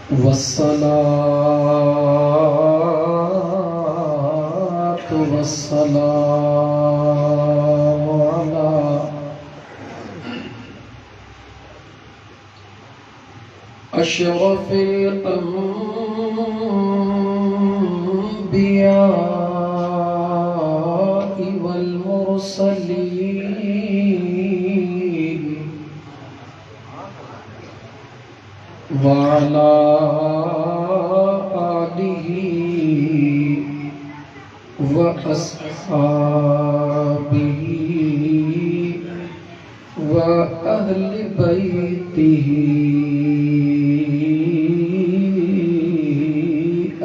वस्सलातु वस्सलामु अला अशरफिल अंबिया वल मुरसलीन वअला आलिही व अस्हाबिही व अहले बैतिही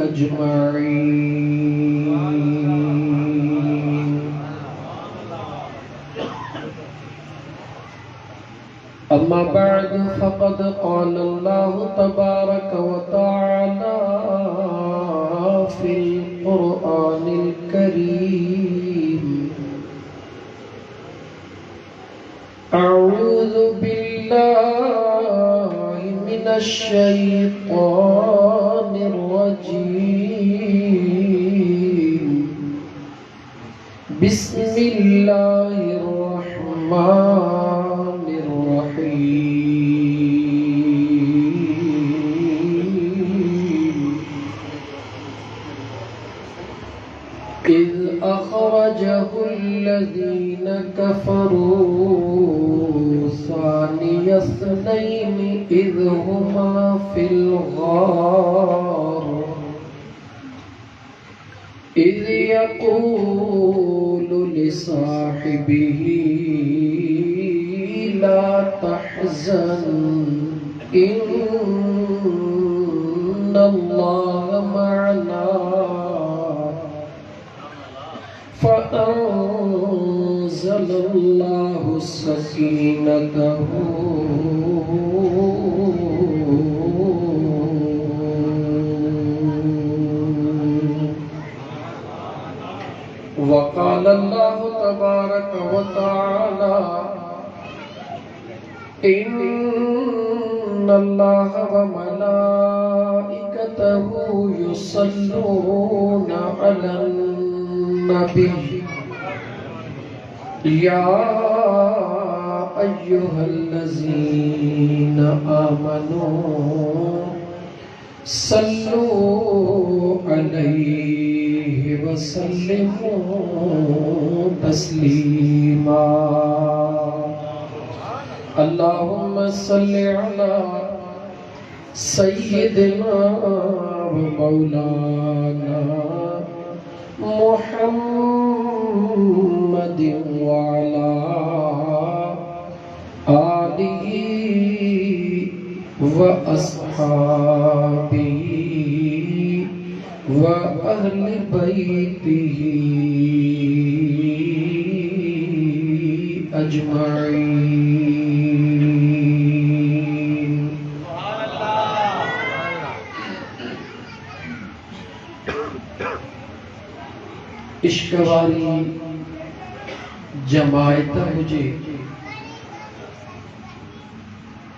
अजमईन। अम्मा बअद फ़क़द क़ाल अल्लाहु तबारक व तआला फ़िल क़ुरआनिल करीम अऊज़ु बिल्लाहि मिनश शैतानिर रजीम बिस्मिल्लाहिर रहमानिर रहीम। इज़ अख़रजहुल्लज़ीन कफ़रू सानियस्नैनि इज़ हुमा फ़िल ग़ार इज़ यक़ूलु लिसाहिबिही ला तहज़न इन्नल्लाह मअना फ़अंज़लल्लाहु सकीनतहु वक़ाल अल्लाहु तबारक व तआला इन्नल्लाह व मलाइकतहु युसल्लूना अलन नबी या अय्युहल्लज़ीना आमनू सल्लू अलैहि वसल्लिमू तस्लीमा। अल्लाहुम्मा सल्लि अला सय्यिदिना व मौलाना मुहम्मदिन व अला आलिही व अस्हाबिही व अहले बैतिही अजमईन। इश्क वाली जमायत हुजे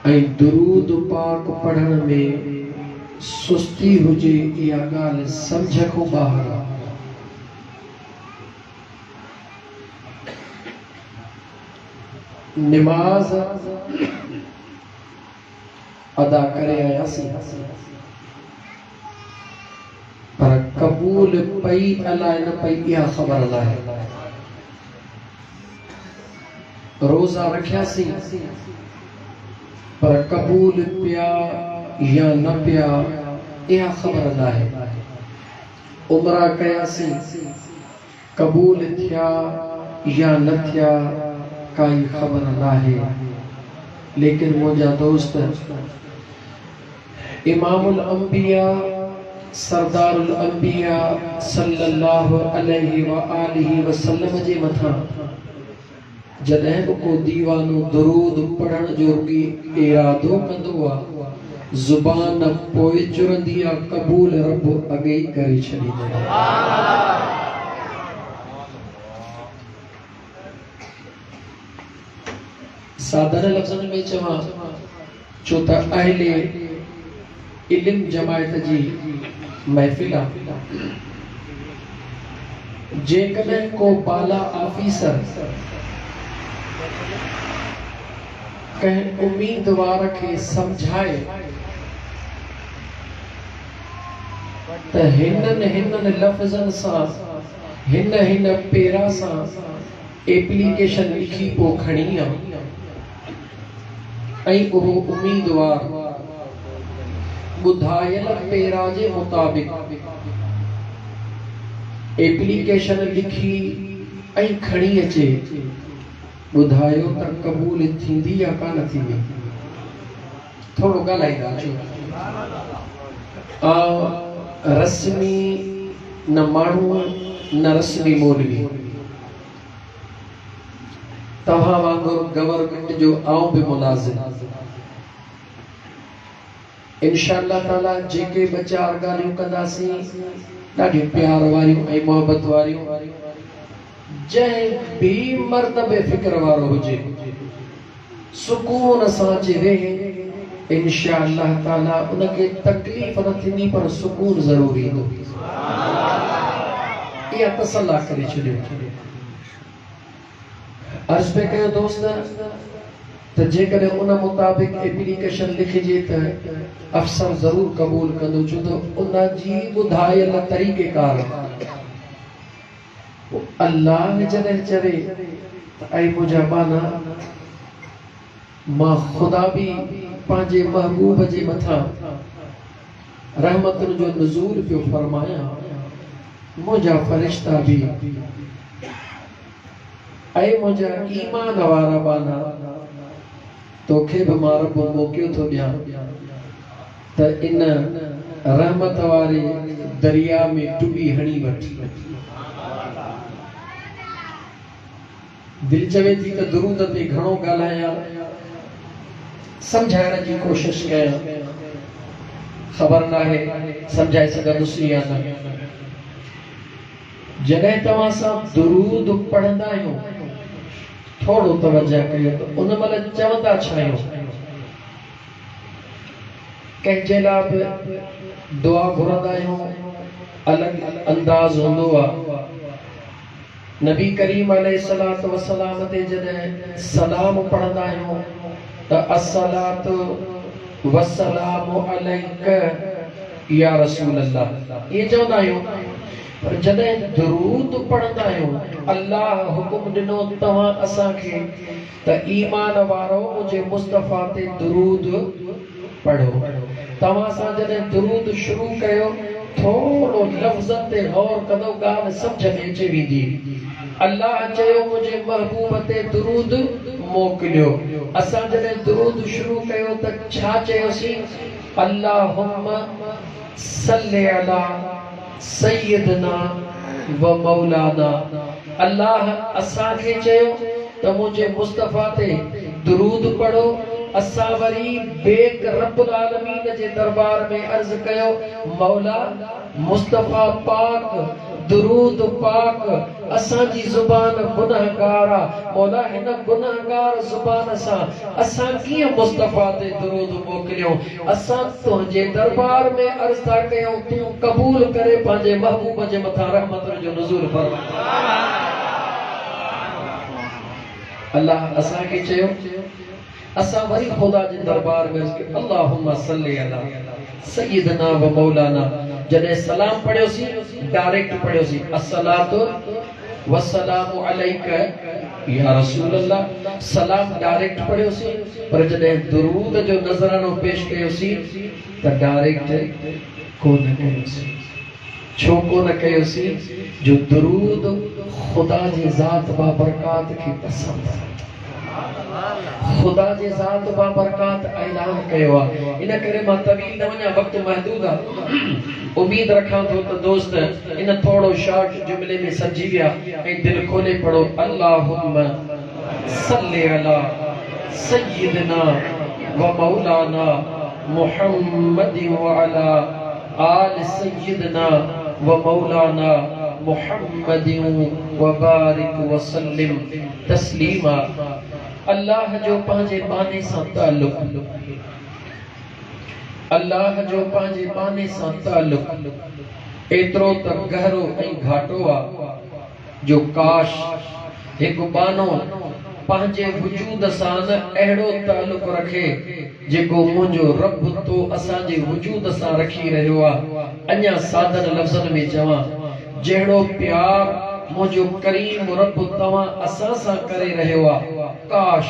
ऐं दुरूद पाक पढ़ण में सुस्ती हुजे, इहा ॻाल्हि सम्झ खां ॿाहिरि आहे। निमाज़ अदा करे आयासीं पर क़बूल पई अलाए न पई इहा ख़बर नाहे। रोज़ा रखियासीं पर क़बूल पिया या न पिया इहा ख़बर नाहे। उमरा कयासीं क़बूल थिया या न थिया काई ख़बर नाहे। लेकिन मुंहिंजा दोस्त इमामुल अंबिया सरदारुल अंबिया सल्लल्लाहु अलैहि व आलिहि वसल्लम जे मथां जॾहिं बि को दीवानो दुरूद पढ़ण जो रुॻी इरादो कंदो आहे, ज़ुबान पोइ चुरंदी आहे, क़बूल रब अॻे ई करे छॾींदो आहे। साधारण लफ़्ज़नि में चवां छो त अहले इल्म जमायत जी महफिल आहे। जेकॾहिं को बाला ऑफिसर कंहिं उम्मीदवार खे समझाए त हिननि लफ़्ज़नि सां हिन पेरा सां एप्लीकेशन लिखी पोइ खणी आ, ऐं उहो उम्मीदवार ॿुधायल पेरा जे मुताबिक़ एप्लीकेशन लिखी ऐं खणी अचे, ॿुधायो त क़बूल थींदी या कान थींदी? थोरो ॻाल्हाईंदा अचो। रस्मी न माण्हू न रस्मी मौलवी, तव्हां वांगुरु गवर्नमेंट जो आऊं बि मुलाज़िम। इंशाअल्लाह ताला जेके ॿ चार ॻाल्हियूं कंदासीं ॾाढियूं प्यार वारियूं ऐं मोहबत वारियूं, जंहिं भी मर्द बेफ़िक्र वारो हुजे सुकून सां अची वेहे, इंशाअल्लाह ताला उनखे तकलीफ़ न थींदी पर सुकून ज़रूर ईंदो। इहा तसल्ला करे छॾियो। अर्ज़ पे कयो दोस्त त जेकॾहिं उन मुताबिक़ एप्लीकेशन लिखिजे त अफ़सर ज़रूर क़बूल कंदो, छो त उन जी ॿुधायल तरीक़ेकार अल्लाह जॾहिं चवे त ऐं मुंहिंजा बाना, मां ख़ुदा बि पंहिंजे महबूब जे मथां रहमतुनि जो नुज़ूल पियो फरमायां, मुंहिंजा फ़रिश्ता बि ऐं मुंहिंजा ईमान वारा बाना तोखे बि मां रब मौक़ियो थो ॾियां त इन रहमत वारे दरिया में टुॿी हणी वठ। दिल चवे थी त दुरूद ते घणो ॻाल्हायां, समझाइण जी कोशिश कयां, ख़बर नाहे समझाए सघंदुसि या न। जॾहिं तव्हां सां दुरूद पढ़ंदा आहियूं, थोरो तवज्जो कयो त उन महिल चवंदा छा आहियूं? कंहिंजे लाइ बि दुआ घुरंदा आहियूं, अलॻि अंदाज़ हूंदो आहे। नबी करीम अलैहिस्सलातु वस्सलाम ते जॾहिं सलाम पढ़ंदा आहियूं त अस्सलातु वस्सलामु अलैका या रसूल अल्लाह, ये चवंदा आहियूं। पर जॾहिं दुरूद पढ़ंदा आहियूं, अल्लाह हुकुम ॾिनो तव्हां असांखे त ईमान वारो मुंहिंजे मुस्तफ़ा ते दुरूद पढ़ो। तव्हां सां जॾहिं दुरूद शुरू कयो, थोरो लफ़्ज़नि ते गौर कंदो, ॻाल्हि सम्झ में अची वेंदी। अल्लाह चयो मुंहिंजे महबूब ते दुरूद मोकिलियो। असां जॾहिं दुरूद शुरू कयो त छा चयोसीं? अल्लाहुम्मा सल्लि अला सय्यदना व मौलाना। अल्लाह असांखे चयो त मुंहिंजे मुस्तफ़ा ते दुरूद पढ़ो। असां वरी बेक रब्बुल आलमीन जे दरबार में अर्ज़ कयो, मौला मुस्तफ़ा पाक दुरूद पाक असांजी ज़ुबान गुनहगार आहे, मौला हिन गुनहगार ज़ुबान सां असां कीअं मुस्तफ़ा ते दुरूद मोकिलियूं? असां तुंहिंजे दरबार में अर्ज़ था कयूं, तूं क़बूल करे पंहिंजे महबूब जे मथां रहमत जो नुज़ूल फरमा। अल्लाह असांखे चयो, असां वरी ख़ुदा जे दरबार में अर्ज़ कयो, अल्लाहुम्मा सल्लि अला सय्यदना व मौलाना। जॾहिं सलाम पढ़ियोसीं, डायरेक्ट पढ़ियोसीं, अस्सलातु वस्सलामु अलैका या रसूल अल्लाह। सलाम डायरेक्ट पढ़ियोसीं, पर जॾहिं दुरूद जो नज़रानो पेश कयोसीं त डायरेक्ट कोन कयोसीं। छो कोन कयोसीं? जो दुरूद ख़ुदा जी ज़ात बाबरकात खे पसंदि आहे। ख़ुदा जे ज़ात बाबरकात ऐलान कयो आहे। इन करे मां तवील न वञा, वक़्तु महदूद आहे। उम्मीद रखां थो त दोस्त इन थोरो शॉर्ट जुमले में समझी विया ऐं दिल खोले पढ़ो, अल्लाहुम्मा सल्लि अला सय्यदना व मौलाना मुहम्मद व अला आल सय्यदना व मौलाना मुहम्मद व बारिक व सल्लिम तस्लीमा। अल्लाह जो पंहिंजे बाने सां ताल्लुक़, अल्लाह जो पंहिंजे बाने सां ताल्लुक़ एतिरो त गहरो ऐं घाटो आहे जो काश हिकु बानो पंहिंजे वजूद सां न अहिड़ो ताल्लुक़ रखे जेको मुंहिंजो रब तो असांजे वजूद सां रखी रहियो आहे। अञा सादन लफ़्ज़नि में चवां, जहिड़ो प्यार मुंहिंजो करीम रब तव्हां असां सां करे रहियो आहे, काश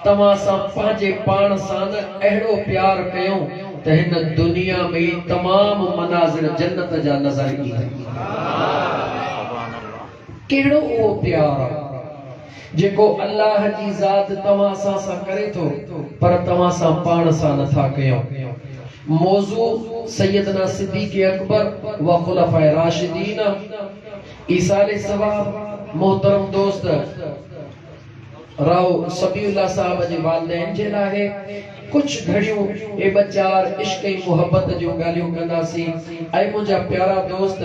तव्हां सां पंहिंजे पाण सां न अहिड़ो प्यार कयूं त हिन दुनिया में तमामु मनाज़िर जन्नत जा नज़र ईंदा। कहिड़ो उहो प्यार आहे जेको अल्लाह जी ज़ात तव्हां असां सां करे थो, पर तव्हां सां पाण सां नथा कयूं। मौज़ू सैयदना सिद्दीक़ अकबर व खुलफाए राशिदीन ईसाले सवाब मोहतरम दोस्त राव सबीउल्लाह साहब जे वालिदैन जे लाइ कुछ घड़ियों ए बचार इश्क ऐं मोहब्बत जो गालियों कंदासीं। ऐं मुंहिंजा प्यारा दोस्त,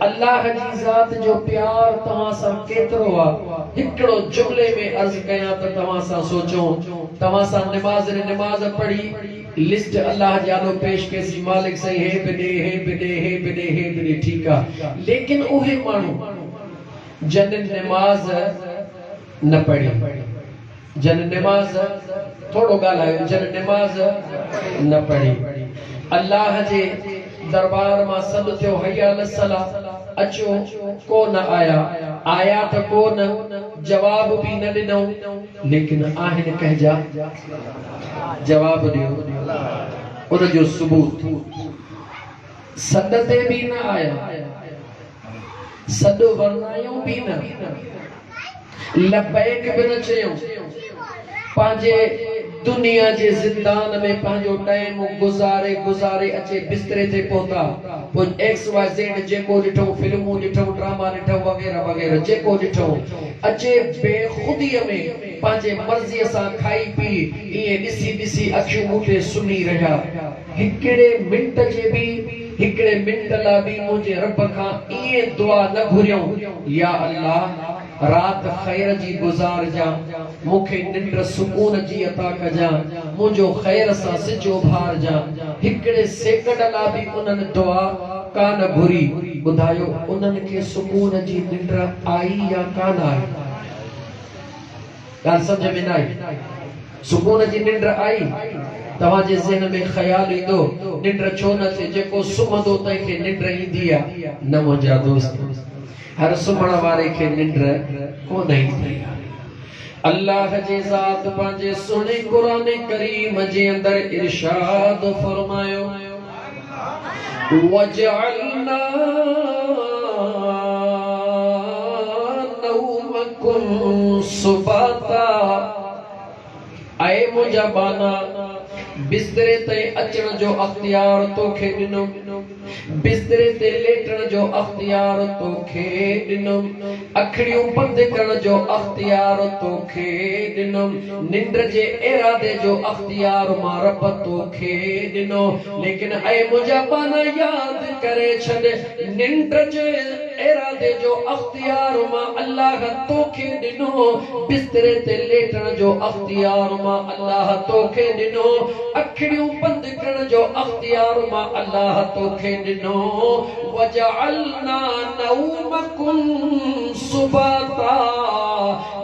अल्लाह जी ज़ात जो प्यार तव्हां सां केतिरो आहे, हिकिड़ो जुमले में अर्ज़ कयां त तव्हां सां सोचो। तव्हां सां निमाज़ पढ़ी लिस्ट अल्लाह जानो पेश केसी मालिक सही हे बिदे हे बिदे हे बिदे हे बिदे, ठीक है, लेकिन उहे माण्हू जन निमाज़ न पढ़ी, जन निमाज़ थोड़ो ॻाल्हायो, जन निमाज़ न पढ़ी, अल्लाह जे दरबार मां सॾु थियो हय्या अल सलाह, अचो कोन आया, आया त कोन, जवाब भी न ॾिनऊं, लेकिन आहिनि कंहिंजा जवाब ॾियो उन जो सबूत। सॾ ते भी न आया, सॾु वरनायूं भी न, लबैक भी न चयूं, पंहिंजे दुनिया जे ज़िंदान में पंहिंजो टाइम गुज़ारे अचे बिस्तरे ते पहुता, पोइ XYZ जेको ॾिठऊं, फिल्मूं ॾिठऊं, ड्रामा ॾिठऊं वग़ैरह वग़ैरह जेको ॾिठऊं, अचे बेख़ुदीअ में पंहिंजे मर्ज़ीअ सां खाई पी ईअं ॾिसी अखियूं ॿूटे सुम्ही रहिया। हिकिड़े मिंट जे भी हिकिड़े मिंट लाइ भी मुंहिंजे रब खां ईअं दुआ न घुरियऊं, या अल्लाह रात खैर जी गुज़ार जा, मूंखे निंड सुकून जी अता कजा, मुंहिंजो खैर सां सिजो भार जा। हिकिड़े सेकंड लाइ भी उन्हनि दुआ कान घुरी। ॿुधायो उन्हनि खे सुकून जी निंड आई या कान आई? ॻाल्हि सम्झ में न आई? सुकून जी निंड आई? तव्हांजे ज़हन में ख़्याल ईंदो निंड छो न थिए, जेको सुम्हंदो तंहिंखे निंड ईंदी आहे? न मुंहिंजा दोस्त, हर सुम्हण वारे खे निंड कोन ईंदी आहे। अल्लाह जी ज़ात पंहिंजे सुहिणे क़ुरान करीम जे अंदर इरशाद फरमायो, वजअलना नौमकुम सुबाता, ऐ मुंहिंजा बाना बिस्तरे ते अचण जो अख्तियार तोखे ॾिनो, बिस्तरे ते लेटण जो अख्तियार तोखे ॾिनो, अखियूं बंदि करण जो अख्तियार तोखे ॾिनो, निंड जे इरादे जो अख्तियार मां रब तोखे ॾिनो। लेकिन ऐ मुंहिंजा पाना याद करे छॾ, निंड जे इरादे जो अख्तियार मां अल्लाह तोखे ॾिनो, बिस्तरे ते लेटण जो अख्तियार मां अल्लाह तोखे ॾिनो, अखियूं बंदि करण जो अख्तियार मां अल्लाह तोखे ॾिनो। वजअलना नौमकुम सुबाता,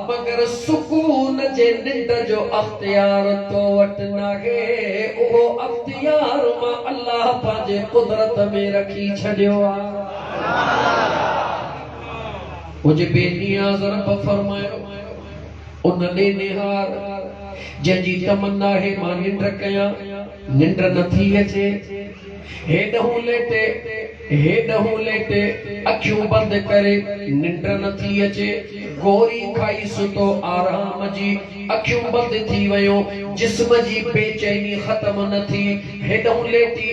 मगर सुकून जे निंड जो अख्तियार तो वटि नाहे, उहो अख्तियार मां अल्लाह पंहिंजे कुदरत में रखी छॾियो आहे। मुझे बेनियाज़ रब फरमायो, उन निहार जंहिंजी तमन्ना है मां निंड कयां, निंड नथी अचे, हेॾहूं लेटे अखियूं बंदि करे निंड नथी अचे, गोरी खाई सुतो आराम जी, अखियूं बंदि थी वयूं, जिस्म जी बेचैनी ख़त्म न थी, हेॾहूं लेटे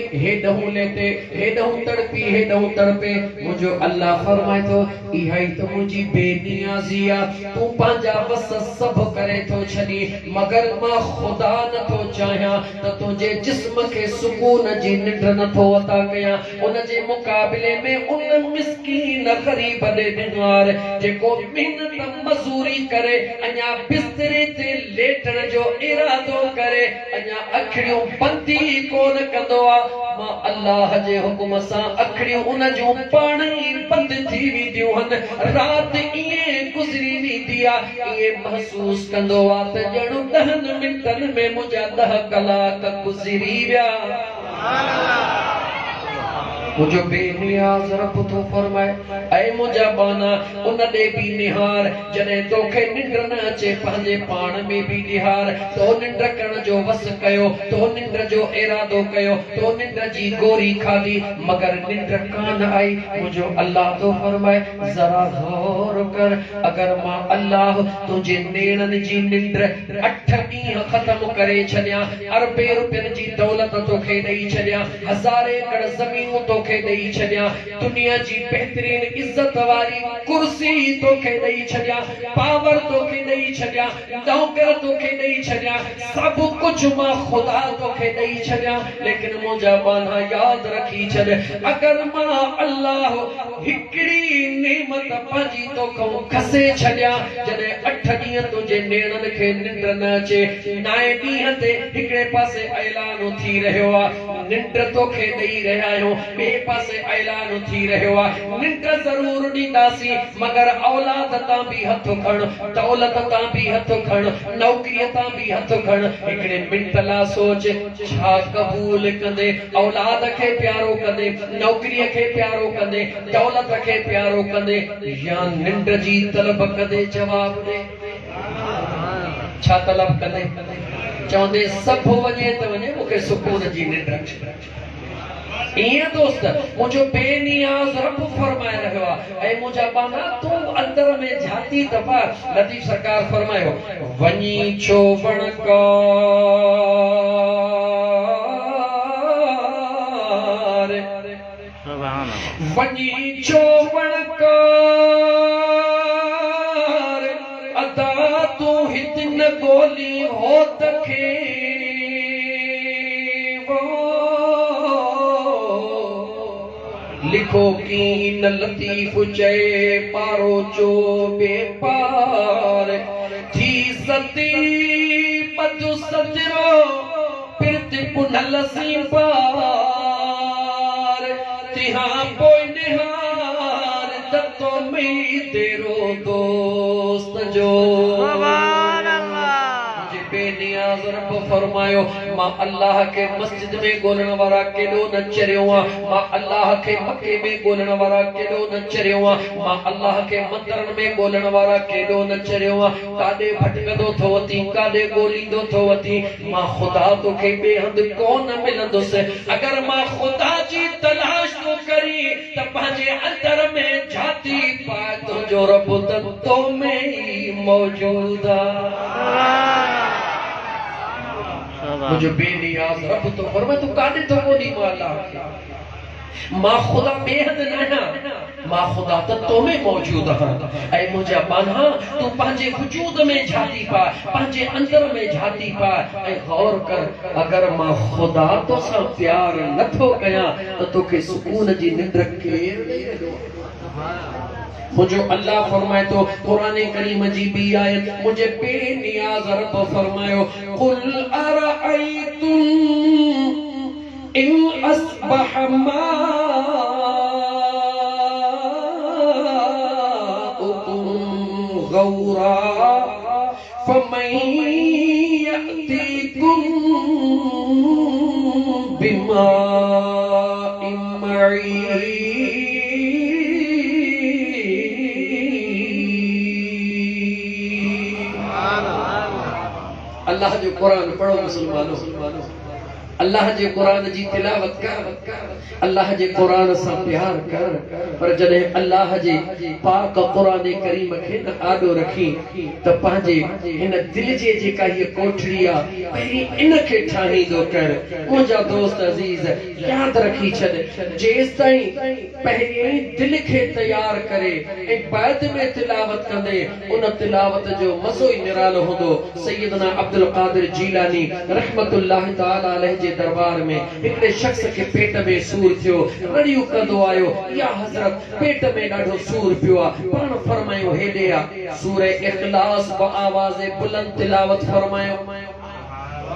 हेॾहूं तड़पे। मुंहिंजो अल्लाह फरमाए थो, इहा ई त मुंहिंजी बेनियाज़ी आहे, तूं पंहिंजा बस सभु करे थो छॾी, मगर मां ख़ुदा नथो चाहियां त तुंहिंजे जिस्म खे सुकून जी निंड नथो अता कयां। उन जे मुख मुकाबले में उन मिस्कीन गरीब दे दिनार जेको मेहनत मजूरी करे अञा बिस्तरे ते लेटण जो इरादो करे अञा अखड़ियों बंदी कोन कंदो आ मां अल्लाह जे हुकुम सां अखड़ियों उन जो पाण ई बंद थी वेंदियूं हन रात इए गुज़री वेंदी आ इए महसूस कंदो आ त ॼण 10 मिंटनि में मुंहिंजा 10 कलाक गुज़री विया सुभान अल्लाह मुझो बेनियाज रब तो फरमाए ऐ मुझा बाना उन दे भी निहार जने तोखे निंद्र न अचे पंहिंजे पाण में भी निहार तो निंद्र करण जो वस कयो तो निंद्र जो इरादो कयो तो निंद्र जी गोरी खादी मगर निंद्र कान आई मुझो अल्लाह तो फरमाए जरा गौर कर अगर मां अल्लाह तुझे नेणन जी निंद्र 8 ॾींहं खत्म करे छॾिया अरबे रुपयनि जी दौलत तोखे ॾेई छॾिया हज़ारे एकड़ ज़मीनूं तोखे ॾेई छॾिया दुनिया जी बेहतरीन इज्जत वारी कुर्सी तोखे ॾेई छॾिया पावर तोखे ॾेई छॾिया नौकर तोखे ॾेई छॾिया सब कुछ मां खुदा तोखे ॾेई छॾिया लेकिन मुंहिंजा बाना याद रखी छॾ अगर मां अल्लाह हिकड़ी नेमत पंहिंजी तोखां खसे छॾिया जॾहिं 8 ॾींहं तुंहिंजे नेणनि खे निंड न अचे 9 ॾींहं ते हिकड़े पासे ऐलान थी रहियो आहे निंड तोखे ॾेई रहिया आहियूं ॿिए पासे ऐलान थी रहियो आहे निंड ज़रूर ॾींदासीं मगर औलाद तां भी हथ खण दौलत तां भी हथ खण नौकरीअ तां भी हथ खण हिकड़े मिंट ला सोच छा क़बूल कंदे औलाद खे प्यारो कंदे नौकरीअ खे प्यारो कंदे दौलत खे प्यारो कंदे या निंड जी तलब कंदे जवाब दे छा तलब कंदे चवंदे सब वञे त वञे मूंखे सुकून जी निंड अचे ये दोस्त मुझो बेनियाज रब फरमाए रहियो आहे ऐं मुंहिंजा बाना तूं अंदर में जाती दफ़ा लतीफ़ सरकार फरमायो वञी छो वणकार सुभान अल्लाह वञी छो वणकार अदा तूं हित न गोली हो तखे लिखो की न लतीफ चए पारो चो बेपार थी सती पजु सतरो पिरत पुनल सी पार तिहा पोइ निहार दतो में तेरो दोस्त जो बेनियाज रब फरमायो मां अल्लाह के मस्जिद में गोलण वारा केडो न चरियो मां अल्लाह के मक्के में गोलण वारा केडो न चरियो मां अल्लाह के मंदरन में गोलण वारा केडो न चरियो काडे भटकदो थो वती काडे गोलींदो थो वती मां खुदा तोखे बेहद कोन मिलंदुस अगर मां खुदा जी तलाश तो करी त पंहिंजे अंदर में जाती पाए तो जो रब तो में ही मौजूद मुझे बेनियाज रब तो फरमाए तू काडे तो कोनी माला मां खुदा बेहद नहा मां खुदा तो में मौजूद है ऐ मुझे बाना तू पंहिंजे वजूद में झाती पा पंहिंजे अंदर में झाती पा ऐ गौर कर अगर मां खुदा तो सा प्यार नथो कया तो तोखे सुकून जी निंद्र केर ॾे मुझो अल्लाह फरमाए तो कुरान करीम जी भी आयत मुझे बेनियाज रब फरमायो कुल अरअयतुम इन अस्बह माउकुम गौरा फमन यअतीकुम बिमाइन मईन अल्लाह जो कुरान पढ़ो मुसलमानों अल्लाह जे कुरान जी तिलावत कर अल्लाह जे कुरान से प्यार कर पर जने अल्लाह जे पाक कुरान करीम खे न आडो रखी त पंहिंजे इन दिल जे जेका ये कोठड़ी आ पहिरी इन खे ठाहींदो कर मुंहिंजा दोस्त अजीज याद रखी छॾ जेस ताईं पहिरी दिल खे तैयार करे ऐं बाद में तिलावत कंदे उन तिलावत जो मज़ो ई निरालो हूंदो सैयदना अब्दुल कादिर जीलानी रहमतुल्लाह तआला अलैहि जे दरबार में हिकड़े शख्स के पेट में सूर थियो रड़ियूं कंदो आयो या हज़रत पेट में ॾाढो सूर पियो आहे पाण फरमायो हेॾे आ सूरे इखलास ब आवाज़ बुलंद तिलावत फरमायो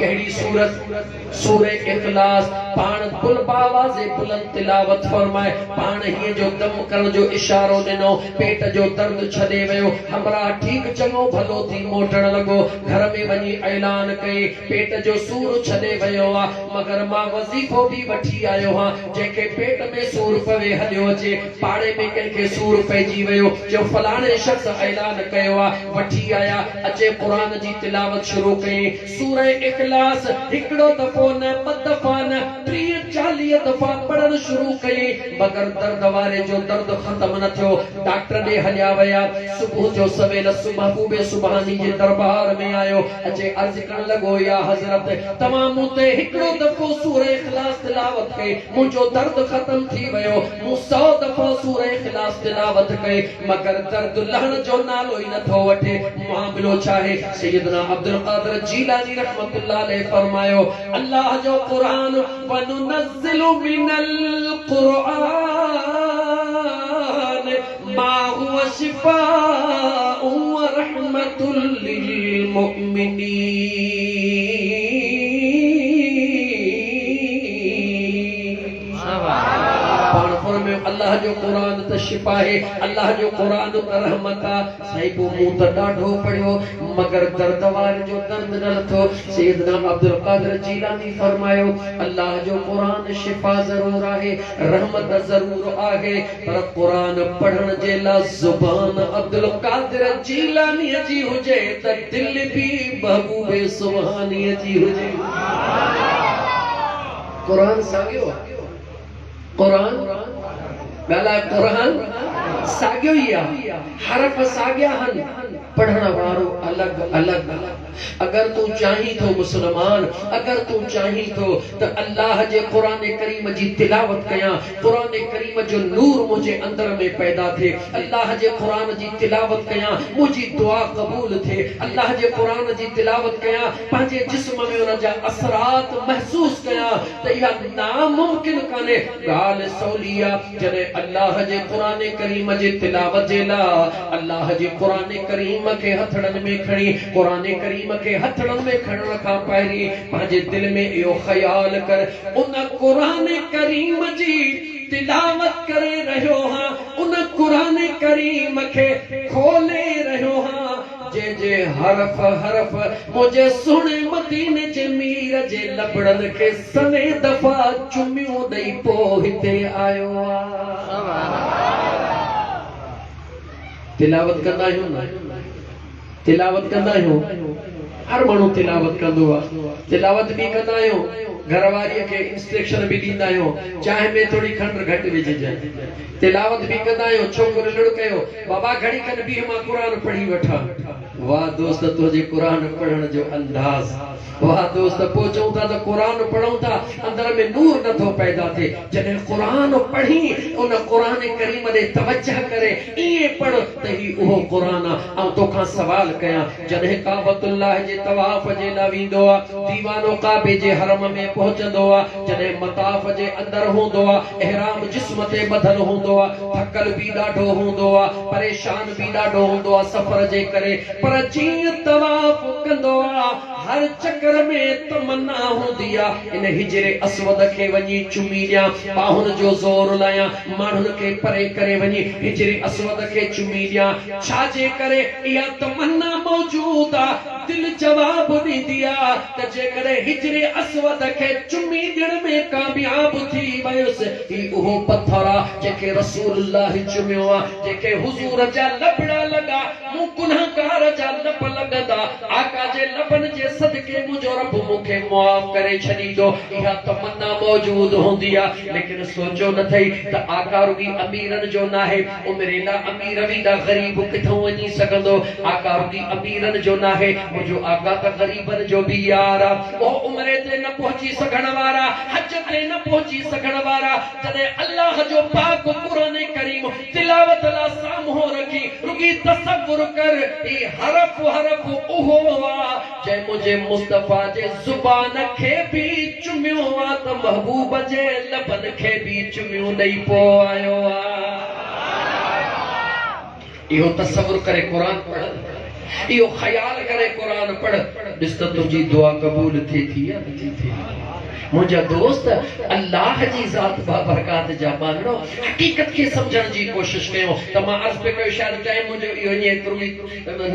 कहिड़ी सूरत सूरे इखलास पाण कुल आवाज़ बुलंद तिलावत फरमाए पाण ही जो दम करण जो इशारो ॾिनो पेट जो दर्द छॾे वियो हमरा ठीक चङो भलो थी मोटण लॻो घर में वञी ऐलान कई पेट जो सूर छॾे वियो आहे मगर मां वज़ीफ़ो बि वठी आयो हां जेके पेट में सूर पवे हलियो अचे पाड़े में कंहिंखे सूर पइजी वियो जो फलाणे शख्स ऐलान कयो आहे वठी आया अचे क़ुरान जी तिलावत शुरू कई सूरे इखलास हिकड़ो दफ़ो न ॿ दफ़ा न 30-40 दफ़ा पढ़ण शुरू कई मगर दर्द वारे जो दर्द खत्म न थियो डॉक्टर ने हलिया वया सुबह जो सवेल महबूब सुभानी जे दरबार में आयो अचे अर्ज करण लॻो या हज़रत तमाम मूंते हिकड़ो दफ़ो सूरे इखलास तिलावत कई मुंहिंजो दर्द खत्म थी वियो मूं 100 दफ़ा सूरे इखलास तिलावत कई मगर दर्द लहण जो नालो ई नथो वठे मामलो छा आहे सैयदना अब्दुल कादिर जीलानी रहमतुल्लाह अलैहि फरमायो अल्लाह जो कुरान वनुनज़्ज़िलु मिनल कुरान मा हुवा शिफाउ व रहमतुल लिल मुमिनीन अल्लाह जो कुरान त शिफा है अल्लाह जो कुरान त रहमत आ सही को मुंह त ॾाढो पढ़ियो मगर दर्द वारे जो दर्द न लथो सैयदना अब्दुल कादिर जीलानी फरमायो अल्लाह जो कुरान शिफा जरूर आहे रहमत जरूर आहे पर कुरान पढ़ण जे लाइ ज़ुबान अब्दुल कादिर जीलानी जी हुजे त दिल भी महबूब सुभानी जी हुजे कुरान सागियो कुरान गाला कुरान सागियो ही आ हरफ सागिया हन पढ़ण वारो अलग अलग अगर तू चाही तो मुसलमान अगर तू चाही तो अल्लाह जे कुरान करीम जी तिलावत कया कुरान करीम जो नूर मुझे अंदर में पैदा थे अल्लाह जे कुरान जी तिलावत कया मुझी दुआ कबूल थे अल्लाह जे कुरान जी तिलावत कया पंहिंजे जिस्म में उन जा असरात महसूस कया त इहा नामुमकिन काने गाल सौलिया जने अल्लाह जे कुरान करीम जे तिलावत जे ला अल्लाह जे कुरान करीम के हथड़न में खणी कुरान करीम के हथड़न में खणण खां पहिरीं पंहिंजे दिल में इहो ख्याल कर उन कुरान करीम जी तिलावत करे रहियो हां उन कुरान करीम के खोले रहियो हां जे जे हरफ हरफ मुझे सुने मदीने जे मीर जे लबड़न के सने दफा चुमियो दई पो हिते आयो तिलावत कंदा आहियूं तिलावत कंदा आहियूं हर माण्हू तिलावत कंदो आहे तिलावत भी कंदा आहियूं घरवारी के इंस्ट्रक्शन भी दींदा आहियूं चाहे में थोड़ी खंड घट विझजे तिलावत भी कंदा आहियूं छोकरो लड़ कयो बाबा घड़ी खन भी मां कुरान पढ़ी वठा वाह दोस्त तुझे कुरान पढ़ण जो अंदाज वाह दोस्त पहुंचूं था तो कुरान पढ़ूं था अंदर में नूर नथो पैदा थे जने कुरान पढ़ी उन कुरान करीम दे तवज्जह करे ये पढ़ तही वो कुरान आ तो का सवाल कया जने काबतुल्लाह जे तवाफ जे ला विंदो आ दीवानो काबे जे हरम में पहुंचंदो आ जने मताफ जे अंदर होंदो आ इहराम जिस्म ते बदल होंदो आ थकल भी ॾाढो होंदो आ परेशान भी ॾाढो होंदो आ सफर जे करे पर जीअं तवाफ कंदो आ हर चक्कर में तमन्ना होंदी आ इन हिजरे अस्वद के वनी चुमी लिया बाहुन जो जोर लाया मानुन के परे करे वनी हिजरे अस्वद के चुमी लिया छाजे करे या तमन्ना मौजूद आ दिल जवाब दी दिया त जे करे हिजरे अस्वद के चुमी ॾियण में कामयाब थी वयुस ही उहो पत्थरा जेके रसूलुल्लाह चुमियो आ जेके हुजूर जा लबड़ा लगा मु गुनाहगार जा लब लगदा आका जे लबन जे सदके मुझो रब मुखे माफ करे छडी दो इहा तमन्ना मौजूद होंदी आ लेकिन सोचो न थई त आका रुगी अमीरन जो ना है उमरेला अमीर वीदा गरीब किथों वनी सकंदो आका रुगी अमीरन जो ना है मुझो आका त गरीबन जो भी यार ओ उमरे ते न पहुंची सकण वारा हज ते न पहुंची सकण वारा जदे अल्लाह जो पाक कुरान करीम तिलावत ला सामहो रखी रुकी तसव्वुर कर ई हरफ हरफ ओहो वा जे मुझे मुस्तफा जे जुबान खे भी चुमियो वा त महबूब जे लबन खे भी चुमियो ॾेई पो आयो आ इहो तसव्वुर करे कुरान पढ़ इहो ख्याल करे कुरान पढ़ ॾिस त तुंहिंजी दुआ क़बूल थी या नथी थी मुझा दोस्त अल्लाह जी जात बरकत जा मानणो हकीकत के समझण जी कोशिश कयो त मां अर्ज पे कयो शायद टाइम मुझे इहो ने तुरी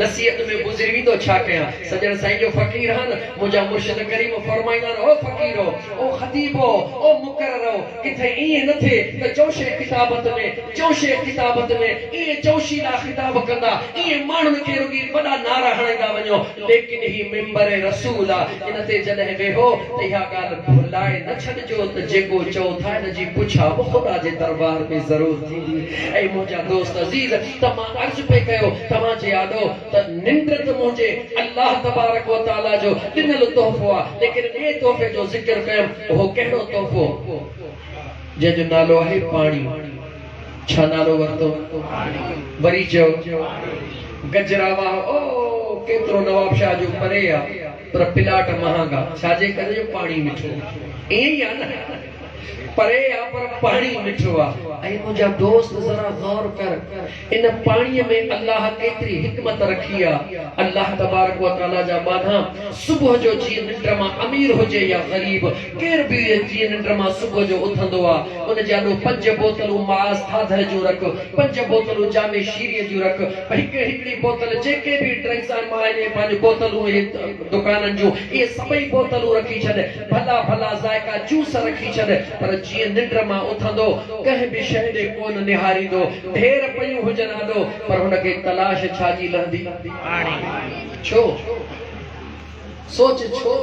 नसीहत में गुज़री विंदो छा कया सजण साईं जो फकीर हन मुझा मुर्शिद करीम फरमाईंदा ओ फकीरो ओ खतीबो ओ मुकर्ररो किथे ई न थे त चौशे किताबत में ई चौशी ला खिताब कंदा ई माण्हुनि खे रुगी वॾा नारा हणंदा वञो लेकिन ही मिंबर रसूल आ इन ते जॾहिं वेहो त इहा ॻाल्हि लाए न छॾजो त जेको चओ था इन जी पुछा खुदा जे दरबार में ज़रूर थींदी ऐं मुंहिंजा दोस्त अज़ीज़ त मां अर्ज़ पे कयो तव्हां जे यादो त निंड त मुंहिंजे अल्लाह तबारक व तआला जो ॾिनल तोहफ़ो आहे लेकिन ॿिए तोहफ़े जो ज़िक्र कयमि उहो कहिड़ो तोहफ़ो जंहिंजो नालो आहे पाणी छा नालो वरितो वरी चयो गजरावा ओ केतिरो नवाब शाह जो परे आहे पर प्लाट महांगा छाजे करे जो पानी मिठो ई आ न परे आ पर पानी मिठो आ ऐं मुंहिंजा दोस्त जरा गौर कर इन पानी में अल्लाह केतरी हिकमत रखी आ अल्लाह तबारक व तआला जा बाधा सुबह जो जी निंड मां अमीर होजे या गरीब केर भी जी निंड मां सुबह जो उथंदो आ उन जानो 5 बोतलूं मास थाधर जो रख 5 बोतलूं जामे शीरी जो रख हिकड़ी बोतल जेके भी ड्रिंक्स माने पांच बोतलूं दुकानन जो ये सभई बोतलूं रखी छॾ भला भला जायका जूस रखी छॾ पर जी निंड मां उथंदो कह भी शइ ॾे कोन निहारींदो ढेर पयूं हुजन आदो पर हुनखे तलाश छाजी लहंदी पाणी छो सोच छो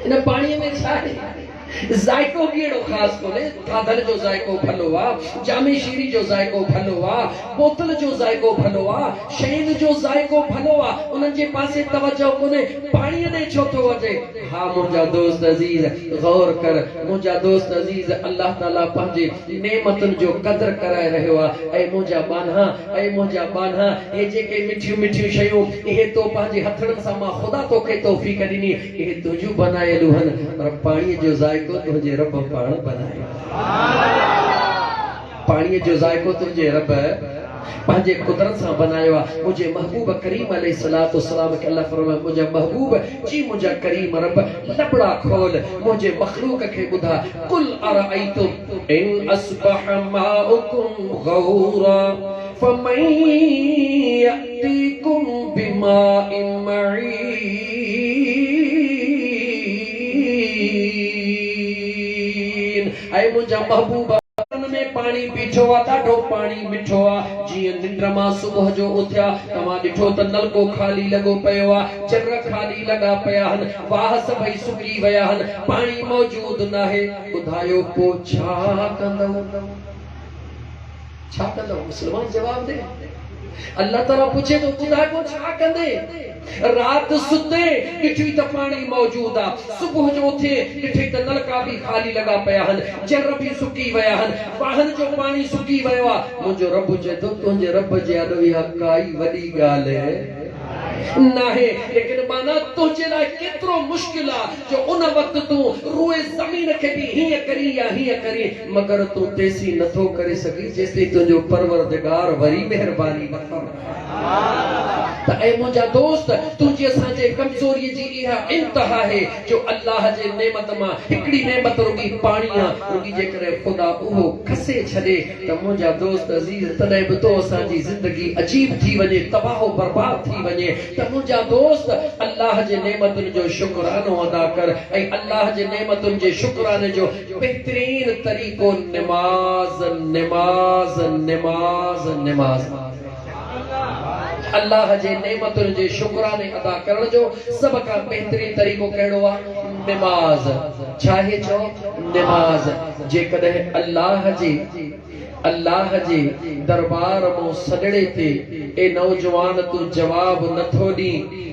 इन पाणीअ में छा आहे जायको केड़ो खास कोने थाधल जो जायको भलो आ जामे शीरी जो जायको भलो आ बोतल जो जायको भलो आ शैन जो जायको भलो आ उनन जे पासे तवज्जो कोने पाणी ने छो तो वजे हां मुंजा दोस्त अजीज गौर कर मुंजा दोस्त अजीज अल्लाह ताला पंजे नेमतन जो कदर कराए रहयो आ ए मुंजा बान्हा ए जेके मिठियूं शयूं ए तो पंजे हथड़न सा मां खुदा तोखे तौफीक दिनी ए तुजू बनायलु हन पर पाणी जो जायको तुझे रब पाण बनायो पानी जो जायको तुझे रब पंहिंजे कुदरत सां बनायो आहे मुंहिंजे महबूब करीम अलैहिस्सलातु वस्सलाम के अल्लाह फरमाए मुंहिंजा महबूब जी मुंहिंजा करीम रब लबड़ा खोल मुंहिंजे मखलूक खे ॿुधा कुल अराइतुम इन अस्बह माउकुम गौरा फमन यअतीकुम बिमाइन मईन ऐ मुंहिंजा महबूब में पानी पीछो आ ॾाढो पानी मिठो आ जीअं निंड मां सुबुह जो उथिया तव्हां ॾिठो त नलको खाली लॻो पियो आ चर खाली लॻा पिया आहिनि वाह सभई सुकी विया आहिनि पाणी मौजूद नाहे ॿुधायो पोइ छा कंदव मुस्लमान जवाब दे अल्लाह ताला पूछे तो ॿुधाए पोइ छा कंदे रात सुते ॾिठी त पाणी मौजूद आ सुबुह जो उथे ॾिठी त नलका भी खाली लॻा पिया आहिनि चर भी सुकी विया आहिनि वाहन जो पाणी सुकी वियो आ मुंहिंजो रब चए थो तुंहिंजे रब जे अॾु इहा काई वॾी ॻाल्हि नाहे लेकिन माना तुझे लाइ केतिरो मुश्किल आ जो उन वक्त तू रूए ज़मीन खे भी हीअं करी या हीअं करी मगर तू तेसी नथो करे सघी जेसिताईं तुंहिंजो परवरदिगार वरी महिरबानी न करे त ऐ मुंहिंजा दोस्त तुंहिंजी असांजे कमज़ोरी जी इहा इंतहा है जो अल्लाह जे नेमत मां हिकड़ी नेमत रुगी पाणी आ रुगी जेकॾहिं ख़ुदा उहो खसे छॾे त मुंहिंजा दोस्त अज़ीज़ तॾहिं बि तो असांजी ज़िंदगी अजीब थी वञे तबाह बर्बाद थी वञे त मुंहिंजा दोस्त अल्लाह जे नेमतुनि जो शुक्रानो अदा कर ऐं अल्लाह जे नेमतुनि जे शुक्राने जो बहितरीन तरीक़ो नमाज़ नमाज़ नमाज़ नमाज़ अल्लाह जे नेमतुनि जे शुक्राने अदा करण जो सब का बेहतरीन तरीको कहिड़ो आहे नमाज़ चाहे चओ नमाज़ जेकॾहिं अल्लाह जे दरबार में सदड़े थे ए नौजवान तू जवाब नथो दी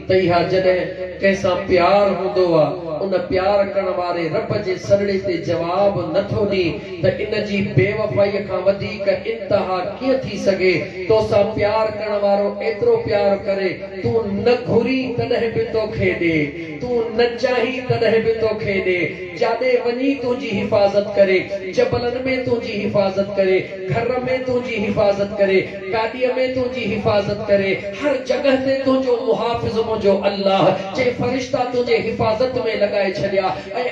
त इहा जॾहिं कंहिंसां प्यार हूंदो आहे उन प्यार करण वारे रब जे सॾड़े ते जवाब नथो ॾे त इन जी बेवफ़ाई खां वधीक इंतहा कीअं थी सघे। तोसां प्यार करण वारो एतिरो प्यार करे तूं न घुरी तॾहिं बि तोखे ॾे, तूं न चाही तॾहिं बि तोखे ॾे। जाॾे वञी तुंहिंजी हिफ़ाज़त करे, जबलनि में तुंहिंजी हिफ़ाज़त करे, घर में तुंहिंजी हिफ़ाज़त करे, गाॾीअ में तुंहिंजी हिफ़ाज़त करे, हर जगह ते तुंहिंजो मुहाफ़िज़ मुंहिंजो अल्लाह जे फरिश्ता तुंहिंजे हिफ़ाज़त में लॻाए छॾिया। ऐं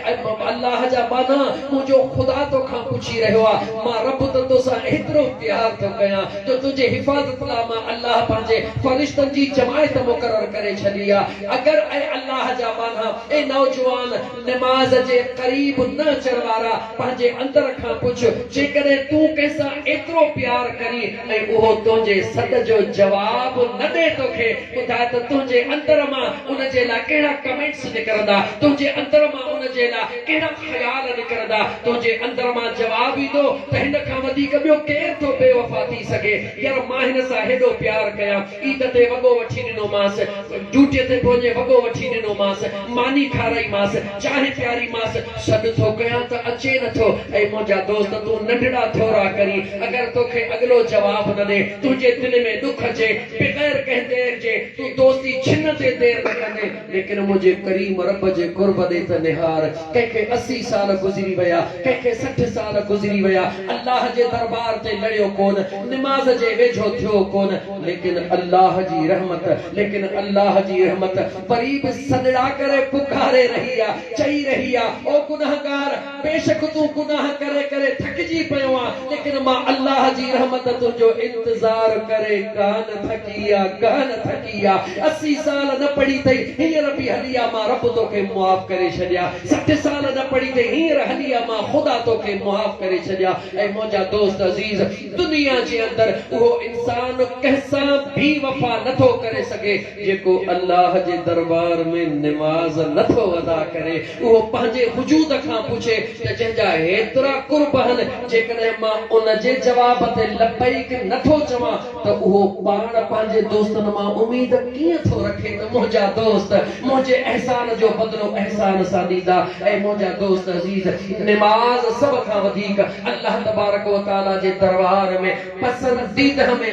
अल्लाह जा माना मुंहिंजो ख़ुदा तोखां पुछी रहियो आहे, मां रब त तोसां एतिरो प्यार थो कयां जो तुंहिंजे हिफ़ाज़त लाइ मां अल्लाह पंहिंजे फरिश्तनि जी जमायत मुक़रर करे छॾी आहे। अगर ऐं अल्लाह जा माना ए नौजवान नमाज़ जे क़रीब न अचण वारा पंहिंजे अंदर खां पुछ, जेकॾहिं तूं कंहिंसां एतिरो प्यार करी ऐं उहो तुंहिंजे सॾ जो जवाब न ॾे तोखे, ॿुधाए त तुंहिंजे अंदर मां उन जे लाइ कहिड़ा कमेंट्स निकिरंदा, तुंहिंजे अंदर मां उन जे लाइ कहिड़ा ख़्याल निकिरंदा। तुंहिंजे अंदर मां जवाब ईंदो त हिन खां वधीक ॿियो केरु थो बेवफ़ा थी सघे। यार मां हिन सां हेॾो प्यार कयां, ईद ते वॻो वठी ॾिनोमांसि, ड्यूटीअ ते पहुचे वॻो वठी ॾिनोमांसि, मानी खाराईमांसि, चांहि प्यारीमांसि, सॾु थो कयां त अचे नथो। ऐं मुंहिंजा दोस्त तूं नंढड़ा थोरा करी अगरि तोखे अॻिलो जवाब न ॾे, तुंहिंजे दिलि में दुख अचे, बग़ैर कंहिं देर जे तूं दोस्ती छिन ते देर न कंदे, लेकिन मुंहिंजे करीम रब जे कुर्ब ॾे त निहार। कंहिंखे 80 साल गुज़री विया, कंहिंखे 60 साल गुज़री विया, अल्लाह जे दरबार ते लड़ियो कोन, निमाज़ जे वेझो थियो कोन, लेकिन अल्लाह जी रहमत, लेकिन अल्लाह जी रहमत वरी बि सॾड़ा करे पुकारे रही आहे, चई रही आहे, ओ गुनाहगार बेशक तूं गुनाह करे करे थकिजी पियो आहे, लेकिन मां अल्लाह जी रहमत तुंहिंजो इंतज़ार करे कान थकी आहे, कान थकी आहे। 80 साल न पढ़ी अथई, हींअर बि हली आहे, मां रब तोखे मुआफ़ करे छॾिया। 60 साल न पढ़ी अथई, हींअर हली आहे, मां ख़ुदा तोखे मुआफ़ करे छॾिया। ऐं मुंहिंजा दोस्त अज़ीज़, दुनिया जे अंदर उहो इंसान कंहिंसां भी वफ़ा नथो करे सघे जेको अल्लाह जे दरबार में निमाज़ नथो अदा करे। उहो पंहिंजे वजूद खां पुछे त जंहिंजा हेतिरा कुर्ब आहिनि, जेकॾहिं मां उन जे जवाब ते लबैक नथो चवां त उहो पाण पंहिंजे दोस्तनि मां उम्मीद कीअं थो रखे त मुंहिंजा दोस्त मुंहिंजे एहसान जो बदिलो एहसान सां ॾींदा। ऐं मुंहिंजा दोस्त अज़ीज़, निमाज़ सभ खां वधीक अल्लाह तबारक व तआला जे दरबार में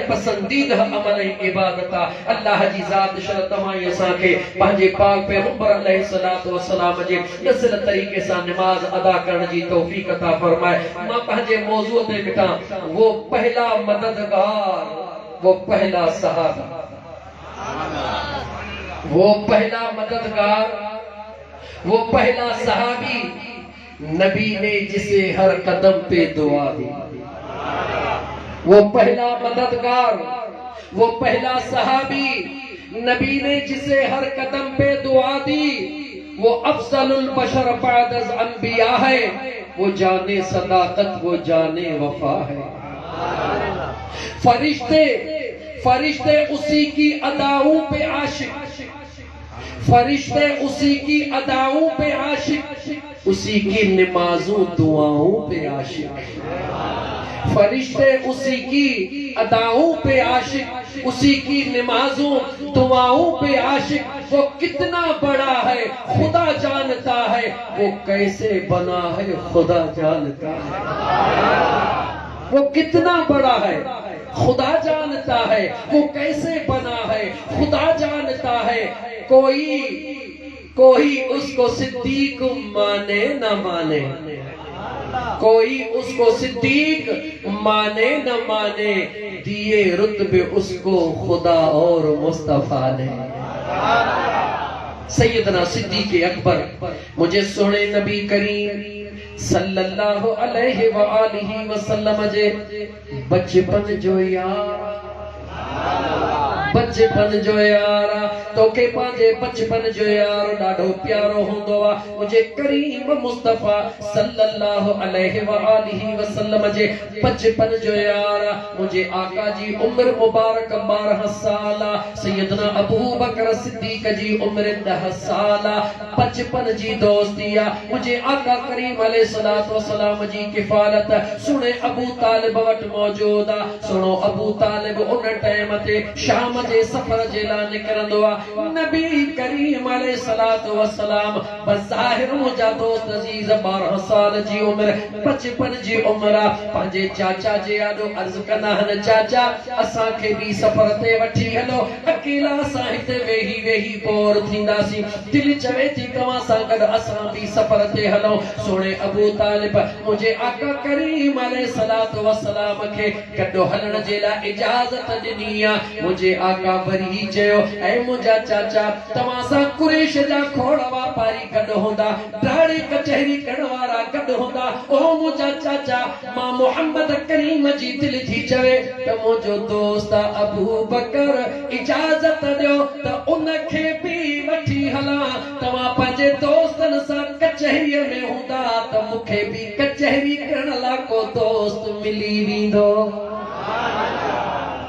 पसंदीदा अमल ऐं इबादत आहे। अल्लाह जी ज़ात शरत मां असांखे पंहिंजे पाक पैगंबर अलैहिस्सलातु वस्सलाम जे नस्ल तरीक़े सां निमाज़ अदा करण जी तौफ़ीक़ अता फरमाए। मां पंहिंजे मौज़ूअ ते ॾिठां, वो पहला मददगार, वो पहला सहाबी, वो पहला मददगार, वो पहला सहाबी, नबी ने जिसे हर कदम पे दुआ दी। वो पहला मददगार, वो पहला सहाबी, नबी ने जिसे हर कदम पे दुआ दी। वो अफजलुल बशर बअद अंबिया है, वो जाने सदाकत, वो जाने वफा है। फरिश्ते उसी की अदाओं पे आशिक, फरिश्ते उसी की अदाओं पे आशिक, उसी की नमाजों दुआओं पे आशिक। फरिश्ते उसी की अदाओं पे आशिक, उसी की नमाजों दुआओं पे आशिक। वो कितना बड़ा है खुदा जानता है, वो कैसे बना है खुदा जानता है। वो कितना बड़ा है खुदा जानता है, वो कैसे बना है खुदा जानता है। कोई उसको सिद्दीक माने न माने, कोई उसको सिद्दीक माने न माने, दिए रुतबे उसको खुदा और मुस्तफा ने। सैयदना सिद्दीक अकबर मुझे सोने नबी करीम सल्लल्लाहु अलैहि व आलिहि वसल्लम जे बचपन जो यार, बचपन जो यार, तोखे पंहिंजे बचपन जो यार ॾाढो प्यारो हूंदो आहे। मुंहिंजे करीम मुस्तफ़ा सल्लल्लाहु अलैहि व आलिहि वसल्लम जे बचपन जो यार, मुंहिंजे आका जी उम्र मुबारक 12 साल, सैयदना अबू बकर सिद्दीक जी उम्र 10 साल। बचपन जी दोस्ती आहे। मुंहिंजे आका करीम अलैहिस्सलातु वस्सलाम जी किफ़ालत सुणे अबू तालिब वटि मौजूद आहे। सुणो अबू तालिब उन टाइम ते शाम जे सफ़र जे लाइ निकिरंदो आहे। नबी करीम अलैहिस्सलातु वस्सलाम बज़ाहिर मुंहिंजा दोस्त अज़ीज़ 12 साल जी उम्र 55 जी उम्र पंहिंजे चाचा जे आॾो अर्ज़ कंदा आहिनि चाचा असांखे बि सफ़र ते वठी हलो अकेला असां हिते वेही वेही बोर थींदासीं दिलि चवे थी तव्हां सां गॾु असां बि सफ़र ते हलूं सोणे अबू तालिब मुंहिंजे आका करीम अलैहिस्सलातु वस्सलाम खे गॾु हलण जे लाइ इजाज़त ॾिनी आहे मुंहिंजे आका वरी चयो ऐ मुंहिंजा चाचा तव्हां सां कुरैश जा खोड़ वापारी गॾु हूंदा दाढ़ी कचहरी करण वारा गॾु हूंदा ओ मुंहिंजा चाचा मां मोहम्मद करीम जी दिलि थी चवे त मुंहिंजो दोस्त अबू बकर इजाज़त ॾियो त उनखे बि वठी हलां तव्हां पंहिंजे दोस्तनि सां कचहरीअ में हूंदा त मूंखे बि कचहरी करण लाइ को दोस्त मिली वेंदो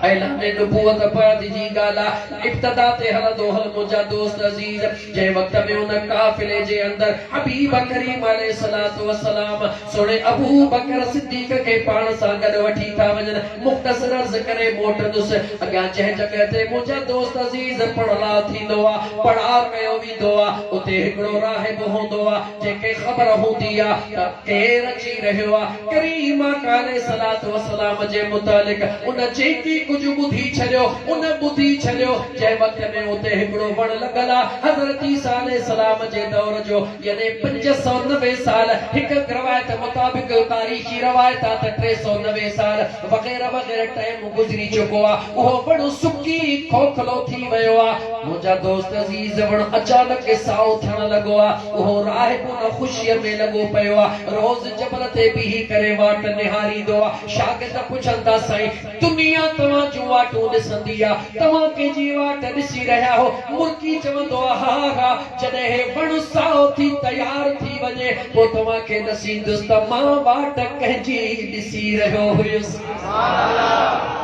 ऐलान नबूवत पादी जी गाला इब्तिदा ते हलदो हल मुंहिंजा दोस्त अज़ीज़ जंहिं वक्त में उन काफ़िले जे अंदर हबीब करीम अलैहिस्सलातु वस्सलाम सोणे अबू बकर सिद्दीक़ खे पाण सां गॾु वठी था वञनि मुख़्तसर अर्ज़ करे मोटंदुसि अॻियां जंहिं जॻह ते मुंहिंजा दोस्त अज़ीज़ पढ़ला थींदो आहे पढ़ार कयो वेंदो आहे उते हिकिड़ो राहिब हूंदो आहे जंहिंखे ख़बर हूंदी आहे त केरु अची रहियो आहे करीम अलैहिस्सलातु वस्सलाम जे मुतालिक़ उन जेकी कुछ बुधी छड़ियो उन बुधी छड़ियो जै वक्त में उते हिकड़ो वण लगला हजरत ईसा अलैहिस्सलाम जे दौर जो यानी 590 साल एक रवायत मुताबिक तारीखी रवायत त 390 साल वगैरह वगैरह टाइम गुजरी चुको आ वो वण सुकी खोखलो थी वयो आ मुजा दोस्त अजीज वण अचानक साओ थण लगो आ वो राहिब न खुशी में लगो पयो आ रोज जबल ते भी करे वाट निहारी दो शागिर्द पुछंदा साईं दुनिया तवा जो वाटो दिसंदी आ तवा के जी वाट दिसी रहा हो मुर्की चवंदो हा हा जदे वण साओ थी तैयार थी वने पो तवा के नसींदुस त मां वाट कहजी दिसी रहो हुयुस सुभान अल्लाह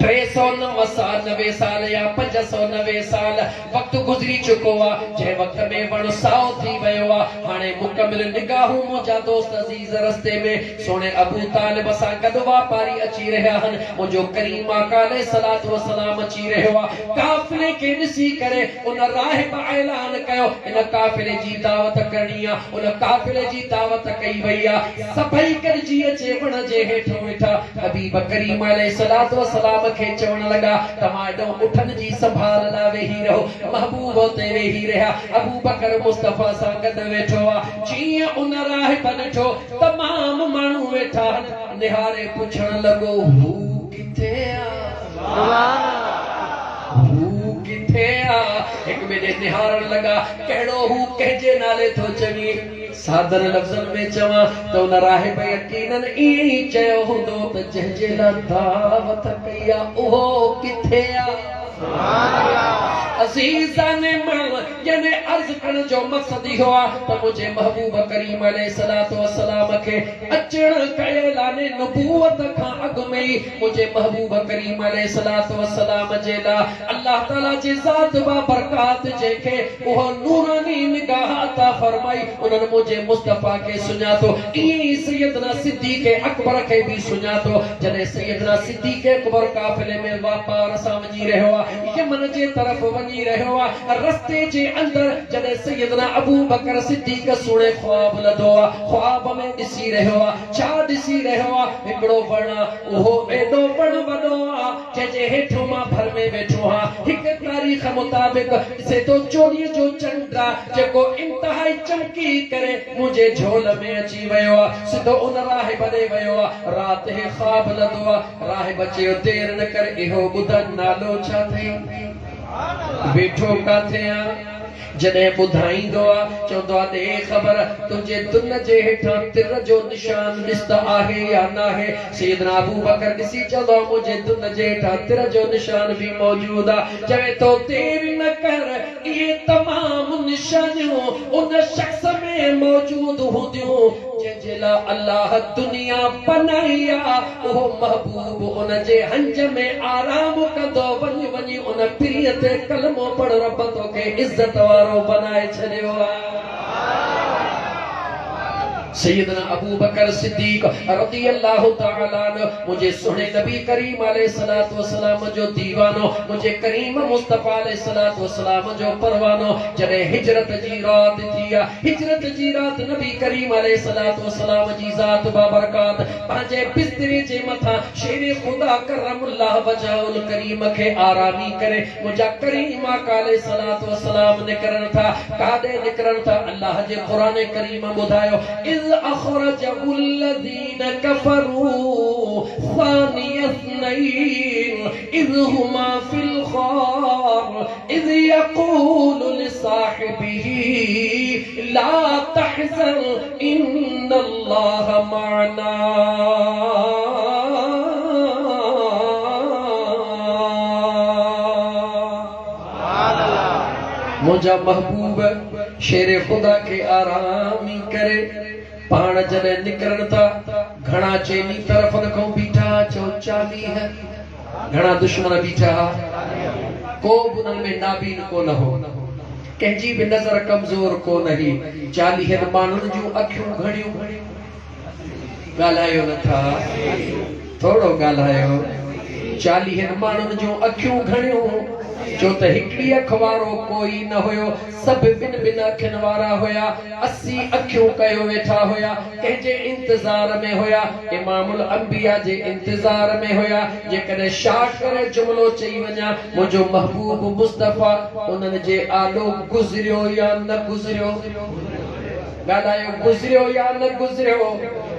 390 साल या 590 साल वक्त गुजरी चुको आ जे वक्त में वण साओ थी वयो आ हाने मुकम्मल निगाहूं मुजा दोस्त अजीज रस्ते में सोने अबू तालिब सा गद वापारी अची रहा हन मुजो करीम आका अलैहिस्सलातु वस्सलाम अची रहो आ काफिले के निसी करे उन राहिब ऐलान कयो इन काफिले जी दावत करनी आ उन काफिले जी दावत कई वई आ सभई करजी अचे वण जे हेठो वेठा हबीब करीम अलैहिस्सलातु वस्सलाम खे चवण लगा तमाडो उठन जी संभाल ला वेही रहो महबूब ते वेही रहा अबू बकर मुस्तफा सा गद वेठो आ जी उन राहिब ॾिठो तमाम मानू वेठा निहारे पुछण लगो हू किथे आ सुभान अल्लाह हू किथे आ एक ॿिए निहारण लगा केड़ो हू कहजे नाले थो चवी सादर लफ्ज़न में चवा तो उन राहिब यकीनन ई चयो हुंदो त जंहिंजे लाइ दावत कई आ उहो किथे आ सुभान अल्लाह अज़ीज़ाने मन यानी अर्ज करण जो मकसद ही हुआ तो मुझे महबूब करीम अलैहिस्सलातु वस्सलाम के अचण कयलाने नबूवत का अग में मुझे महबूब करीम अलैहिस्सलातु वस्सलाम जे ला अल्लाह ताला जी जात बा बरकत जेके वो नूरानी निगाह अता फरमाई उन्होंने मुझे मुस्तफा के सुना तो ई सैयदना सिद्दीक अकबर के भी सुना तो जने सैयदना सिद्दीक अकबर काफिले में वापार सामजी रहो यमन जे तरफ वनी रहो रस्ते जे अंदर जने सैयदना अबू बकर सिद्दीक सुने ख्वाब लदो ख्वाब में दिसी रहो छा दिसी रहो एकड़ो वण ओहो एडो वण वडो जे हेठो मा भर में बैठो हा एक तारीख मुताबिक से तो चोरी जो चंद्रा जेको इंतहाई चमकी करे मुझे झोल में अची वयो सिधो उन राहिब दे वयो रात है ख्वाब लदो राहिब चयो देर न कर इहो बुधन नालो छा थई बैठो काथे आ जने बुधाईंदो चवंदो दे खबर तुझे दुन जे हेठा तिर जो निशान दिसता आहे या ना है सैयदना अबू बकर किसी चलो मुझे दुन जे हेठा तिर जो निशान भी मौजूद आ चवे तो देर न कर ये तमाम निशानियों उन शख्स में मौजूद हुदियो जेला अल्लाह दुनिया बनाया वो महबूब उन जे हंज में आराम कंदो वनी वनी उन प्रिय ते कलमो पढ़ रब तो के इज्जत वारो बनाए छड़ियो सैयदना अबू बकर सिद्दीक रज़ी अल्लाह तआला अन्हु मुझे सुने नबी करीम अलैहिस्सलातु वस्सलाम जो दीवानो, मुझे करीम मुस्तफा अलैहिस्सलातु वस्सलाम जो परवानो। जॾहिं हिजरत जी रात थी, हिजरत जी रात नबी करीम अलैहिस्सलातु वस्सलाम जी ज़ात बाबरकात पंहिंजे बिस्तरे जे मथां शेर खुदा करमुल्लाह वजहुल करीम खे आरामी करे मुंहिंजा करीम आका अलैहिस्सलातु वस्सलाम निकरन था। काॾे निकरन था? अल्लाह जे क़ुरान करीम ॿुधायो इज़ अख़रजहुल लज़ीना कफ़रू सानिय इस्नैन इज़ हुमा फिल ग़ार इज़ यक़ूलु लिसाहिबिही ला तहज़न इन्नल्लाह मअना। मुझा महबूब शेर खुदा के आरामी करे पाण जॾहिं निकरन था घणा चेनी तरफ़न खां बीठा चो 40 घणा दुश्मन बीठा को बि उन्हनि में नाबीन कोन हो, कंहिंजी बि नज़र कमज़ोर कोन हुई। 40 माण्हुनि जूं अखियूं घणियूं, ॻाल्हायो नथा, थोरो ॻाल्हायो। 40 माण्हुनि जूं अखियूं घणियूं जो त हिकड़ी अख वारो कोई न हुयो, सब बिन बिन अखिन वारा हुया। 80 अखियूं कयो वेठा हुया, कंहिंजे इंतजार में हुया, इमामुल अंबिया जे इंतजार में हुया। जेकॾहिं शार्ट करे जुमलो चई वञा मुंहिंजो महबूब मुस्तफा उन्हनि जे आलो गुज़रियो या न गुज़रियो? ॻाल्हायो, गुज़रियो या न गुज़रियो?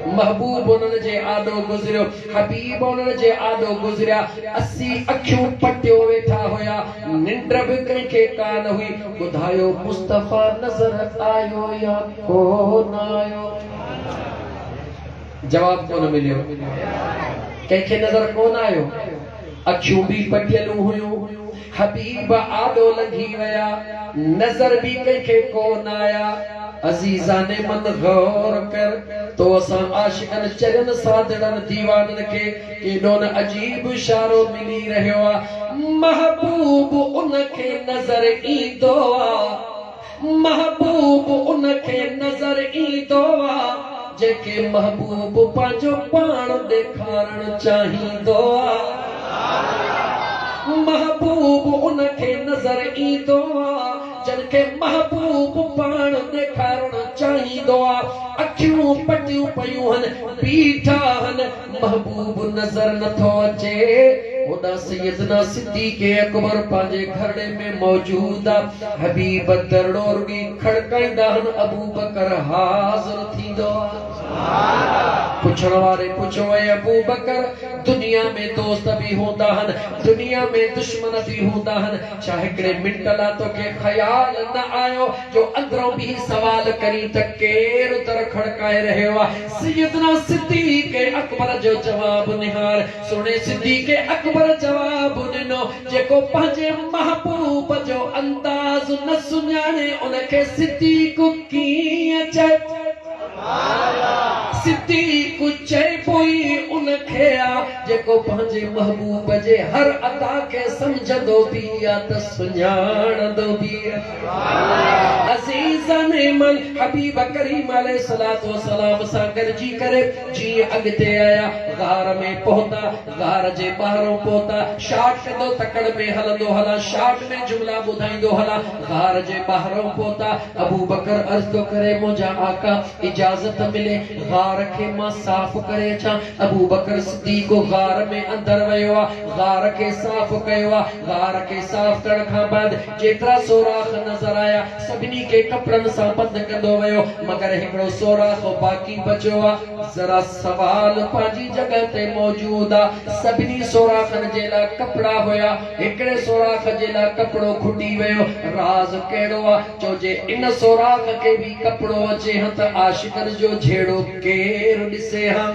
महबूब उन्हनि जे आॾो गुज़रियो, हबीब उन्हनि जे आॾो गुज़रिया। 80 अखियूं पटियो वेठा हुया, निंड बि कंहिंखे कान हुई। ॿुधायो मुस्तफा नज़र आयो या कोन आयो? जवाब कोन मिलियो, कंहिंखे नज़र कोन आयो। अखियूं बि पटियलूं हुयूं, हबीब आॾो लंघी विया, नज़र बि कंहिंखे कोन आया। अज़ीज़ाने मन गौर कर तो असां आशिकन चरन साधड़न दीवानन खे केॾो न अजीब इशारो मिली रहियो आहे। महबूब उनखे नज़र ईंदो आहे, महबूब उनखे नज़र ईंदो आहे जेके महबूब पंहिंजो पाण ॾेखारण चाहींदो आहे। महबूब उनखे नज़र ईंदो आहे जिनखे महबूब पाण ॾेखारण चाहींदो आहे। अखियूं पटियूं पयूं हन, बीठा हन, महबूब नज़र नथो अचे। होॾा सैयदना सिद्दीक़ अकबर पंहिंजे घरड़े में मौजूद आहे। हबीब दरड़ो रुॻी खड़काईंदा हन, अबू बकर हाज़िर थींदो आहे। पुछण वारे पुछो, अबू बकर दुनिया में दोस्त भी होंदा हन, दुनिया में दुश्मन भी होंदा हन, छा हिकड़े मिंट लाइ तोखे ख्याल न आयो जो अंदरों भी सवाल करी त केर दर खड़काए रहियो आहे? सैयदना सिद्दीक़ अकबर जो जवाब निहार। सुणे सिद्दीक़ अकबर जवाब ॾिनो, जेको पंहिंजे महबूब जो अंदाज़ न सुञाणे उनखे सिद्दीक़ कीअं चए? सिद्दीक़ चए पोई उनखे आ जेको पंहिंजे महबूब जे हर अदा खे सम्झंदो बि आ त सुञाणंदो बि आ। अज़ीज़ाने मन हबीब करीम अलैहिस्सलातु वस्सलाम सां गॾिजी करे जीअं अॻिते आया, गार में पहुता, गार जे ॿाहिरों पहुता। शाट कंदो तकड़ में हलंदो हला, शाट में जुमला ॿुधाईंदो हला, गार जे ॿाहिरों पहुता। अबू बकर अर्ज़ थो करे, मुंहिंजा आका इजाज़त मिले गार खे मां साफ़ करे अचां। अबू बकर सिद्दीक़ गार में अंदर वियो आहे, गार खे साफ़ कयो आहे। गार खे साफ़ करण खां बाद जेतिरा सोराख़ नज़र आया सभिनी खे कपड़नि सां बंदि कंदो वियो, मगर हिकिड़ो सोराख़ बाक़ी बचियो आहे। ज़रा सवाल पंहिंजी जॻह ते मौजूद आहे। सभिनी सोराख़नि जे लाइ कपड़ा हुया, हिकिड़े सोराख़ जे लाइ कपड़ो खुटी वियो। राज़ कहिड़ो आहे? चो जे इन सोराख़ खे बि कपड़ो अचे हा त आशिकन जो झेड़ो केर ॾिसे हा?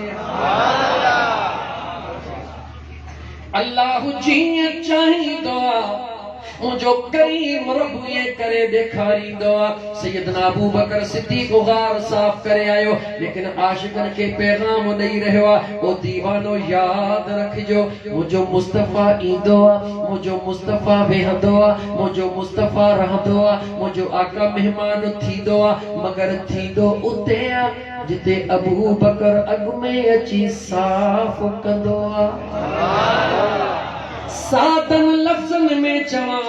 अल्लाह जीअं चाहींदो आहे मुझो करीम रब ये करे दिखारींदो सैयदना अबू बकर सिद्दीक गार साफ करे आयो लेकिन आशिकन के पैगाम नहीं रहियो ओ दीवानो याद रखजो मुझो मुस्तफा ईंदो मुझो मुस्तफा वेहंदो मुझो मुस्तफा रहंदो मुझो आका मेहमान थींदो मगर थींदो उते जिते अबू बकर अग में अची साफ कंदो सादन लफ्ज़न में चवा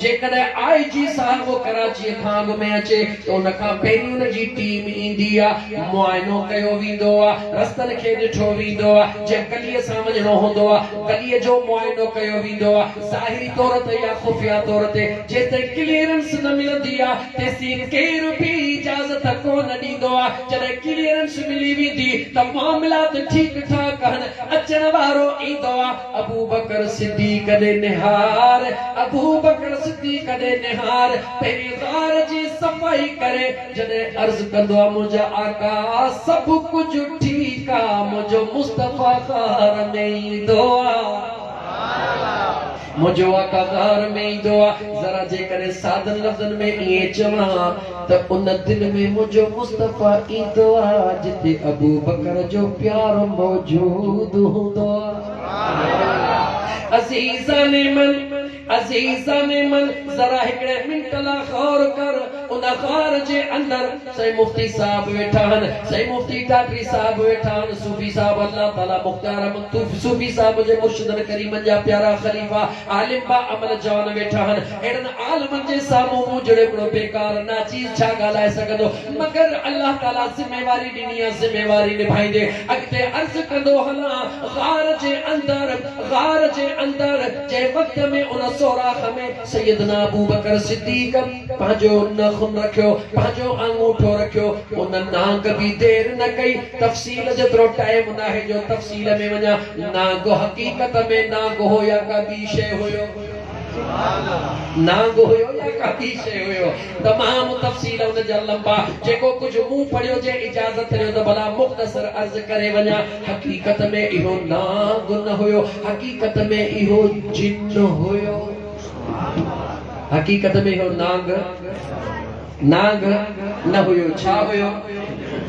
जेकॾहिं आईजी साहब कराची खां अॻु में अचे त उन खां पहिरीं उन जी टीम ईंदी आहे मुआइनो कयो वेंदो आहे रस्तनि खे ॾिठो वेंदो आहे जे गलीअ सां वञिणो हूंदो आहे गलीअ जो मुआइनो कयो वेंदो आहे ज़ाहिरी तौर ते या खुफ़िया तौर ते जेसिताईं क्लीयरेंस न मिलंदी आहे तेसिताईं केर बि इजाज़त कोन ॾींदो आहे जॾहिं क्लीयरेंस मिली वेंदी त मामलात ठीक ठाक आहिनि अचण वारो ईंदो आहे अबू बकर सिद्दीक़ ॾे निहार अबू बकर सिद्दीक़ ॾे निहार पहिरीं ग़ार जी सफ़ाई करे जॾहिं अर्ज़ कंदो आहे मुंहिंजा आका सभु कुझु ठीकु आहे मुंहिंजो मुस्तफ़ा ग़ार में ईंदो आहे मुझो आका ग़ार में ईंदो आहे ज़रा जेकॾहिं सादन लफ़्ज़नि में ईअं चवां त उन दिल में मुझो मुस्तफ़ा ईंदो आहे जिते अबू बकर जो प्यार मौजूद हूंदो आहे अज़ीज़ाने मन ज़रा हिकड़े मिंट लाइ गौर कर उन ग़ार जे अंदर सही मुफ्ती साहब वेठा आहिनि सही मुफ्ती टाकरी साहब वेठा आहिनि सूफी साहब अल्लाह ताला मुख्तार मखतूब सूफी साहब जे मुर्शिदन करीमन जा प्यारा खलीफा आलिम बा अमल जवान वेठा आहिनि एड़न आलमन जे साम्हूं मूं जड़े बड़ो बेकार ना चीज छा ॻाल्हाए सघंदो मगर अल्लाह ताला ज़िम्मेवारी ॾिनी आहे ज़िम्मेवारी निभाईंदे अॻिते अर्ज़ कंदो हलां ग़ार जे अंदर जे वक्त में उन सोराख़ में सैयदना अबू बकर सिद्दीक़ पंहिंजो नख़ुन रखियो पंहिंजो अंगूठो रखियो उन नांग बि देर न कई तफ़सील जेतिरो टाइम न आहे जो तफ़सील में वञा नांग हक़ीक़त में नांग हो या का ॿी शइ हुयो नांग हुयो या का ॿी शइ हुयो तमाम तफ़सील उन जा लंबा जेको कुझु मूं पढ़ियो जे इजाज़त ॾियो त भला मुख़्तसर अर्ज़ करे वञा हक़ीक़त में इहो नांग न हुयो हक़ीक़त में इहो जिन हुयो हक़ीक़त में इहो नांग न हुयो छा हुयो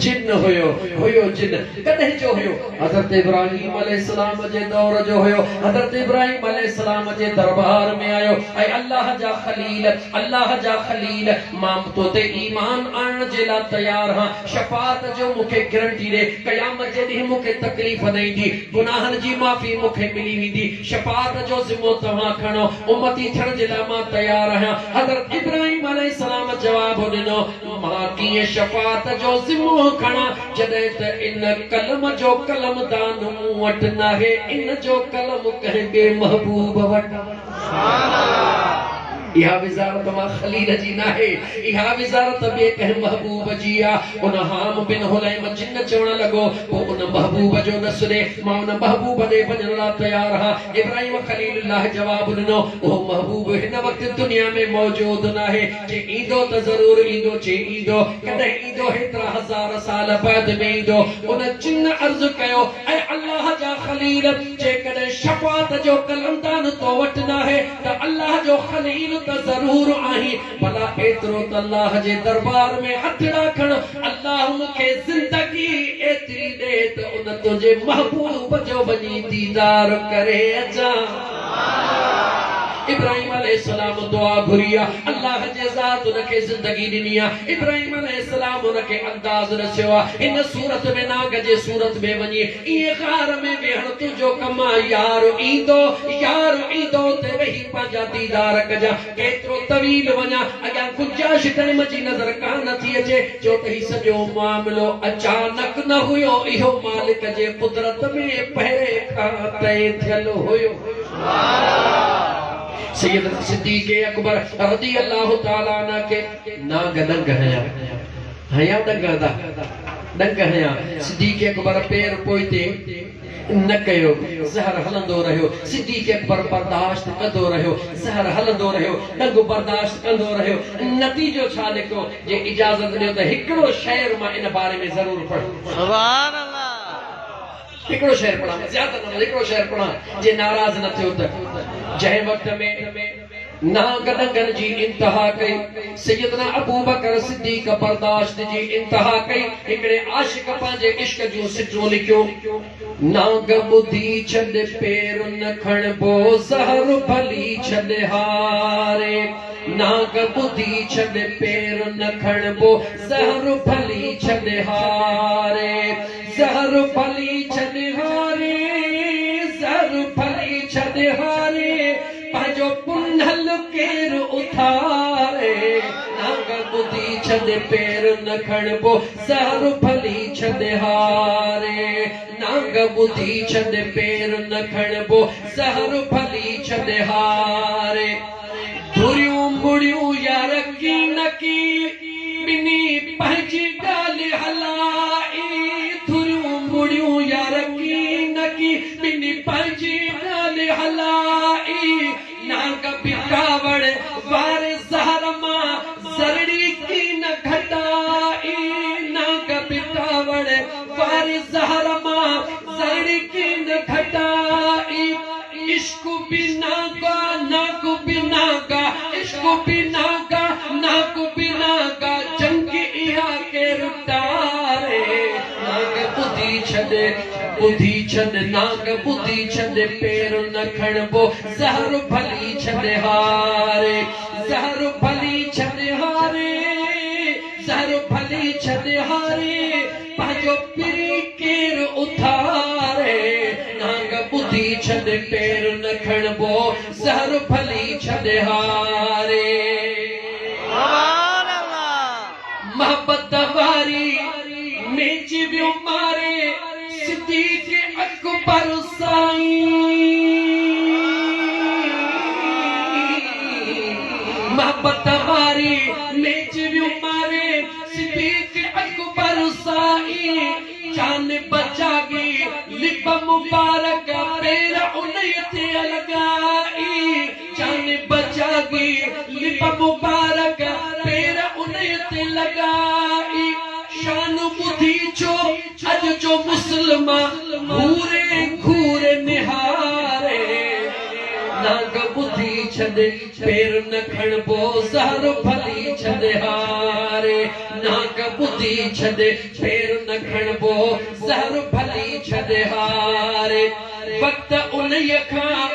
जिन हुयो जिन कॾहिं जो हुयो हज़रत इब्राहिम अलैहिस्सलाम जे दौर जो हुयो हज़रत इब्राहिम अलैहिस्सलाम जे दरबार में आयो ऐं अल्लाह जा खलील मां तो ते ईमान आणण जे लाइ तयार हां शफाअत जो मूंखे गारंटी ॾे क़यामत जे ॾींहुं मूंखे तकलीफ़ न ईंदी गुनाहनि जी माफ़ी मूंखे मिली वेंदी शफाअत जो ज़िम्मो तव्हां खणो उम्मती थियण जे लाइ मां तयार आहियां हज़रत इब्राहिम अलैहिस्सलाम जवाब ॾिनो मां कीअं शफाअत जो ज़िम्मो खणा जॾहिं त इन कलम जो कलमदान मूं वटि नाहे इन जो कलम कंहिं ॿिए महबूब वटि इहा विज़ारत मां खलील जी नाहे इहा विज़ारत ॿिए कंहिं महबूब जी आहे उन हाम बिन हुलैम जिन चवण लॻो पोइ उन महबूब जो न सुने मां उन महबूब ॾे वञण लाइ तयार आहियां इब्राहिम खलीलुल्लाह जवाब ॾिनो उहो महबूब हिन वक़्तु दुनिया में मौजूद नाहे जे ईंदो त ज़रूर ईंदो जे ईंदो कॾहिं ईंदो हेतिरा हज़ार साल बाद में ईंदो उन जिन अर्ज़ कयो ऐं अल्लाह जा खलील जेकॾहिं शफ़ाअत जो कलमदान तो वटि नाहे त अल्लाह जो खलील त ज़रूर आही भला एतिरो त अल्लाह जे दरबार में हथ रखण अल्लाह मूंखे ज़िंदगी एतिरी ॾे त उन तुंहिंजे महबूब जो वञी दीदार करे अचां इब्राहिम अलैहिस्सलाम दुआ घुरिया अल्लाह जे ज़ात उनखे ज़िंदगी ॾिनी आहे इब्राहिम अलैहिस्सलाम उनखे अंदाज़ रसियो आहे इन सूरत में नाग जे सूरत में वञी इहे ग़ार में वेहण तुंहिंजो कम आहे यार ईंदो ते वेही पंहिंजा दीदार कजां केतिरो तवील वञा अॻियां गुंजाइश टाइम जी नज़र कान थी अचे छो त ही सॼो मामिलो अचानक न हुयो इहो मालिक जे कुदरत में पहिरें खां तय थियल हुयो सैयदना सिद्दीक़ अकबर रज़ी अल्लाह ताला अन्हु के नाग डंग हया डंग हया सिद्दीक़ अकबर पैर पोइते न कयो ज़हर हलंदो रहियो सिद्दीक़ अकबर बर्दाश्त कंदो रहियो ज़हर हलंदो रहियो डंग बर्दाश्त कंदो रहियो नतीजो छा निकितो जे इजाज़त ॾियो त हिकिड़ो शेर मां इन बारे में ज़रूर पढ़ सुभान अल्लाह हिकिड़ो शेर पढ़ा ज्यादा न हिकिड़ो शेर पढ़ा जे नाराज़ न थियो त जंहिं वक़्त में नागडंगन जी इंतहा कई सैयदना अबू बकर सिद्दीक बर्दाश्त जी इंतहा कई हिकड़े आशिक पंहिंजे इश्क जूं सिटूं लिखियो नाग बुधी छॾ पेर न खणबो ज़हर भली छॾ हारे नाग बुधी छॾ पेर न खणबो ज़हर भली छॾ हारे ज़हर भली छॾ हारे ज़हर भली छॾ हारे पंहिंजो पुनल केर उथारे नाग बुधी छॾ पेर न खणबो ज़हर भली छॾ हारे नाग बुधी छॾ पेर न खणबो ज़हर भली छॾ हारे धुरियूं मुड़ियूं यार की न की ॿिनी पंहिंजी ॻाल्हि हलाई धुरियूं मुड़ियूं यार की न की ॿिनी पंहिंजी ॻाल्हि हलाई नाग बिकावड़ वारे ज़हर मां ज़रड़ी की न घटाई नाग बिकावड़ वारे ज़हर मां ज़रड़ी की न घटाई इश्क बिना का नाग बिना का इश्क बिना का नाग बिना का जंग इहा के रुटारे नाग बुधी छॾ नाग बुधी छॾ पेर न खणबो ज़हर भली छॾ हारे ज़हर भली छॾ हारे ज़हर भली छॾ हारे पंहिंजो पिरी केर उथारे नाग बुधी छॾ पेर न खणबो ज़हर भली छॾ हारे मोहब्बत वारी मेच वियो मारे सिद्दीक़ अकबर साईं मोहब्बत वारी मेच वियो मारे सिद्दीक़ अकबर साईं जान बचागी लिप मुबारक पेर उन्हीं ते लगाई जान बचागी लिप मुबारक पेर उन्हीं ते लगाई शान बुधी जो अज जो मुसलमान घूरे घूरे निहारे नाग बुधी छॾ पेर न खणबो ज़हर भली छॾ हारे नाग बुधी छॾ पेर न खणबो ज़हर भली छॾ हारे वक्त उन्हीअ खां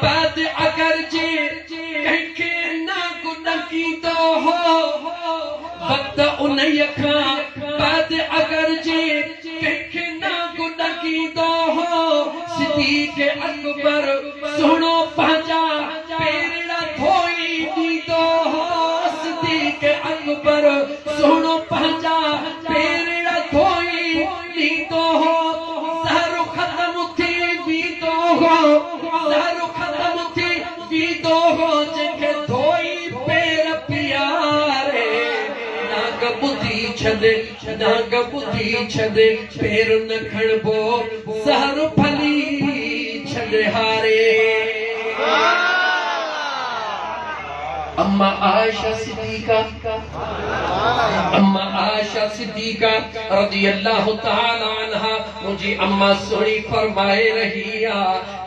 बाद अगर जे कंहिंखे नाग ॾकींदो हो वक्त उन्हीअ खां बाद अगर जे कंहिंखे नाग ॾकींदो हो सिद्दीक़ अकबर सुहिणो पंहिंजा पेरड़ा धोई ॾींदो हो सिद्दीक़ अकबर सुहिणो पंहिंजा पेरड़ा धोई ॾींदो हो ज़हर ख़त्म थी वेंदो हो ज़हर ख़त्म थी वेंदो हो जंहिंखे धोई पेर पियारे नाग बुधी छॾ पेर न खणबो ज़हर भली छॾ हारे अम्मा आयशा सिद्दीका रज़ी अल्लाह तआला अन्हा मुझे अम्मा सुनी फरमाए रही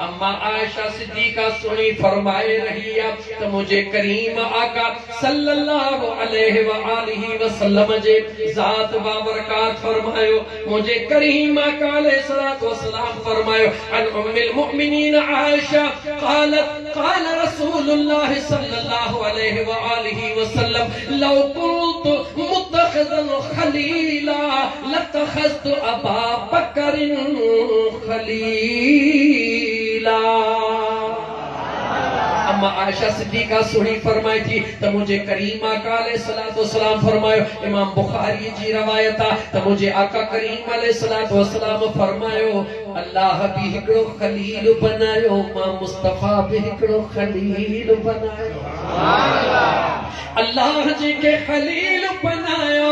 अम्मा आयशा सिद्दीका सुनी फरमाए रही तो मुझे करीम आका सल्लल्लाहु अलैहि व आलिहि वसल्लम जे ज़ात बाबरकात फरमायो मुझे करीम आका अलैहिस्सलातु वस्सलाम फरमायो अन उम्मुल मुमिनीन आयशा क़ालत क़ाल रसूलुल्लाह सल्लल्लाहु अलैहि व आलिहि वसल्लम लौ कुन्तु मुत्तखिज़न खलीला लत्तखज़तु अबा बकरिन खलीला अम्मा आयशा सिद्दीका सुनी फरमाई थी तो मुझे करीम आका अलैहिस्सलातु वस्सलाम फरमायो इमाम बुखारी जी रवायत तो मुझे आका करीम अलैहिस्सलातु वस्सलाम फरमायो अल्लाह भी हिकड़ो खलील बनायो मां मुस्तफा भी हिकड़ो खलील बनायो अल्लाह जी के खलील बनायो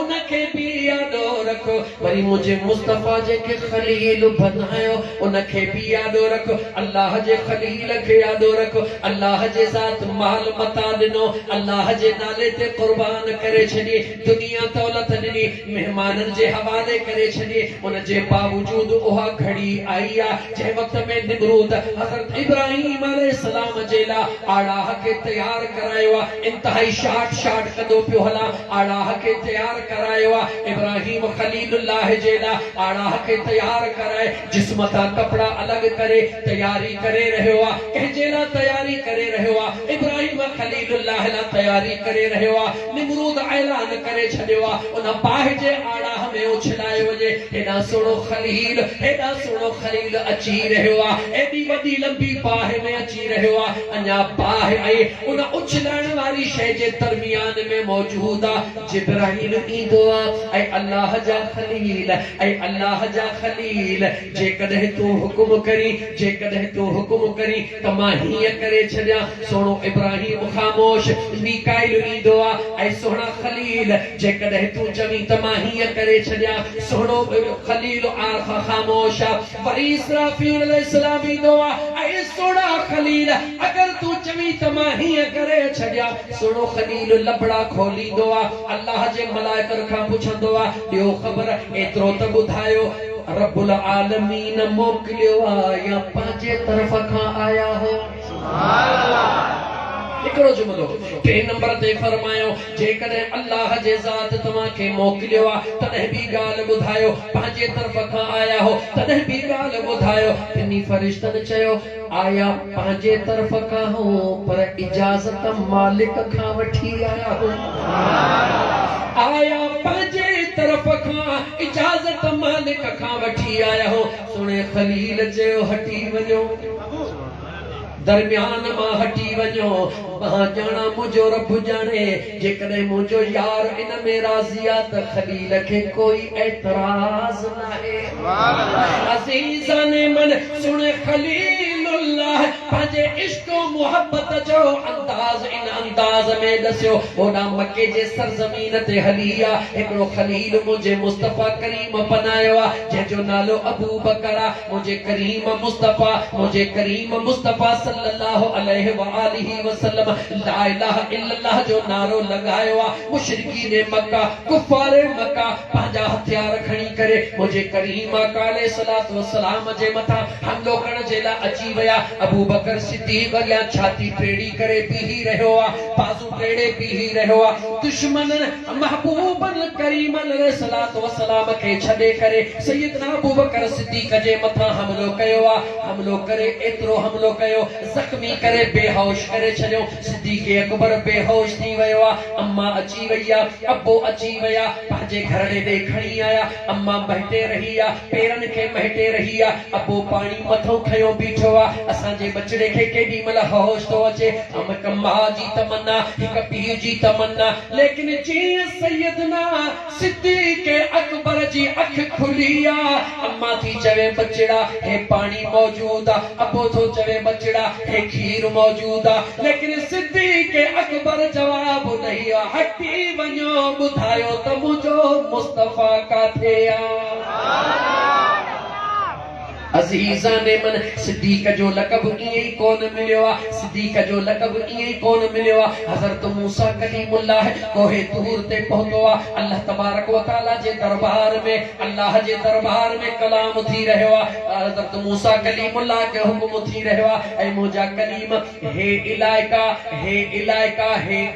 उनके भी यादो रखो वरी मुझे मुस्तफा जेके खलील बनायो उनखे भी यादो रखो अल्लाह जे खलील के यादो रखो अल्लाह जे ज़ात माल मता दिनो अल्लाह जे नाले ते कुर्बान करे छडी दुनिया दौलत दिनी मेहमानन जे हवाले करे छडी उन जे बावजूद ओहा घड़ी आई आ जे वक्त में निमरूद हजरत इब्राहिम अलैहिस्सलाम जे ला आड़ाह के तैयार करायो इंतहाई शाट कदो पियो हला आड़ाह के तैयार करायो इब्राहिम खलीलुल्लाह जे ला आड़ाह के तैयार कराए जिस्म ता कपड़ा अलग करे तैयारी करे रहयो कंहिंजे ला तैयारी करे रहयो इब्राहिम खलीलुल्लाह ला तैयारी करे रहयो निमरूद ऐलान करे छडियो उन बाहि जे आड़ाह में उछलाए वजे हेडा सोणो खलील अची रहयो एडी वडी लंबी बाहि में अची रहयो अञा बाहि आई उन उछलाइण वारी शय जे दरमियान में मौजूद जिब्राइल ईंदो ऐ अल्लाह जा खलील जे कदे तू हुकुम करी त मां हीअ करे छडिया सोणो इब्राहिम खामोश मीकाइल ईंदो ऐ सोहणा खलील जे कदे तू चवी त मां हीअ करे छडिया सोहणो खलील आखा खामोश वरी इसराफील अलैहिस्सलाम ईंदो ऐ सोहणा खलील अगर तू चवी त मां हीअ करे छडिया सोहणो खलील लबड़ा खोलींदो अल्लाह जे मलाइकर खां पुछंदो ॿियो ख़बर एतिरो त ॿुधायो रब्बुल आलमीन मोकिलियो या पंहिंजे तरफ़ खां आया हो सुभान अल्लाह हिकिड़ो जुमलो टे नंबर ते फरमायो जेकॾहिं अल्लाह जे ज़ात तव्हां खे मोकिलियो तॾहिं बि ॻाल्हि ॿुधायो पंहिंजे तरफ़ खां आया हो तॾहिं बि ॻाल्हि ॿुधायो टिनी फरिश्तनि चयो आया पंहिंजे तरफ़ खां हो पर इजाज़त मालिक खां वठी आया हो आया पंहिंजे तरफ़ खां इजाज़त मालिक खां वठी आया हो सुणे खलील चयो हटी वञो दरमियान मां हटी वञो मां ॼाणा मुंहिंजो रब ॼाणे जेकॾहिं मुंहिंजो यार इन में राज़ी आहे त खलील खे कोई एतराज़ नाहे अज़ीज़ाने मन सुणे खलीलुल्लाह पंहिंजे इश्क मोहब्बत जो अंदाज़ इन अंदाज़ में दस्यो ओॾा मके जे सरज़मीन ते हली हिकिड़ो खलील मुंहिंजे मुस्तफ़ा करीम बनायो जंहिंजो नालो अबू बकर मुंहिंजे करीम मुस्तफ़ा सल्लल्लाहु अलैहि व आलिहि वसल्लम ला इलाहा इल्लल्लाह जो नारो लगायो मुशरिकीन मक्का कुफार मक्का पंहिंजा हथियार खणी करे मुंहिंजे करीम आका अलैहिस्सलातु वस्सलाम जे मथां हमलो करण जे लाइ अची विया अबू बकर सिद्दीक़ अॻियां छाती टेड़ी करे बीही रहियो बाज़ू टेड़े बीही रहियो दुश्मन महबूबन करीमन अलैहिस्सलातु वस्सलाम खे छॾे करे सैयदना अबू बकर सिद्दीक़ जे मथां हमलो करे एतिरो हमलो कयो जख्मी करे बेहोश करे छॾियो सिद्दीक़ अकबर बेहोश थी वियो अम्मा अची वई अब्बो अची विया पंहिंजे घरड़े ॾे खणी आया अम्मा महटे रही पेरनि खे महटे रही अब्बो पाणी मथो खयो बीठो असांजे बचड़े खे केॾी महिल होश थो अचे हिक मां जी तमन्ना हिक पीउ जी तमन्ना लेकिन जीअं सैयदना सिद्दीक़ अकबर जी अख खुली अम्मा थी चवे बचड़ा हे पानी मौजूद अब्बो थो चवे बचड़ा हे खीर मौजूद लेकिन सिद्दीक़ अकबर जवाब नहीं हटी वञो ॿुधायो त मुंहिंजो मुस्तफ़ा काथे अज़ीज़ाने मन सिद्दीक़ जो लक़ब इएं ई कोन मिलियो सिद्दीक़ जो लक़ब इएं ई कोन मिलियो हज़रत मूसा कलीमुल्लाह कोहे तूर ते पहुतो अल्लाह तबारक व तआला जे दरबार में कलाम थी रहियो हज़रत मूसा कलीमुल्लाह के हुक्म थी रहियो ऐ मुंहिंजा कलीम हे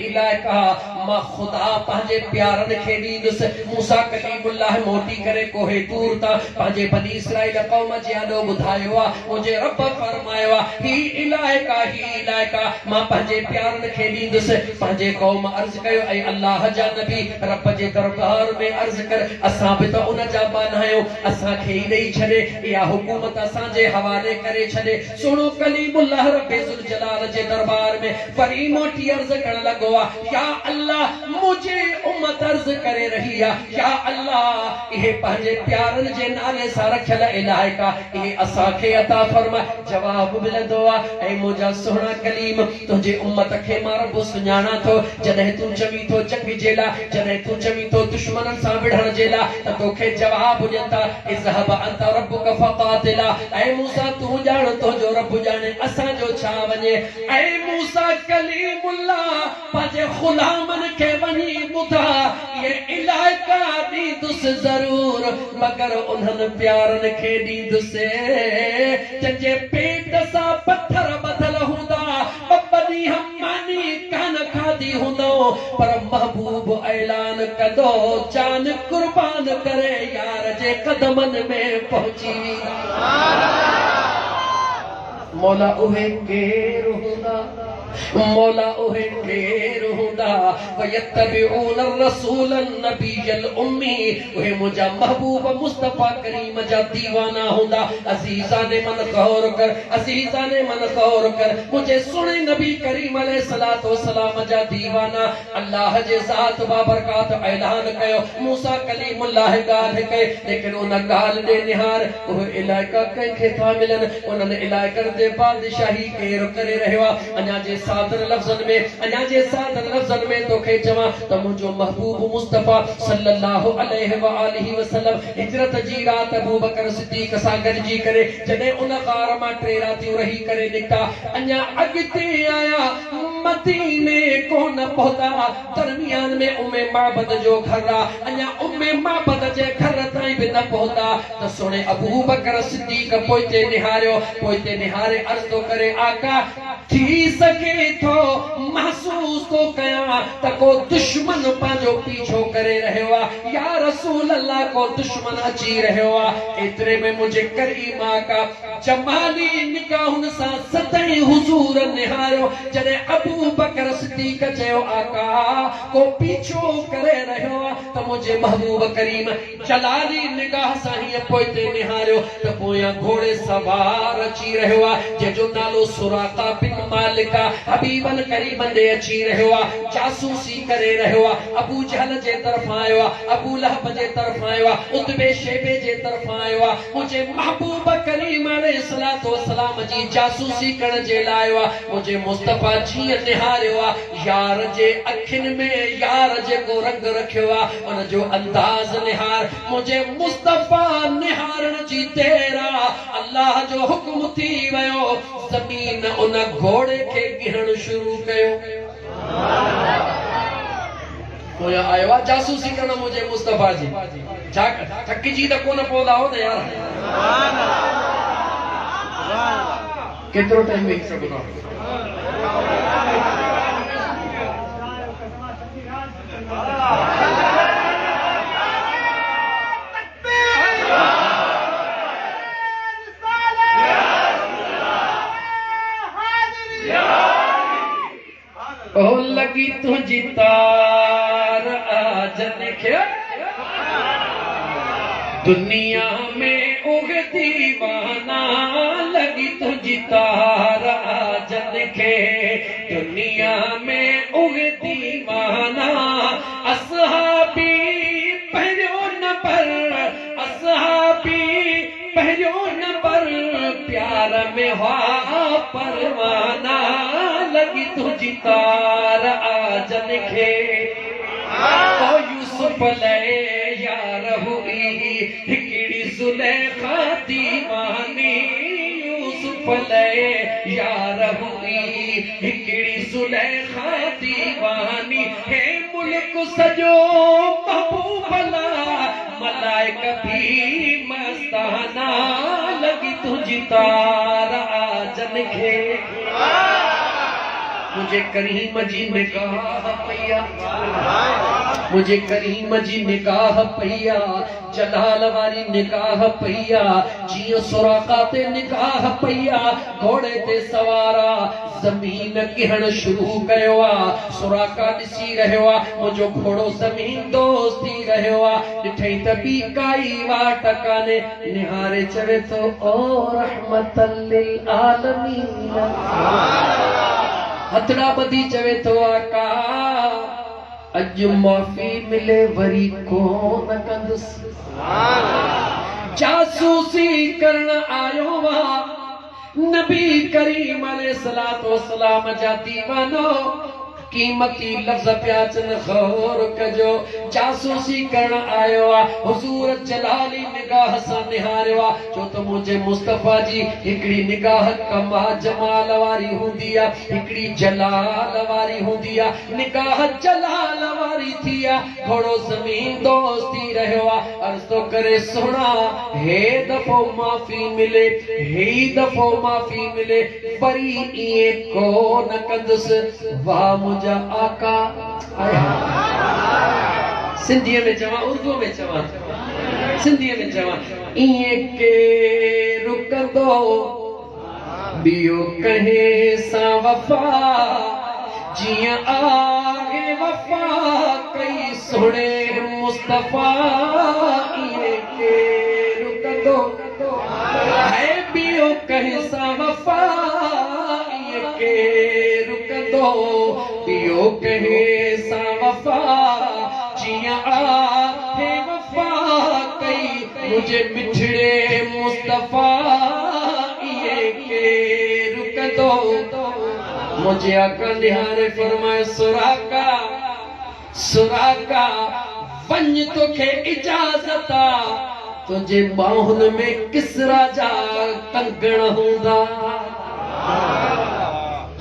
इलाइका मां खुदा पंहिंजे प्यारनि खे ॾींदुसि मूसा कलीमुल्लाह मोटी करे कोहे तूर तां पंहिंजे बनी इसराइल क़ौम जे बुधायो मुझे रब फरमायो ही इलाइका मां पंहिंजे प्यारनि खे ॾींदुसि पंहिंजे क़ौम अर्ज़ कयो ऐं अल्लाह जा नबी रब जे दरबार में अर्ज़ कर असां बि त उन जा बानायो असांखे ई ॾेई छॾे इहा हुकूमत असांजे हवाले करे छॾे सुहिणो कलीमुल्लाह रब ज़ुल जलाल जे दरबार में वरी मोटी अर्ज़ करण लॻो या अल्लाह अल्लाह मुझे उम्मत अर्ज करे रही है या अल्लाह ये पंहिंजे प्यारन जे नाले सां रखियल इलाइका ये असां खे अता फरमा। जवाब मिलंदो आहे ऐं मुंहिंजा सुहिणा कलीम तुंहिंजे उम्मत खे मां रब सुञाणा थो। जॾहिं तूं चवी थो जंग जे लाइ, जॾहिं तूं चवी थो दुश्मननि सां विढ़ण जे लाइ, त तोखे जवाब ॾियनि था इज़हब अंत रब्बुक फक़ातिला। ऐं मूसा तूं ॼाण तुंहिंजो रब ॼाणे असांजो छा वञे। ऐं मूसा कलीमुल्लाह पंहिंजे ग़ुलामनि खे वञी ॿुधा ये इलाइका ॾींदुसि ज़रूर, मगर उन्हनि प्यारनि खे ॾींदुसि जंहिंजे पेट सां पत्थर ॿधल हूंदा, ॿ ॾींहं मानी कान खाधी हूंदो, पर महबूब ऐलान कंदो जान कुर्बान करे यार जे कदमनि में पहुची वेंदा। मौला उहे केर हूंदा, मौला उहे केर हूंदा वयत्तबिऊन रसूल नबील उम्मी, उहे मुंहिंजा महबूब मुस्तफा करीम जा दीवाना हूंदा। अज़ीज़ा ने मन गौर कर, अज़ीज़ा ने मन गौर कर, मुझे सुने नबी करीम अलैहिस्सलातु वस्सलाम जा दीवाना। अल्लाह जे ज़ात बाबरकात ऐलान कयो मूसा कलीमुल्लाह ॻाल्हि कई, लेकिन उन ॻाल्हि ॾे निहार उहे इलाइका कंहिंखे था मिलनि। उन्हनि इलाइकनि ते बादशाही केरु करे रहियो आहे। अञा जे सादर लफ़्ज़नि में, अञा जे सादर लफ़्ज़नि में तोखे चवां त मुंहिंजो महबूब मुस्तफा सल्लल्लाहु अलैहि व आलिहि वसल्लम हिजरत जी रात अबू बकर सिद्दीक़ सां गॾिजी करे जॾहिं उन ग़ार मां 3 रातियूं रही करे निकिता, अञा अॻिते आया मदीने कोन पहुता, दरमियान में उम्मे माबद जो घर आहे, अञा उम्मे माबद जे घर ताईं बि न पहुता त सुणे अबू बकर सिद्दीक़ पोइते निहारियो, पोइते निहारे अर्ज़ थो करे आका थी सके थो महसूस तो कया त को दुश्मन पंहिंजो पीछो करे रहियो आहे, या रसूल अल्लाह को दुश्मन अची रहियो आहे। एतिरे में मुंहिंजे करीम आका जमाली निगाहुनि सां सतई हुज़ूर निहारियो। जॾहिं अबू बकर सिद्दीक़ चयो आका को पीछो करे रहियो आहे त मुंहिंजे महबूब करीम जलाली निगाह सां हीअं पोइते निहारियो त पोयां घोड़े सवार अची रहियो आहे जंहिंजो नालो सुराका बिन मालिक हबीबन करीबन दे अची रहियो आहे, जासूसी करे रहियो आहे। अबू जहल जे तरफ़ आयो आहे, अबू लहब जे तरफ़ आयो आहे, उतबे शेबे जे तरफ़ आयो आहे, मुंहिंजे महबूब करीम अलैहिस्सलातु वस्सलाम जी जासूसी करण जे लाइ आयो आहे। मुंहिंजे मुस्तफा जीअं निहारियो आहे यार जे अखियुनि में यार जेको रंग रखियो आहे उन जो अंदाज़ निहार। मुंहिंजे मुस्तफा निहारण जी देर आहे, अल्लाह जो हुक्म थी वियो, ज़मीन उन घोड़े खे गिहण शुरू कयो। पोयां आयो आहे जासूसी करण मुंहिंजे मुस्तफा जी, छा थकिजी त कोन पवंदा हो न यार, केतिरो टाइम वेही सघंदा। ओ लगी तुझी तार आज देखे दुनिया में उगे दीवाना, लगी तुझी तार आज देखे दुनिया में उगे दीवाना। असहाबी पहरियो न पर, असहाबी पहरियो न पर, प्यार में हुआ परवाना, लगी तुझी तार आज निखे। ओ यूसुफ ले यार हुई हिकड़ी जुलेखा दीवानी, यूसुफ ले यार हुई हिकड़ी जुलेखा दीवानी। हे मुल्क सजो महबूबला मलाइक भी मस्ताना, लगी तुझी तार आज निखे। मुझे करीम जी निगाह पैया, मुझे करीम जी निगाह पैया, जलाल वाली निगाह पैया, जियो सुराका ते निगाह पैया, घोड़े ते सवारा ज़मीन गिहण शुरू कयो आ। सुराका ॾिसी रहियो आ मुंहिंजो घोड़ो ज़मीन दोस्त थी रहियो आ। ॾिठई त ॿी काई वाट कान्हे, निहारे चवे थो ओ रहमतल लिल आलमीन। हथड़ा ॿधी चवे थो आका अज माफ़ी मिले वरी कोन कंदुस जासूसी करण आयो वा नबी करीम अलैहिस्सलातु वस्सलाम जा दीवानो कीमती लफ्ज़ प्याचन गौर कजो जासूसी करण आयो आ हुजूर जलाली निगाह सां निहारियो आ छो त मुझे मुस्तफा जी हिकड़ी निगाह कमा जमाल वारी हुंदी आ हिकड़ी जलाल वारी हुंदी आ निगाह जलाल वारी थी आ थोड़ो ज़मीन दोस्ती रहियो आ अर्ज़ तो करे सुना हे दफ़ो माफ़ी मिले हे दफ़ो माफ़ी मिले वरी इए को न कंदुस वाह मुझा आका सिंधी में चवा उर्दू में चवा सिंधी में चवा इए के रुकंदो बियो कहे सा वफा जिया आगे वफा कई सोने मुस्तफा इए के रुकंदो है बियो कहे सा वफा इए के रुकंदो बियो कहे सा वफा जिया आगे वफा कई मुझे मिठड़े मुस्तफा इए के रुकंदो मुझे आका निहारे फरमाए सुराका सुराका वंज तोखे इजाजता तुझे बाहुन में किस राजा कंगण हुंदा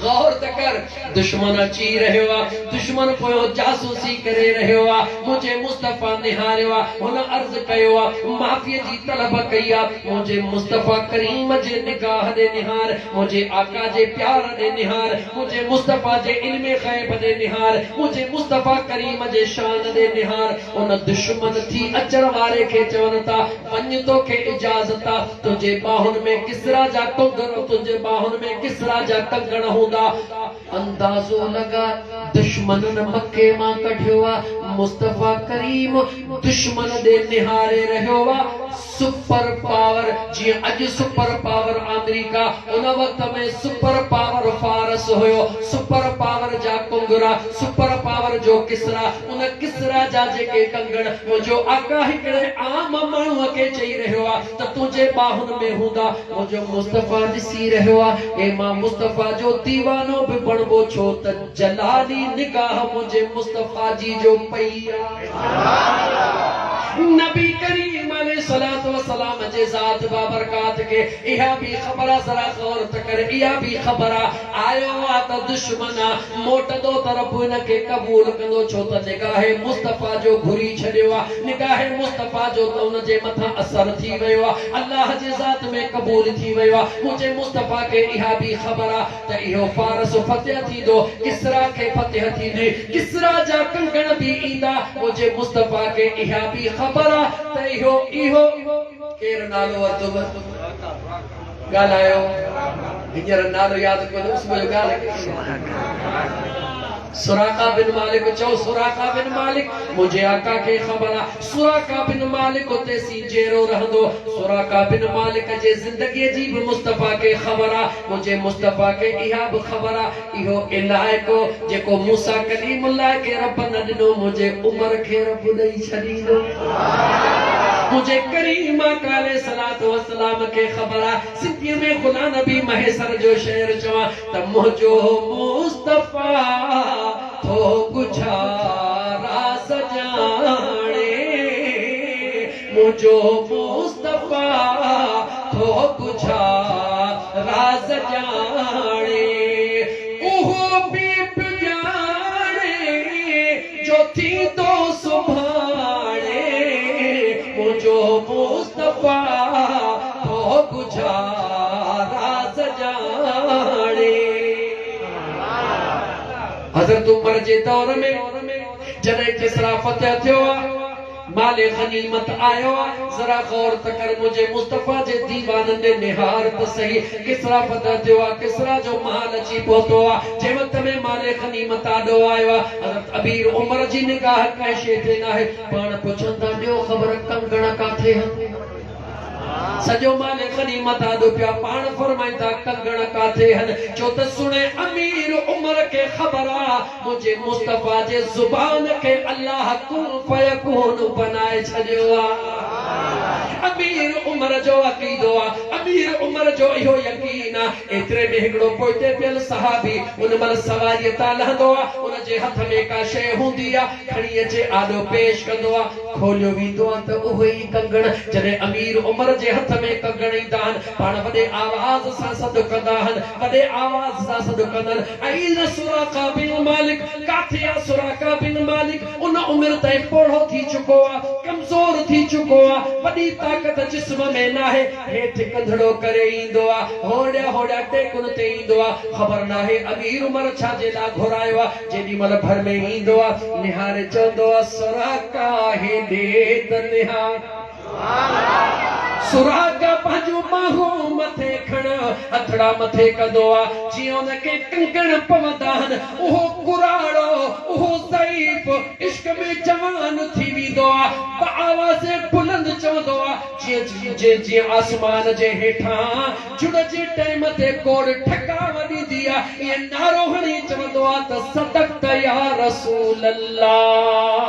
गौर तकर दुश्मन अची रहियो आ दुश्मन पोयो जासूसी करे रहियो आ मुझे मुस्तफा निहारियो आ हुन अर्ज़ कयो आ माफ़ी जी तलब कई आ मुझे मुस्तफा करीम जे निगाह दे निहार मुझे आका जे प्यार दे निहार मुझे मुस्तफा जे इल्म गैब दे निहार मुझे मुस्तफा करीम जे शान दे निहार उन दुश्मन थी अचण वारे खे चवन था वञ तोखे इजाज़त आ तुझे बाहुन में किसरा जा कंगण तुझे बाहुन में किसरा जा कंगण हो अंदाजो लगा दुश्मन न मक्के मां कढियो आ मुस्तफा करीम दुश्मन दे निहारे रहियो आ सुपर पावर जी अज सुपर पावर अमेरिका उन वक्त में सुपर पावर फारस होयो सुपर पावर जा कुंगरा सुपर पावर जो किसरा उन किसरा जा जेके कंगण वो जो आका हिकड़े आम माण्हू के चई रहियो आ त तुझे बाहुन में हुंदा मुझो मुस्तफा दिसी रहियो आ ए मां मुस्तफा जो दीवानो भी बणबो छो त जलाली निगाह मुझे मुस्तफा जी जो पई नबी करीम अलैहिस्सलातु वस्सलाम जे ज़ात बाबरकात के इहा भी खबर जरा गौर त कर इहा भी खबर आयो आ त दुश्मन मोटदो तरफ न के कबूल कंदो छो त निगाह मुस्तफा जो घुरी छडियो आ निगाह मुस्तफा जो त उन जे मथा असर थी वयो आ अल्लाह जे ज़ात में कबूल थी वयो आ मुझे मुस्तफा के इहा भी खबर त इहो फारस फतेह थी दो किसरा के फतेह थी दे किसरा जा कंगण भी इंदा मुझे मुस्तफा के इहा भी खबर त इहो इहो केर नालो वतो गालायो हिजर नालो याद कोन उसमें जो गाल सुराका बिन मालिक चो सुराका बिन मालिक मुझे आका के खबर सुराका बिन मालिक ते सी जेरो रहंदो सुराका बिन मालिक जे जिंदगी जी भी मुस्तफा के खबर मुझे मुस्तफा के इहा भी खबर इहो इलाइको जेको मूसा कलीमुल्लाह के रब न दिनो मुझे उमर के रब दई छडीदो मुझे करीम काले सलातो वसलाम के खबर सिद्धी में खुदा नबी महेसर जो शेर चवा त मुझो मुस्तफा थो गुजारा सजाने मुझो मुस्तफा थो गुजारा सजाने उहो भी जाने जो थी तो सुभाने मुझो मुस्तफा थो गुजारा सजाने हज़रत उमर जे दौर में जॾहिं किसरा फतेह थियो माले गनीमत आयो जरा गौर त कर मुझे मुस्तफा जे दीवान ने निहार त सही किसरा फतेह थियो किसरा जो माल अची पहुतो जे वक्त में माले गनीमत आडो आयो हज़रत अबीर उमर जी निगाह कैसे थे ना है पण पुछंदा ॾियो ख़बर कंगण काथे सजो माल गनीमत आदो पिया पाण फरमाइंदा कंगण काथे हन जो त सुने अमीर उमर के खबरा मुझे मुस्तफा जे जुबान के अल्लाह कुन फयकून बनाए छजो अमीर उमर जो अकीदो अमीर उमर जो इहो यकीन एतरे में हिकड़ो पोइते पियल सहाबी उन मल सवारी लहंदो उन जे हथ में का शय हुंदी खणी अचे आडो पेश कंदो खोलियो वींदो त उहो ई कंगण जॾहिं अमीर उमर जे हथ में कंगण ईंदा आहिनि पाण वॾे आवाज़ सां सॾु कंदा आहिनि वॾे आवाज़ सां सॾु कंदा आहिनि ऐं सुराका बिन मालिक काथे आहे सुराका बिन मालिक उन उमिरि ताईं पोढ़ो थी चुको आहे कमज़ोर थी चुको आहे वॾी ताक़त जिस्म में नाहे हेठि कंधड़ो करे ईंदो आहे होड़िया होड़िया टेकुन ते ईंदो आहे ख़बर नाहे अमीर उमर छा जे लाइ घुरायो आहे जेॾी महिल भर में ईंदो आहे निहारे चवंदो आहे सुराका हेॾे त निहार सुरागा पंहिंजो बाहू मथे खण हथड़ा मथे कंदो आहे जीअं उनखे कंगण पवंदा आहिनि उहो कुराड़ो उहो ज़ईफ़ इश्क में जवान थी वेंदो आहे आवाज़ बुलंद चवंदो आहे जीअं जीअं आसमान जे हेठां जुड़ जे टाइम ते कोड़ ठकाव ॾींदी आहे ईअं नारो हणी चवंदो आहे त सदक़त या रसूल अल्लाह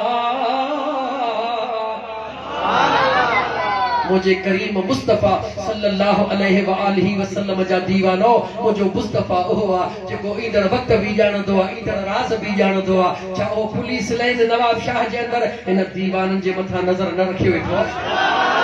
मुझे करीम मुस्तफा सल्लल्लाहु अलैहि व आलिहि वसल्लम जा दीवानो मुझो मुस्तफा ओहो आहे जेको ईंदड़ वक्त भी ॼाणंदो आहे ईंदड़ राज़ भी ॼाणंदो आहे छा ओ पुलिस लाइन नवाब शाह जे अंदर इन दीवाननि जे मथां नज़र न रखी वेठो आहे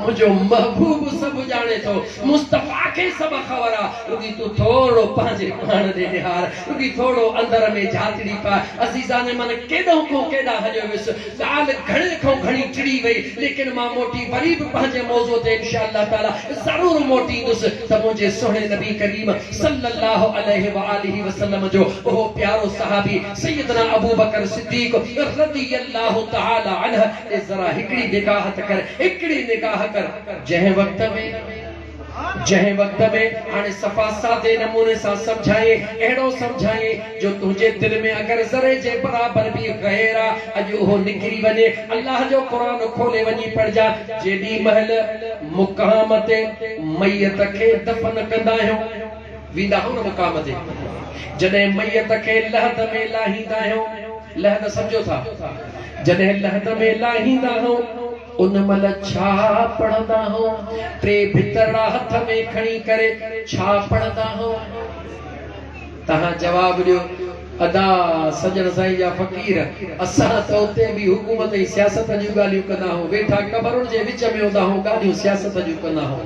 मुझो महबूब सब जाने तो मुस्तफा के सब खबर रुगी तू थोड़ो पांजे पाण दे निहार रुगी थोड़ो अंदर में झातड़ी पा अजीजा ने मन केडो को केडा हजो विस गाल घणे को घणी चिड़ी वई लेकिन मां मोटी वरी भी पांजे मौजू ते इंशाअल्लाह ताला जरूर मोटी दुस त मुझे सोहणे नबी करीम सल्लल्लाहु अलैहि व आलिहि वसल्लम जो ओ प्यारो सहाबी सैयदना अबू बकर सिद्दीक रदियल्लाहु ताला अन्हु ए जरा हिकड़ी निगाह त कर हिकड़ी निगाह जह वक्त में हाने सफा सादे नमूने सा समझाए एड़ो समझाए जो तुझे दिल में अगर जरे जे बराबर भी गैरा अजो हो निकरी वने अल्लाह जो कुरान खोले वनी पढ़ जा जेडी महल मुकाम ते मैयत के दफन कंदा हो विंदा हो मुकाम ते जने मैयत के लहद में लाहींदा हो लहद समझो था जने लहद में लाहींदा हो उन मल छा पढ़ंदा हो टे भितरड़ा हथ में खणी करे छा पढ़ंदा हो तहां जवाब दियो अदा सजन साईं जा फकीर असां त उते भी हुकूमत ऐं सियासत जूं ॻाल्हियूं कंदा हो वेठा कबरुनि जे विच में हूंदा हो ॻाल्हियूं सियासत जूं कंदा हो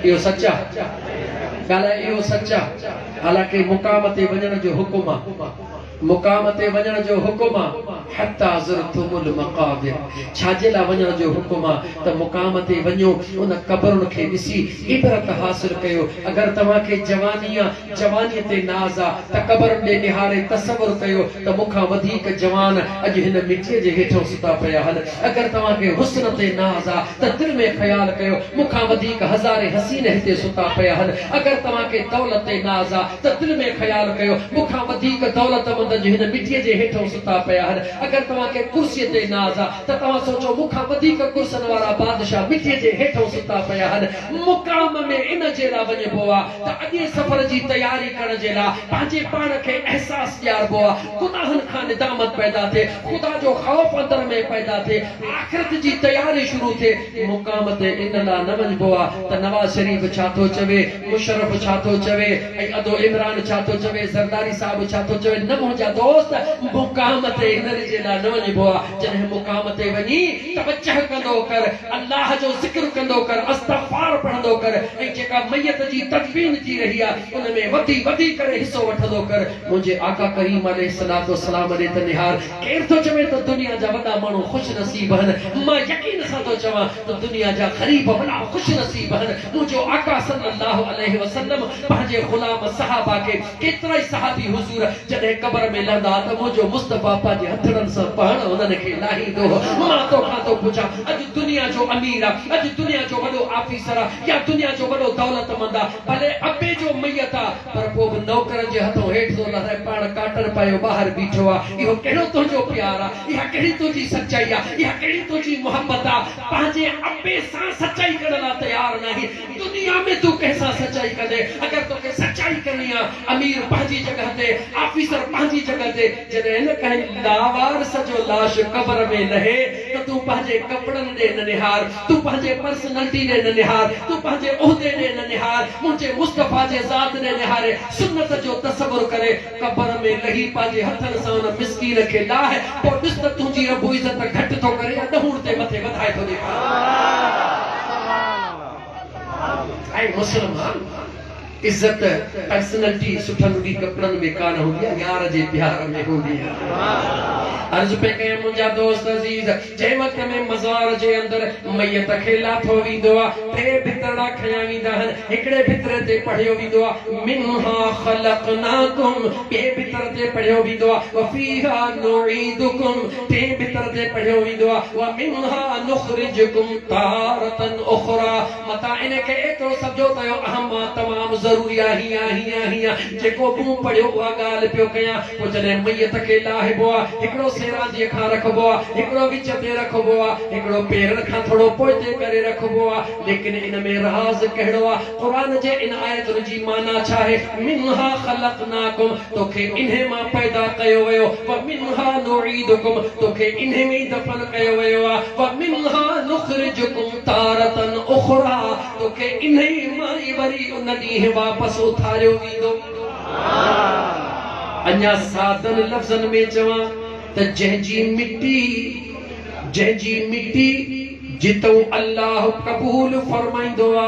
इहो सचा ॻाल्हि इहो सचा हालांकि मुकाम ते वञण जो हुकुम आहे मुकाम ते वञण जो हुकुम आहे हत्ता ज़ुरतुमुल मक़ाबिर छाजे ला वञण जो हुकुम आहे त मुकाम ते वञो उन कबरुनि खे ॾिसी इबरत हासिल कयो अगर तव्हां खे जवानी ते नाज़ आहे त कबरुनि ॾे निहारे तसवुर कयो त मूंखां वधीक जवान अॼु हिन मिटीअ जे हेठो सुता पिया हल अगर तव्हां खे हुस्न ते नाज़ आहे त दिलि में ख़्याल कयो मूंखां वधीक हज़ारे हसीन हिते सुता पिया हल अगर तव्हां खे दौलत ते नाज़ आहे त दिलि में ख़्याल कयो मूंखां वधीक दौलतमंद हिन मिटीअ जे हेठो सुता पिया आहिनि अगर तव्हां खे कुर्सीअ ते नाज़ आहे त तव्हां सोचो मूंखां वधीक कुर्सनि वारा बादशाह मिटीअ जे हेठो सुता पिया आहिनि मुकाम में इन जे लाइ वञिबो आहे त अॻे सफ़र जी तयारी करण जे लाइ पंहिंजे पाण खे अहसास ॾियारिबो आहे ख़ुदानि खां निदामत पैदा थिए ख़ुदा जो ख़ौफ़ अंदर में पैदा थिए आख़िरत जी तयारी शुरू थिए मुकाम ते इन लाइ न वञिबो आहे त नवाज़ शरीफ़ छा थो चवे मुशर्रफ छा थो चवे ऐं अदो इमरान छा थो चवे ज़रदारी साहिब छा थो चवे न मुंहिंजा दोस्त मुकाम ते इन जे लाइ न वञिबो आहे जॾहिं मुकाम ते वञी तवज्जह कंदो कर अल्लाह जो ज़िक्र कंदो कर इस्तग़फ़ार पढ़ंदो कर ऐं जेका मैयत जी तदफीन थी रही आहे उन में वधी वधी करे हिस्सो वठंदो कर मुंहिंजे आका करीम अलैहिस्सलातु वस्सलाम ॾे त निहार केर थो चवे त दुनिया जा वॾा माण्हू ख़ुशि नसीब आहिनि मां यकीन सां थो चवां त दुनिया जा ग़रीब वॾा ख़ुशि नसीब आहिनि मुंहिंजो आका सल्लल्लाहु अलैहि वसल्लम पंहिंजे ग़ुलाम सहाबा खे केतिरा ई सहाबी हुज़ूर जॾहिं कबर में लहंदा त मुंहिंजो मुस्तफा पंहिंजे हथड़नि सां पाण उन्हनि खे लाहींदो मां तोखां थो पुछां अॼु दुनिया जो अमीर आहे अॼु दुनिया जो वॾो ऑफिसर आहे या दुनिया जो वॾो दौलतमंद आ भले अबे जो मैयत आ पर को नौकर जे हथों हेठ तो लहे पाण काटर पायो बाहर बीठो आ इहो केड़ो तुझो प्यार आ इहा केड़ी तुझी सच्चाई आ इहा केड़ी तुझी मोहब्बत आ पांजे अबे सा सच्चाई करण ला तैयार नहीं दुनिया में तू कैसा सच्चाई करे अगर तो के सच्चाई करनी आ अमीर पांजी जगह ते ऑफिसर पांजी जगह ते जने न कहीं लावार सजो लाश कब्र में लहे तो तू पांजे कपड़न दे न निहार तू पांजे पर्सनालिटी दे न निहार तू पांजे ओहदे दे न निहार मुझे मुस्तफा जे जात दे निहारे सुन्नत जो तसव्वुर करे कब्र में लही पांजे हथन सां मिस्कीन खे लाहे पो ॾिस त तुंहिंजी रब इज्जत घट थो करे या दहूड़ ते मथे वधाए थो ॾे ऐं मुसलमान इज्जत पर्सनालिटी सुठन दी कपड़न में कान होंदी है यार जे प्यार में होंदी है अर्ज पे कहे मुंजा दोस्त अजीज जे वक्त में मज़ार जे अंदर मैयत खे लाथो वींदो आ टे भितरड़ा खया वींदा हन हिकड़े भितरे ते पढ़ियो वींदो आ मिनहा खलकनाकुम टे भितर ते पढ़ियो वींदो आ व फीहा नुईदुकुम टे भितर ते पढ़ियो वींदो आ व मिनहा नुखरिजुकुम तारतन उखरा मता इने के एतरो समझो तयो अहम तमाम जरूरी हिया जेको तू पढ़ियो उहा ॻाल्हि पियो कयां पोइ जॾहिं मैयत खे लाहिबो आहे हिकिड़ो सेराजीअ खां रखबो आहे हिकिड़ो विच ते रखबो आहे हिकिड़ो पेरनि खां थोरो पोइते करे रखबो आहे लेकिन इन में राज़ कहिड़ो आहे क़ुरान जे इन आयतुनि जी माना छा आहे मिनहा ख़लक़नाकुम तोखे इन्हे मां पैदा कयो वियो व मिनहा नुईदुकुम तोखे इन्हे में दफ़न कयो वियो आहे व मिनहा नुखरिजुकुम तारतन उखरा तोखे इन्हे मां वरी उन ॾींहुं वापस उथारियो वींदो अञा सादन लफ़्ज़न में चवां त जंहिंजी मिट्टी जितो अल्लाह कबूल फरमाइंदो आ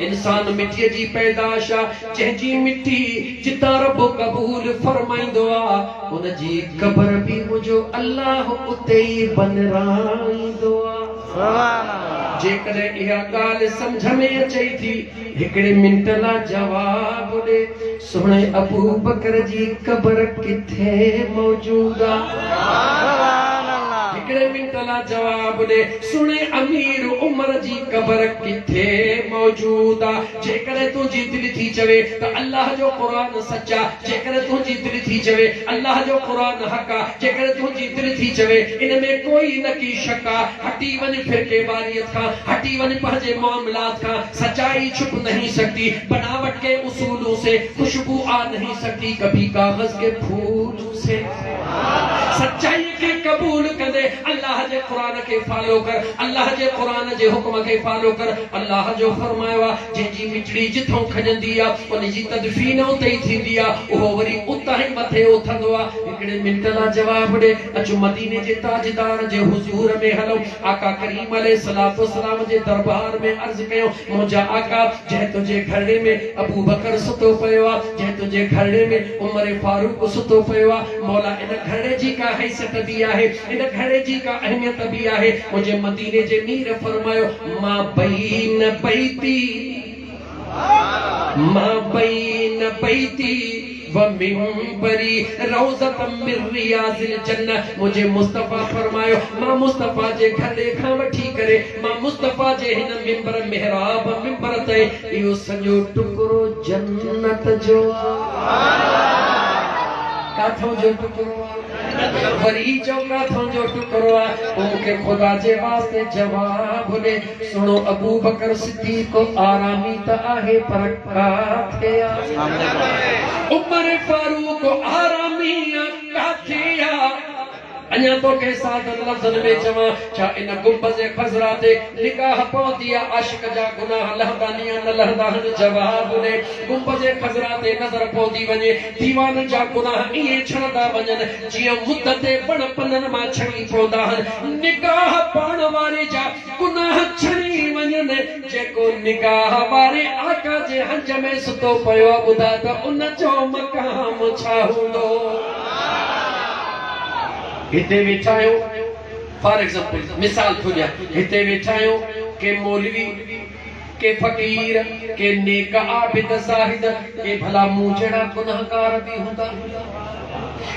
इंसान मिट्टी जी पैदाश आ जंहिंजी मिट्टी जिता रब कबूल फरमाइंदो आ उन जी कब्र भी मुझो अल्लाह उते ही बनराइंदो आ जेकॾहिं इहा ॻाल्हि सम्झ में अचे थी हिकिड़े मिंट लाइ जवाब ॾे सुहिणे अबू बकर जी कब्र किथे मौजूद आहे हिकिड़े मिंट लाइ जवाब ॾे सुहिणे अमीर उमर जी कब्र किथे मौजूद आहे जेकॾहिं तुंहिंजी दिलि थी चवे त अल्लाह जो क़ुरान सचा जेकॾहिं तुंहिंजी दिलि थी चवे अल्लाह जो क़ुरान हक़ आहे जेकॾहिं तुंहिंजी दिलि थी चवे इन में कोई न की शक आहे हटी वञ फिरके वारियत खां हटी वञ पंहिंजे मामलात खां सच्चाई छुप नहीं सकती बनावट के उसूलों से खुशबू आ नहीं सकती कभी कागज के फूलों से सच्चाई के कबूल कंदे अल्लाह जे कुरान के फॉलो कर अल्लाह जे कुरान जे हुक्म के फॉलो कर अल्लाह जो फरमायो आहे जंहिंजी मिठड़ी जिथों खजंदी आहे उन जी तदफीन उते ई थींदी आहे उहो वरी उतां ई मथे उथंदो आहे हिकिड़े मिंट लाइ जवाब ॾे अचो मदीने जे ताजदार जे हुजूर में हलो आका करीम अलैहिस्सलातु वस्सलाम जे दरबार में अर्ज़ कयो मुंहिंजा आका जंहिं तुंहिंजे घरड़े में अबू बकर सुतो पियो आहे जंहिं तुंहिंजे घरड़े में उमर फारूक सुतो पियो आहे मौला इन घरड़े जी का हैसियत भी आहे इन घरड़े जी का अहमियत भी आहे मुझे मदीने जे मीर फरमायो मां बैन बैती व मिंबरी रौज़तम मिन रियाज़िल जन्नह मुझे मुस्तफा फरमायो मां मुस्तफा जे घरड़े खां वठी करे मां मुस्तफा जे हिन मिंबर मिहराब मिंबर ते इहो सॼो टुकड़ो जन्नत जो काथों जो टुकड़ो वरी जो काथों जो टुकड़ो उनके खुदा जे वास्ते जवाब दे सुनो अबू बकर सिद्दीक को आरामी त आहे पर काथे उमर फारूक को आरामी काथे अञा तो के साथ लफ्ज़न में चवा छा इन गुंबज़ खज़रा ते निगाह पवंदी आहे आशिक जा गुनाह लहंदा न लहंदा जवाब दे गुंबज़ खज़रा ते नज़र पवंदी वञे दीवान जा गुनाह ईअं छणंदा वञनि जीअं मुद्दते बण पननि मां छणी पवंदा आहिनि निगाह पाण वारे जा गुनाह छणी वञनि जेको निगाह वारे आका जे हंज में सुतो पियो ॿुधा त उन जो मक़ाम छा हूंदो हिते वेठा आहियो फॉर एग्जांपल मिसाल थो ॾियां हिते वेठा आहियो के मौलवी के फकीर के नेक आबिद ज़ाहिद के भला मूं जहिड़ा गुनाहगार भी हूंदा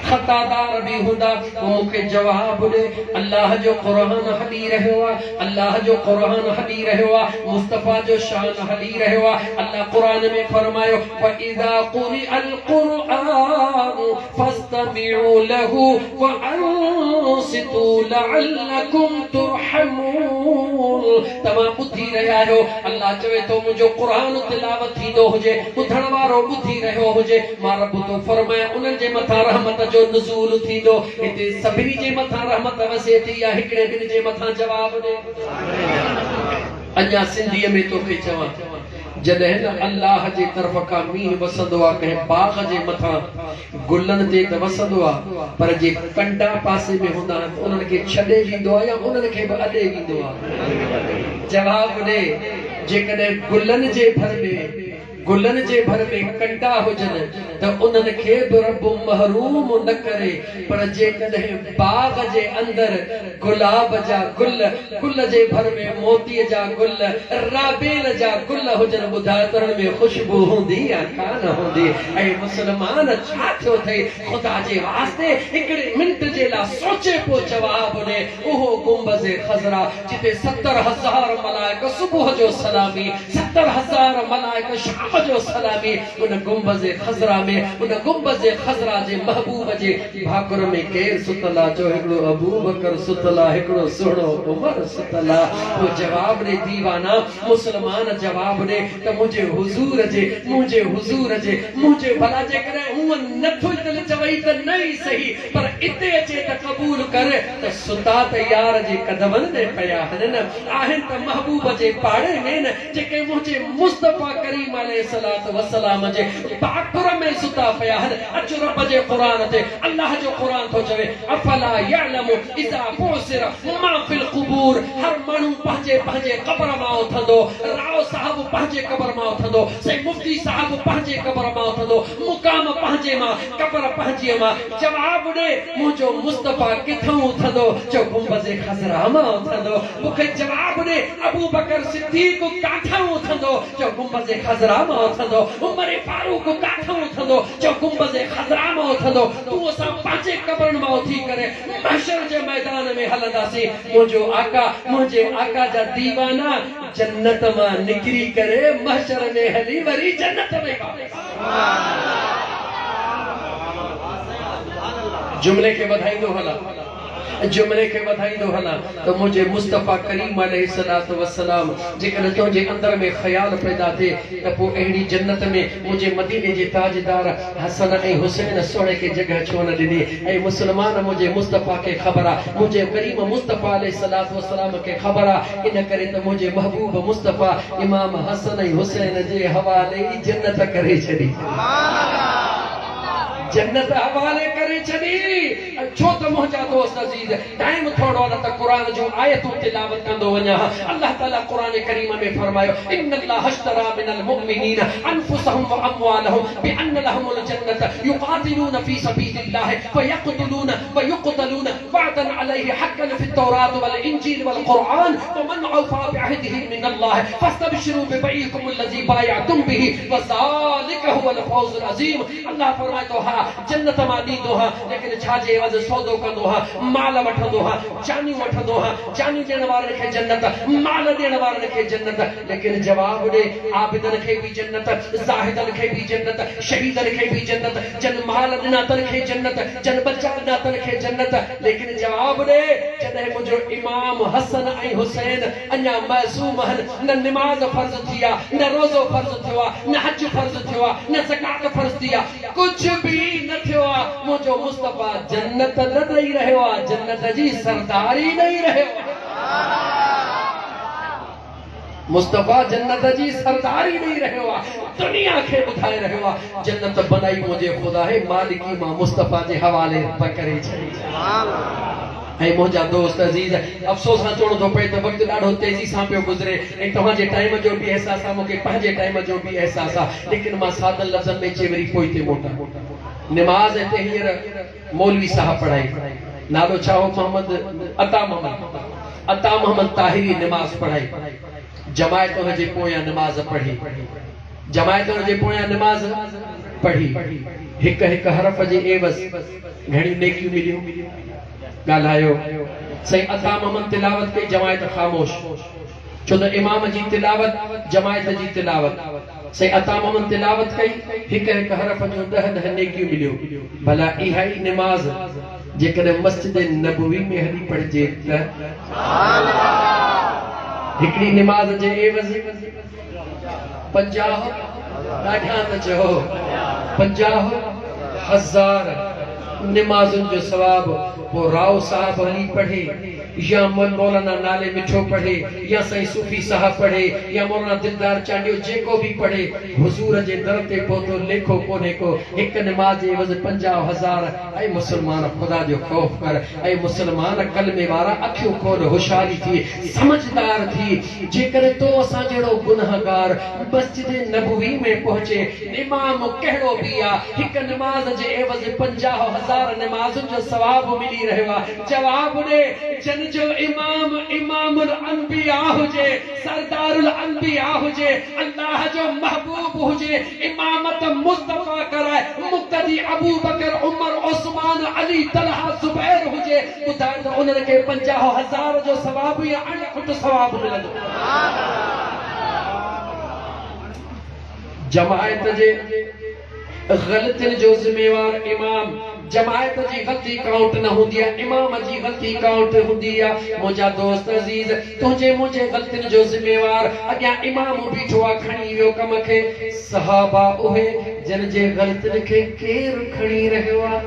खतादार भी हुंदा मूंखे जवाब ॾे अल्लाह जो क़ुरान हली रहियो आहे अल्लाह जो क़ुरान हली रहियो आहे मुस्तफ़ा जो शान हली रहियो आहे अल्लाह क़ुरान में फरमायो फइज़ा क़ुरिअल क़ुरआन फस्तमिउ लहू व अंसितू लअल्लकुम तुरहमून तमां ॿुधी रहिया आहियो अल्लाह चवे थो मुंहिंजो क़ुरान तिलावत थींदो हुजे ॿुधण वारो ॿुधी रहियो हुजे मां रब तो फरमाया उन्हनि जे मथां रहमत जो नुज़ूल थींदो हिते सभिनी जे मथां रहमत वसे थी या हिकिड़े ॿिनि जे मथां जवाब ॾे अञा सिंधीअ में तोखे चवां जॾहिं न अल्लाह जे तरफ़ खां मींहुं वसंदो आहे कंहिं बाग़ जे मथां गुलनि ते त वसंदो आहे पर जे कंडा पासे में हूंदा आहिनि उन्हनि खे छॾे ॾींदो आहे या उन्हनि खे बि अॾे ॾींदो आहे जवाब ॾे जेकॾहिं गुलनि जे भर में कंडा हुजनि त उन्हनि खे बि रब महरूम न करे पर जेकॾहिं बाग़ जे अंदरि गुलाब जा गुल जे भर में मोतीअ जा गुल राबेल जा गुल हुजनि ॿुधाए त उन्हनि में ख़ुशबू हूंदी या कान हूंदी ऐं मुस्लमान छा थियो अथई ख़ुदा जे वास्ते हिकिड़े मिंट जे लाइ सोचे पोइ जवाब ॾे उहो गुंबज़ ख़ज़रा जिते 70,000 मलाइक सुबुह जो सलामी 70,000 मलाइक शाम जो सलामी उन गुंबज़ ख़ज़रा में उन गुंबज़ ख़ज़रा जे महबूब जे भाकुर में केर सुतला जो हिकिड़ो अबू बकर सुतला हिकिड़ो सुहिणो उमर सुतला वो जवाब ॾे दीवाना मुस्लमान जवाब ॾे त मुंहिंजे भला जेकॾहिं हूअं नथो दिलि चवई त न ई सही पर इते अचे त क़बूल कर त सुता त यार जे कदमनि ते पिया आहिनि त महबूब जे पाड़े में न जेके मुंहिंजे मुस्तफ़ा करीम अलैहिस्सलातु वस्सलाम जे पाकुर में सुता पिया आहिनि अचो रब जे क़ुरान ते अल्लाह जो क़ुरान थो चवे अफला यअलमु इज़ा बुसिर मा फिल क़ुबूर हर माण्हू पंहिंजे क़बर मां उथंदो राव साहब पंहिंजे क़बर मां उथंदो से मुफ्ती साहब पंहिंजे क़बर मां उथंदो मुकाम पंहिंजे मां क़बर पंहिंजे मां जवाब ॾे मुंहिंजो मुस्तफ़ा किथां उथंदो जो गुंबज़ ख़ज़रा मां उथंदो मूंखे जवाब ॾे अबू बकर सिद्दीक़ काथां उथंदो जो गुंबज़ ख़ज़रा मां उथंदो उमर फारूक काथां उथंदो जो गुंबज़ ख़ज़रा मां उथंदो तूं असां पंहिंजे क़बरनि मां उथी करे महशर जे मैदान में हलंदासीं मुंहिंजे आका जा दीवाना जन्नत मां निकिरी करे महशर में हली वरी जन्नत में जुमले खे वधाईंदो हला तो मुझे मुस्तफ़ा करीम अलैहिस्सलातु वस्सलाम जेकॾहिं तुंहिंजे अंदर में ख़्याल पैदा थिए त पोइ अहिड़ी जन्नत में मुंहिंजे मदीने जे ताजदार हसन ऐं हुसैन सोणे खे जगह छो न ॾिनी ऐं मुस्लमान मुंहिंजे मुस्तफ़ा खे ख़बर आहे मुंहिंजे करीम मुस्तफ़ा अलैहिस्सलातु वस्सलाम खे ख़बर आहे इन करे त मुंहिंजे महबूब मुस्तफ़ा इमाम हसन ऐं हुसैन जे हवाले ई जन्नत करे छॾी जन्नत हवाले करे छॾी छो त मुंहिंजा दोस्त अज़ीज़ टाइम थोड़ो आहे त क़ुरान जो आयतूं तिलावत कंदो वञा अल्लाह ताला क़ुरान करीम में फरमायो इन्नल्लाह अश्तरा मिनल मुमिनीन अनफुसहुम व अमवालहुम बिअन्न लहुमुल जन्नत युक़ातिलून फी सबीलिल्लाह फयक़तलून व युक़तलून वअदन अलैहि हक़्क़न फित तौरात वल इंजील वल क़ुरआन व मन औफा बिअहदिही मिनल्लाह फस्तबशिरू बिबईकुम अल्लज़ी बायअतुम बिही व ज़ालिका हुवल फौज़ुल अज़ीम अल्लाह फरमातो हा जन्नत मां ॾींदो हा लेकिन छा जे एवज़ सौदो कंदो हा माल वठंदो हा जानियूं वठंदो हा जानियूं ॾियण वारनि खे जन्नत माल ॾियण वारनि खे जन्नत लेकिन जवाब ॾे आबिदनि खे बि जन्नत ज़ाहिदनि खे बि जन्नत शहीदनि खे बि जन्नत जन माल ॾिनातनि खे जन्नत जन बच्चा ॾिनातनि खे जन्नत लेकिन जवाब ॾे जॾहिं मुंहिंजो इमाम हसन ऐं हुसैन अञा मासूम आहिनि न निमाज़ फर्ज़ थी आहे न रोज़ो फर्ज़ थियो आहे न हज फर्ज़ थियो आहे न ज़कात फर्ज़ थी आहे कुझु बि न थियो आहे मुंहिंजो मुस्तफ़ा जन्नत न ॾेई रहियो आहे जन्नत जी सरदारी ॾेई रहियो मुस्तफ़ा जन्नत जी सरदारी ॾेई रहियो आहे दुनिया खे ॿुधाए रहियो आहे जन्नत बनाई मुंहिंजे ख़ुदा है मालिकी मां मुस्तफ़ा जे हवाले करे छॾी ऐं मुंहिंजा दोस्त अज़ीज़ अफ़सोस सां चवणो थो पए त वक़्तु ॾाढो तेज़ी सां पियो गुज़रे ऐं तव्हांजे टाइम जो बि अहसासु आहे मूंखे पंहिंजे टाइम जो बि अहसासु आहे लेकिन मां सादल लफ़्ज़नि में चई वरी पोइ ते मोटां निमाज़ हिते हींअर मौलवी साहब पढ़ाई नालो छा हो मोहम्मद अता मोहम्मद ताहिरी निमाज़ पढ़ाई जमायत हुनजे पोयां निमाज़ पढ़ी जमायत हुनजे पोयां निमाज़ पढ़ी हिक हिक हरफ जे एवज़ घणी नेकियूं मिलियूं ॻाल्हायो सही अता मोहम्मद तिलावत कई जमायत ख़ामोश छो त इमाम जी तिलावत जमायत जी तिलावत सही अता मोहम्मद तिलावत कई हिक हिक हरफ जो 10 नेकियूं मिलियूं भला इहा ई नमाज जेकॾहिं मस्जिद नबवी में हली पढ़जे त हिकड़ी नमाज जे एवज़ 50 ॾाढा त चओ 50,000 नमाज़ुनि जो सवाब वो राव साहब हली पढ़े या मौलाना नाले मिठो पढ़े या सही सूफी साहब पढ़े या मौलाना दिलदार चांडियो जेको भी पढ़े हुजूर जे दर ते पहुतो लेखो कोने को एक नमाज जे एवज़ 50,000 ऐ मुसलमान खुदा जो खौफ कर ऐ मुसलमान कलमे वारा अखियूं खोल होशियारी थी समझदार थी जेकर तो असा जड़ो गुनाहगार मस्जिद नबवी में पहुंचे इमाम कहड़ो भी आ एक नमाज जे एवज़ 50,000 नमाज़ुनि जो सवाब मिली रहियो जवाब दे जन जो इमाम इमामुल अंबिया हुजे सरदारुल अंबिया हुजे अल्लाह जो महबूब हुजे इमामत मुस्तफा कराए मुक्तदी अबू बकर उमर उस्मान अली तलहा जुबैर हुजे ॿुधाए त उन्हनि खे 50,000 जो सवाब या अणखुट सवाब मिलंदो जमायत जे गलतियुनि जो ज़िम्मेवार इमाम जमायत जी गलती काउंट न हुंदी आहे इमाम जी गलती काउंट हुंदी आहे मुंहिंजा दोस्त अज़ीज तुंहिंजे मुंहिंजे गलतियुनि जो ज़िम्मेवार अॻियां इमाम बीठो आहे खणी वियो कम खे सहाबा उहे जिन जे गलतियुनि खे केरु खणी रहियो आहे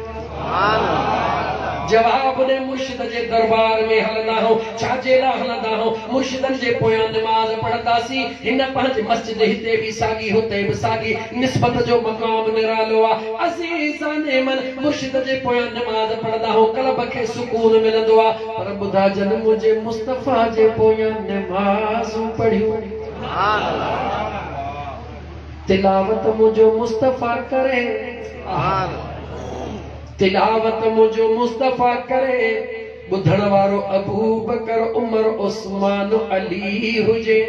जवाब दे मुर्शिद जे दरबार में हलंदा हो छाजे ला हलंदा हो मुर्शिदन जे पोयां नमाज पढ़ंदासी हिन पंहिंजे मस्जिद हिते भी सागी हुते भी सागी निस्बत जो मकाम निरालो आ अज़ीज़ान मन मुर्शिद जे पोयां नमाज पढ़ंदा हो कल्ब खे सुकून मिलंदो आ पर ॿुधा जन मुंहिंजे मुस्तफा जे पोयां नमाज़ पढ़ियो तिलावत मुंहिंजो मुस्तफा करे तिलावत मुझो मुस्तफा करे बुधण वारो अबू बकर उमर उस्मान अली हुजे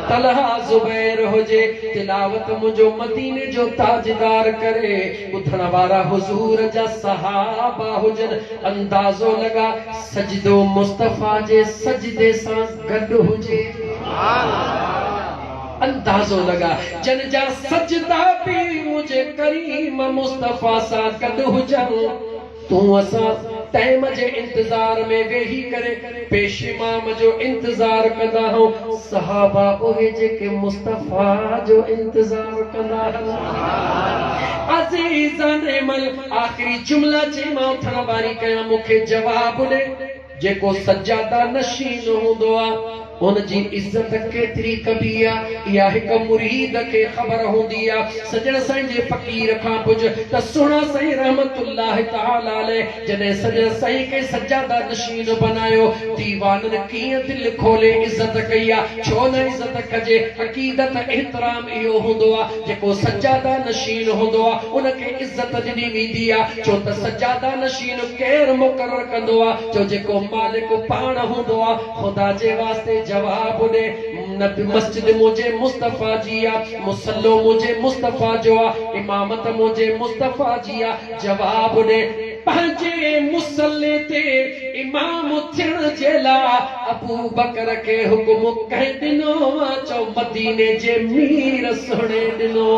तलहा जुबैर हुजे तिलावत मुझो मदीने जो ताजदार करे बुधण वारा हुजूर जा सहाबा हुजन अंदाजो लगा सजदो मुस्तफा जे सजदे सां गॾु हुजे अंदाजो लगा जन जा सजदा भी मुझे करीम मुस्तफा सा गॾु हुजनि तू असा टाइम जे इंतजार में वेही करे पेश इमाम जो इंतजार कंदा हो सहाबा उहे जेके मुस्तफा जो इंतजार कंदा अज़ीज़ान मल आखिरी जुमला जे मां उथण वारी कया मूंखे जवाब ॾे जेको सजादा नशीन हूंदो आहे उन जी इज्जत केतरी कबी आहे या हिक मुरीद खे ख़बर हूंदी आहे सजण साईं जे फ़कीर खां पुछ त सुहिणा साईं रहमतुल्लाह तआला अलैह जॾहिं सजण साईं खे सजादा नशीन बनायो दीवाननि कीअं दिलि खोले इज्जत कई आहे छो न इज्जत कजे अक़ीदत एहतराम इहो हूंदो आहे जेको सजादा नशीन हूंदो आहे उनखे इज्जत ॾिनी वेंदी आहे छो त सजादा नशीन केरु मुक़ररु कंदो आहे जो जेको मालिक पाण हूंदो आहे ख़ुदा जे वास्ते जवाब दे नबी मस्जिद मुझे मुस्तफा जिया मुसल्लो मुझे मुस्तफा जो इमामत मुझे मुस्तफा जिया जवाब दे पंहिंजे मुसल्ले ते इमाम थियण जे लाइ अबू बकर खे हुक्म कंहिं ॾिनो चो मदीने जे मीर सुणे ॾिनो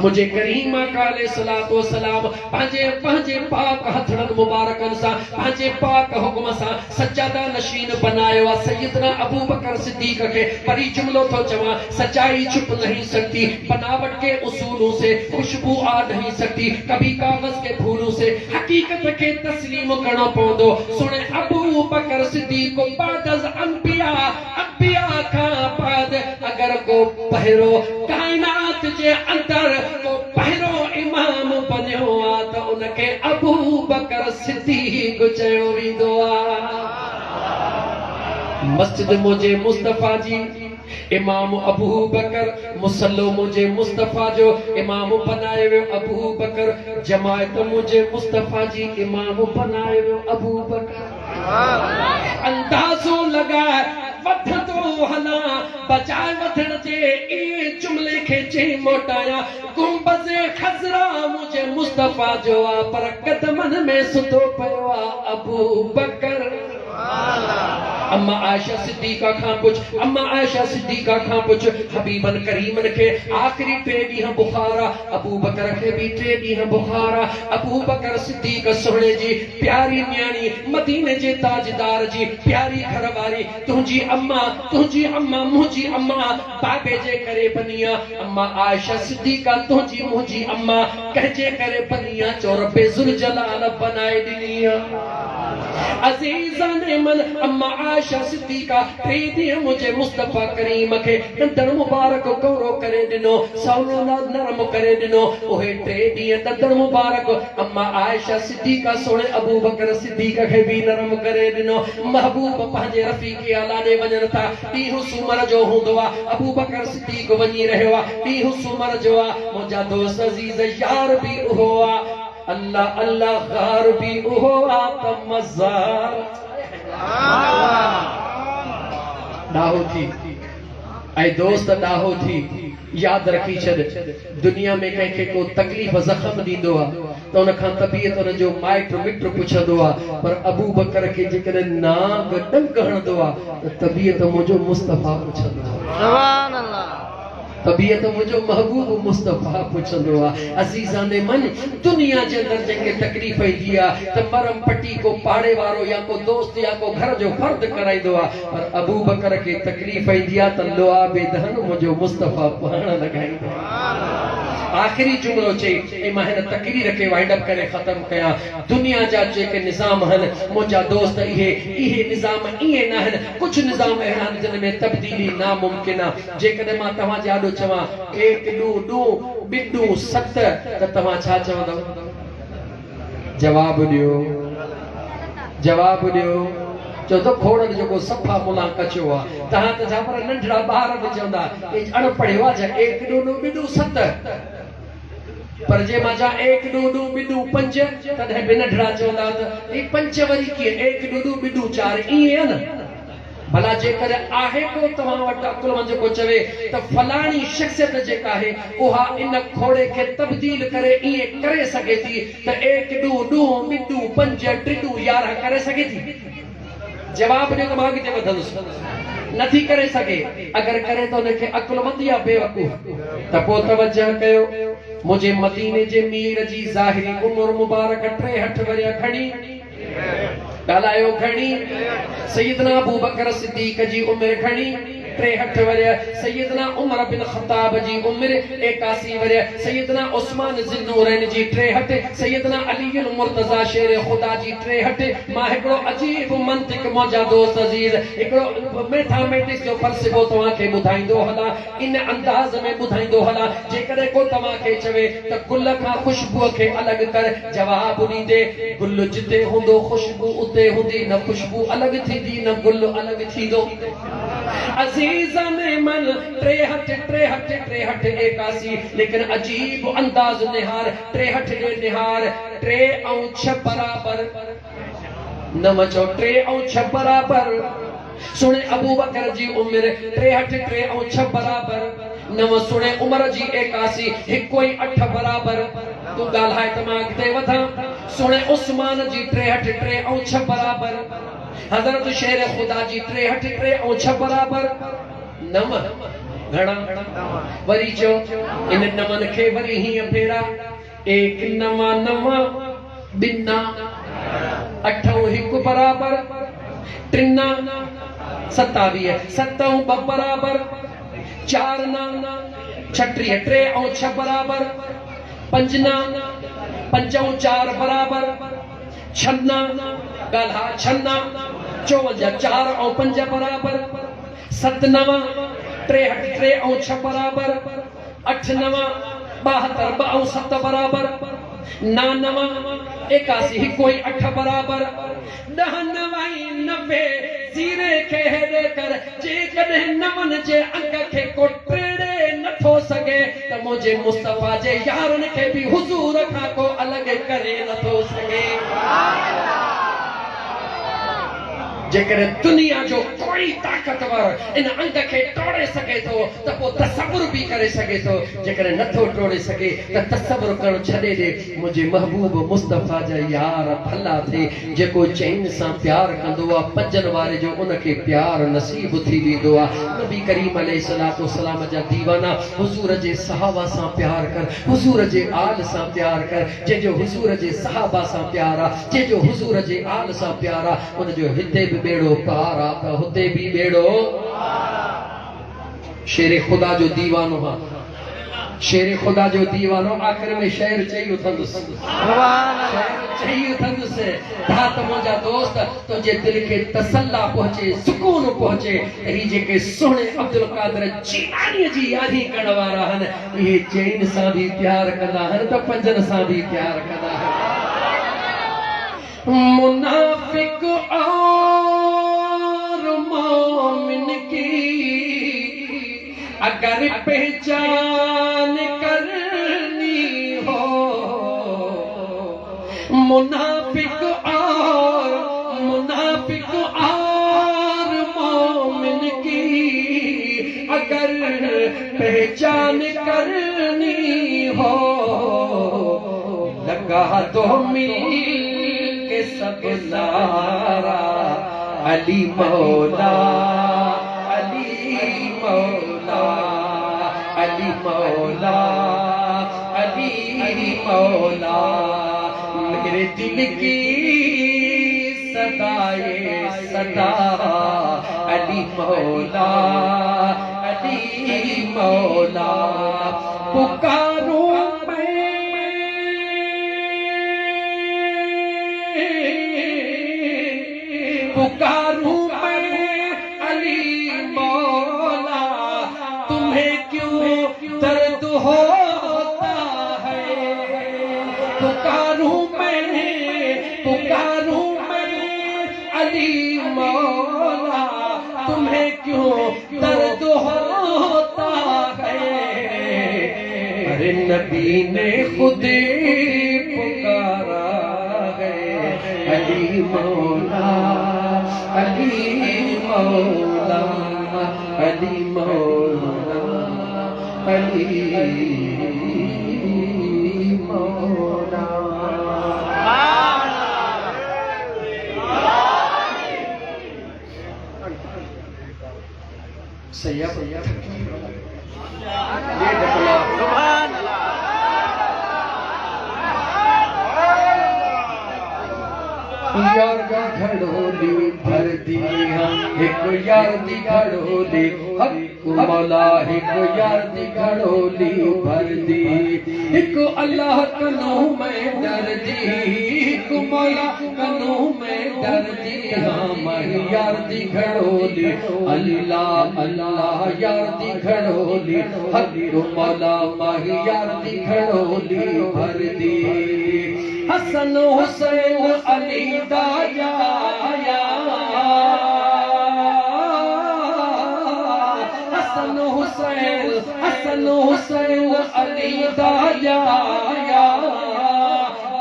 मुझे करीम काले सलातो सलाम पंहिंजे पाक हथड़न मुबारकन सा पंहिंजे पाक हुक्म सा सजादा नशीन बनायो आ सैयदना अबू बकर सिद्दीक के परी जुमलो तो चवा सच्चाई छुप नहीं सकती बनावट के उसूलों से खुशबू आ नहीं सकती कभी कागज के फूलों से हकीकत के तस्लीम करणो पवंदो सुने अबू बकर सिद्दीक बादज अंबिया का बाद अगर को पहिरो कायनात जे अंदर को पहिरो इमाम बनियो आ त उनके अबू बकर सिद्दीक चयो वेंदो आ मस्जिद मुझे मुस्तफा जी इमाम अबू बकर मुसल्लो मुझे मुस्तफा जो इमाम बनाए वियो अबू बकर जमायत मुझे मुस्तफा जी इमाम बनाए वियो अबू बकर अंदाज़ो लगा वधंदो हला बचाए वठण जे ए जुमले खे चई मोटाया गुंबज़े खज़रा मुझे मुस्तफा जो आ पर कदमन में सुतो पयो आ अबू बकर अम्मा आयशा सिद्दीका खां पुछ अम्मा आयशा सिद्दीका खां पुछ हबीबन करीमन के आखिरी 3 ॾींहं बुखारा अबू बकर के भी 3 ॾींहं बुखारा अबू बकर सिद्दीक सोहणे जी प्यारी न्याणी मदीने जे ताजदार जी प्यारी घरवारी तुंहिंजी अम्मा मुंहिंजी अम्मा बाबे जे करे बनिया अम्मा आयशा सिद्दीका तुंहिंजी मुंहिंजी अम्मा कहजे करे बनिया चो रब्बे ज़ुल जलाल बनाए ॾिनिया अज़ीज़ान मन अम्मा आयशा सिद्दीका 3 ॾींहं मुझे मुस्तफा करीम के दंदन मुबारक गौरो करे ॾिनो सवलो नरम करे ॾिनो ओहे 3 ॾींहं दंदन मुबारक अम्मा आयशा सिद्दीका सोने अबू बकर सिद्दीक के भी नरम करे ॾिनो महबूब पंहिंजे रफ़ीक़े आला ॾे वञनि था ॾींहुं सूमर जो हूंदो आहे अबू बकर सिद्दीक वञी रहियो आहे ॾींहुं सूमर जो आहे मुंहिंजा दोस्त अज़ीज़ यार भी उहो आहे अल्लाह अल्लाह गार भी उहो आ मज़ार डाहो थी ऐ दोस्त डाहो थी याद रखी छॾ दुनिया में कंहिंखे को तकलीफ़ ज़ख़म दींदो आहे त उन खां तबीयत उन जो माइट मिट पुछंदो आहे पर अबू बकर खे जेकॾहिं नाग डंक हणंदो आहे त तबीयत मुंहिंजो मुस्तफा पुछंदो आहे सुभान अल्लाह तबीयत मुझो महबूब मुस्तफा पुछंदो आहे अज़ीज़ान मन दुनिया जे अंदर जेके तकलीफ़ ईंदी आहे त मरम पटी को पाड़े वारो या को दोस्त या को घर जो फर्द कराईंदो आहे पर अबू बकर खे तकलीफ़ ईंदी आहे त लोआ बेदहन मुझो मुस्तफा पाण लॻाईंदो आहे आखिरी जुमलो चई ऐं मां हिन तकरीर खे वाइंड अप करे ख़त्म कयां दुनिया जा जेके निज़ाम आहिनि मुंहिंजा दोस्त इहे निज़ाम इहे न आहिनि कुझु निज़ाम अहिड़ा आहिनि जिन में तब्दीली नामुमकिन आहे जेकॾहिं मां तव्हांजे आॾो चवां 1 2 बिडू 7 त तव्हां छा चवंदव जवाब ॾियो चो तो खोड़न जो को सफा मुला कचो आ तहां त जा पर नंढड़ा ॿार बि चवंदा ए अणपढ़ियो आ जा 1 2 बिडू 7 पर जे मां जा 1 2 बिडू 5 तॾहिं बि नंढड़ा चवंदा त ई 5 वरी कीअं 1 2 बिडू 4 ईअं न भला जेकर आहे को तव्हां वटि अकुलमंद को चवे त फलाणी शख्सियत जेका आहे उहा इन खोड़े खे तब्दील करे ईअं करे सघे थी त 1 2 बिडू 5 3 11 करे सघे थी जवाब ॾियो त मां अॻिते वधंदुसि नथी करे सघे अगर करे तो उनखे अकुलमंद या बेवकूफ़ त पोइ तवज्जो कयो मुझे मदीने जे मीर जी ज़ाहिरी उम्र मुबारक 63 वरिया खणी ॻाल्हायो खणी सैयदना अबू बकर सिद्दीक जी उम्र खणी 63 वरिया सैयदना उमर बिन ख़त्ताब जी उम्र 81 वरिया सैयदना उस्मान ज़िन्नूरैन जी 63 सैयदना अली अल मुर्तज़ा शेर खुदा जी 63 मां हिकिड़ो अजीब मंतिक मौजा दोस्त अज़ीज़ हिकिड़ो मैथमेटिक्स जो फ़लसफ़ो तव्हांखे ॿुधाईंदो हलां इन अंदाज़ में ॿुधाईंदो हलां जेकॾहिं को तव्हांखे चवे त गुल खां ख़ुशबूअ खे अलॻि कर जवाब ॾींदे गुल जिते हूंदो ख़ुशबू उते हूंदी न ख़ुशबू अलॻि थींदी न गुल अलॻि थींदो अज़ीज़ान मन 63 81 लेकिन अजीब अंदाज निहार 63 ॾे निहार 3 ऐं 6 बराबर न मचो 3 ऐं 6 बराबर सुने अबू बकर जी उम्र 63 ऐं 6 बराबर नव सुने उमर जी 81 हिकु ई 8 बराबर तू ॻाल्हाए त मां अॻिते वधां सुने उस्मान जी 63 ऐं 6 बराबर हज़रत शेर खुदा जी 63 ऐं 6 बराबर नव घणा वरी चो इन नवन खे वरी हीअं फेरा 1 नवा नवा बिना 8 1 बराबर 3 27 7 2 बराबर 4 36 3 ऐं 6 बराबर 5 5 ऐं 4 बराबर 6 ॻाल्हा 56 4 ऐं 5 बराबर 7 9 63 ऐं 6 बराबर 8 9 72 2 ऐं 7 बराबर 9 9 81 हिकु ई 8 बराबर 10 9 90 ज़ीरे खे हेॾे कर जेकॾहिं नवन जे अंग खे को टेड़े नथो सघे त मुंहिंजे मुस्तफा जे यारनि खे बि हुज़ूर खां को अलॻि करे नथो सघे जेकॾहिं दुनिया जो कोई बड़ी ताक़तवर इन अंग खे तोड़े सके थो त पोइ तसव्वुर बि करे सके थो। जेकॾहिं नथो टोड़े सके त तसव्वुर करणु छॾे ॾे। मुंहिंजे महबूब मुस्तफ़ा जा यार भला थिए। जेको चैन सां प्यार कंदो आहे पंजनि वारे जो उनखे प्यार नसीब थी वेंदो आहे। नबी करीम अलैहिस्सलातु वस्सलाम जा दीवाना हुजूर जे सहाबा सां प्यार कर, हुजूर जे आल सां प्यार कर। जंहिंजो हुजूर जे सहाबा सां प्यार आहे, जंहिंजो हुजूर जे आल सां प्यार आहे, उनजो हिते बि बेड़ो पार आहे त हुते बि बेड़ो। शेर खुदा जो दीवानो आहे, शेर खुदा जो दीवानो। आखिर में शेर चई उथंदुसि, शेर चई उथंदुसि, भात मुंहिंजा दोस्त तुंहिंजे दिल खे तसल्ला पहुचे, सुकून पहुचे। ही जेके सुहिणे अब्दुल कादिर जीलानी जी यादी करण वारा आहिनि, इहे चैन सां बि प्यार कंदा आहिनि त पंजनि सां बि प्यार कंदा आहिनि। मुनाफिक और मोमिन की अगर पहचान करनी हो, मुनाफिक और मोमिन की अगर पहचान करनी हो, लगा दो मिल के सब नारा अली मौला, अली मौला, अली मौला, अली मौला। मेरे दिल की सदाए सदा अली मौला, अली मौला। पुकारूं पुकारूं मैं अली मौला, तुम्हें क्यों दर्द होता है। पुकारूं मैं अली मौला, तुम्हें क्यों दर्द होता है। अरे नबी ने खुद पुकारा है अली मौला, अली मौला, अली मौला, अली मौला। सैयद यार दी घड़ोली भर दी एक यार दी घड़ोली हक मौला, एक यार दी घड़ोली भर दी। एक अल्लाह कनो में डर दी, एक मौला कनो में डर दी। हाँ यार दी घड़ोली अल्लाह अल्लाह यार दी घड़ोली हक मौला, माह यार दी घड़ोली भर दी। हसन हुसैन अली दा जाया, हसन हुसैन अली दा जाया।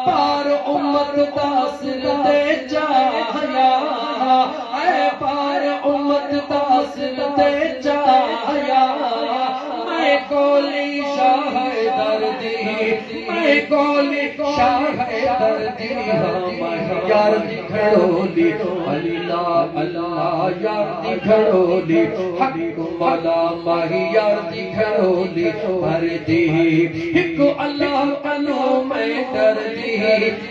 पार उम्मत दा सिर दे जाया, ऐ पार उम्मत दा सिर दे जाया। मैं कोली शाह दर्दी, मैं कोली शाह दर्दी। हाँ यार दी घड़ोली अल्लाह अल्लाह यार दी घड़ोली हक मौला, माही यार दी घड़ोली भर दी। हिक अल्लाह कनो मैं डर दी,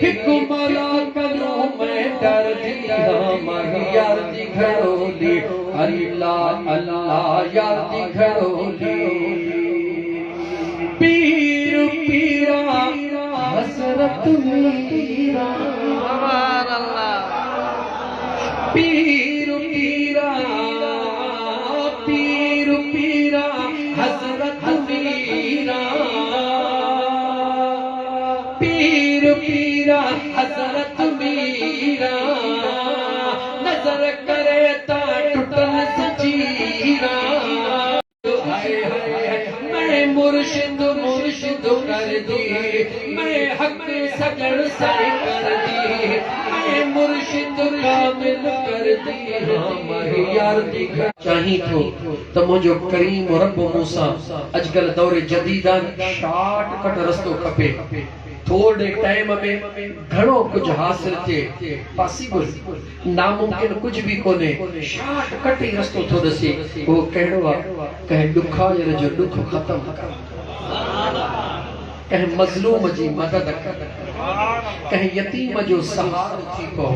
हिक मौला कनो मैं डर दी। हाँ माही यार दी घड़ोली अल्लाह अल्लाह यार दी घड़ोली। पीर पीरा हसरत मीरा, पीर पीरा, पीर पीरा हसरत मीरा। पीर पीरा हसरत मीरा, नजर करे ता टुटन सजीरा। मैं मुर्शिद मुर्शिद कर दी, मैं हक सगड़ सर कर दी। मैं मुर्शिद कामिल कर दी। हाँ यार थी चाही थो त मुंहिंजो करीम रब मूंसां अॼुकल्ह दौर जदीदान शॉर्टकट रस्तो खपे थोड़े टाइम में घणो कुछ हासिल थिए पॉसिबल नामुमकिन कुछ भी कोने शॉर्टकट ही रस्तो थो दसे वो कहिड़ो आहे कंहिं ॾुखायर जो ॾुख ख़त्म कर कंहिं मज़लूम जी मदद कर कंहिं यतीम जो सहारो थी पओ